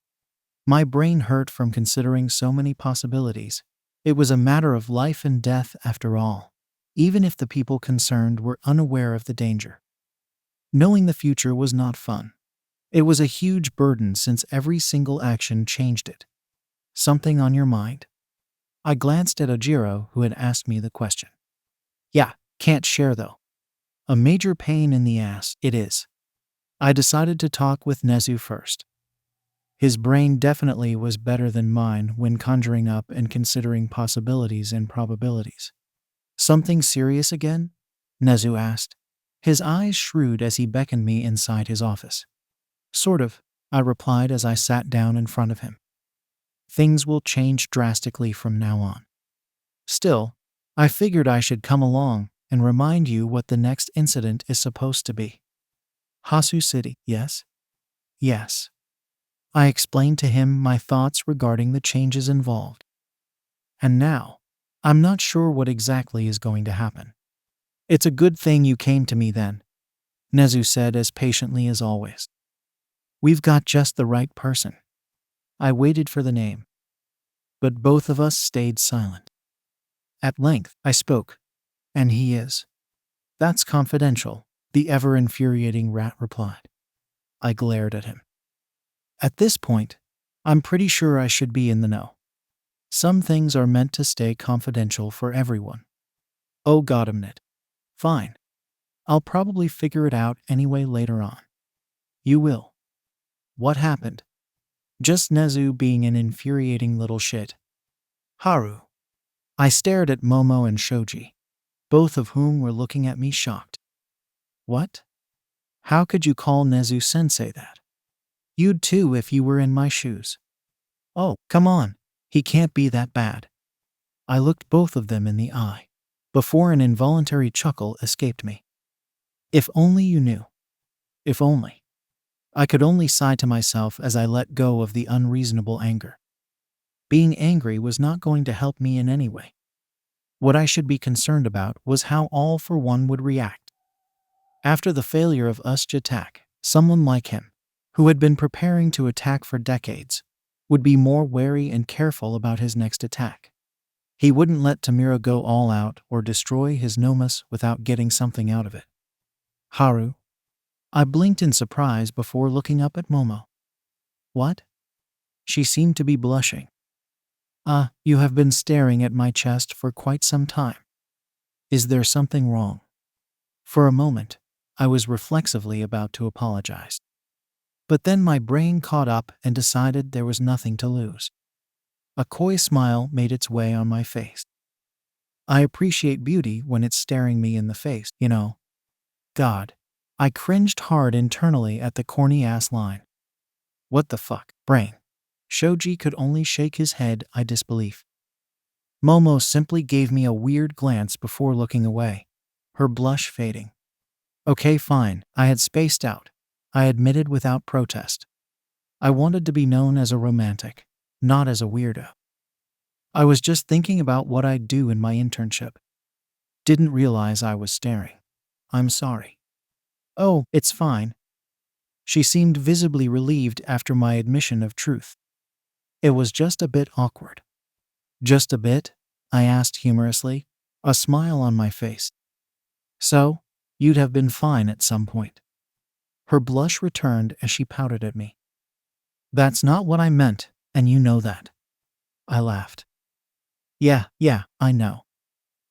My brain hurt from considering so many possibilities. It was a matter of life and death after all, even if the people concerned were unaware of the danger. Knowing the future was not fun. It was a huge burden since every single action changed it. Something on your mind? I glanced at Ojiro, who had asked me the question. Yeah, can't share though. A major pain in the ass, it is. I decided to talk with Nezu first. His brain definitely was better than mine when conjuring up and considering possibilities and probabilities. Something serious again? Nezu asked, his eyes shrewd as he beckoned me inside his office. Sort of, I replied as I sat down in front of him. Things will change drastically from now on. Still, I figured I should come along and remind you what the next incident is supposed to be. Hasu City, yes? Yes. I explained to him my thoughts regarding the changes involved. And now, I'm not sure what exactly is going to happen. It's a good thing you came to me then, Nezu said as patiently as always. We've got just the right person. I waited for the name, but both of us stayed silent. At length, I spoke, and he is. That's confidential, the ever-infuriating rat replied. I glared at him. At this point, I'm pretty sure I should be in the know. Some things are meant to stay confidential for everyone. Oh goddammit. Fine. I'll probably figure it out anyway later on. You will. What happened? Just Nezu being an infuriating little shit. Haru. I stared at Momo and Shoji, both of whom were looking at me shocked. What? How could you call Nezu-sensei that? You'd too if you were in my shoes. Oh, come on, he can't be that bad. I looked both of them in the eye, before an involuntary chuckle escaped me. If only you knew. If only. I could only sigh to myself as I let go of the unreasonable anger. Being angry was not going to help me in any way. What I should be concerned about was how All for One would react. After the failure of Usti's attack, someone like him, who had been preparing to attack for decades, would be more wary and careful about his next attack. He wouldn't let Tamura go all out or destroy his Nomus without getting something out of it. Haru? I blinked in surprise before looking up at Momo. What? She seemed to be blushing. You have been staring at my chest for quite some time. Is there something wrong? For a moment, I was reflexively about to apologize. But then my brain caught up and decided there was nothing to lose. A coy smile made its way on my face. I appreciate beauty when it's staring me in the face, you know. God. I cringed hard internally at the corny-ass line. What the fuck, brain? Shoji could only shake his head in disbelief. Momo simply gave me a weird glance before looking away, her blush fading. Okay, fine, I had spaced out, I admitted without protest. I wanted to be known as a romantic, not as a weirdo. I was just thinking about what I'd do in my internship. Didn't realize I was staring. I'm sorry. Oh, it's fine. She seemed visibly relieved after my admission of truth. It was just a bit awkward. Just a bit? I asked humorously, a smile on my face. So, you'd have been fine at some point. Her blush returned as she pouted at me. That's not what I meant, and you know that. I laughed. Yeah, I know.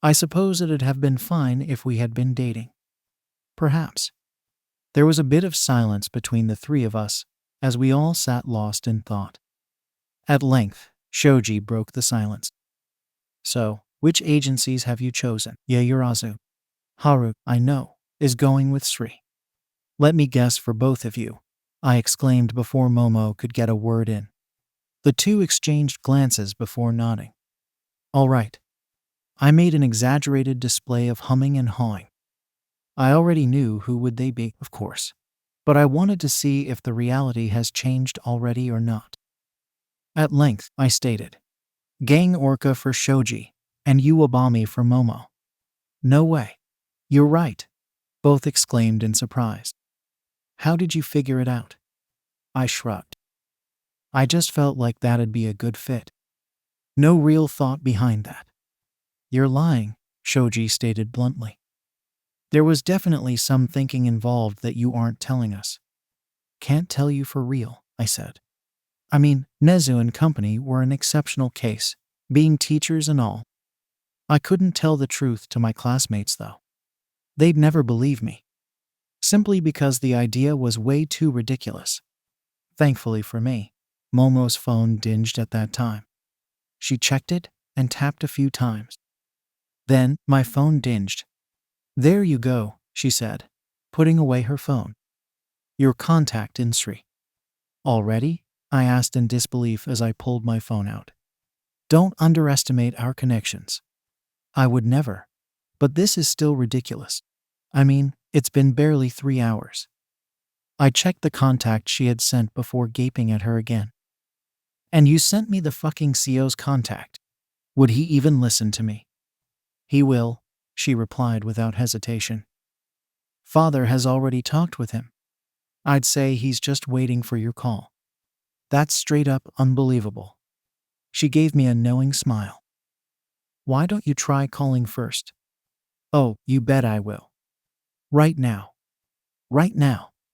I suppose it'd have been fine if we had been dating. Perhaps. There was a bit of silence between the three of us, as we all sat lost in thought. At length, Shoji broke the silence. So, which agencies have you chosen? Yaoyorozu. Haru, I know, is going with Sri. Let me guess for both of you, I exclaimed before Momo could get a word in. The two exchanged glances before nodding. All right. I made an exaggerated display of humming and hawing. I already knew who would they be, of course. But I wanted to see if the reality has changed already or not. At length, I stated, Gang Orca for Shoji, and Uwabami for Momo. No way. You're right, both exclaimed in surprise. How did you figure it out? I shrugged. I just felt like that'd be a good fit. No real thought behind that. You're lying, Shoji stated bluntly. There was definitely some thinking involved that you aren't telling us. Can't tell you for real, I said. I mean, Nezu and company were an exceptional case, being teachers and all. I couldn't tell the truth to my classmates though. They'd never believe me. Simply because the idea was way too ridiculous. Thankfully for me, Momo's phone dinged at that time. She checked it and tapped a few times. Then, my phone dinged. There you go, she said, putting away her phone. Your contact in Sri. Already? I asked in disbelief as I pulled my phone out. Don't underestimate our connections. I would never. But this is still ridiculous. I mean, it's been barely 3 hours. I checked the contact she had sent before gaping at her again. And you sent me the fucking CO's contact. Would he even listen to me? He will, she replied without hesitation. Father has already talked with him. I'd say he's just waiting for your call. That's straight up unbelievable. She gave me a knowing smile. Why don't you try calling first? Oh, you bet I will. Right now. Right now.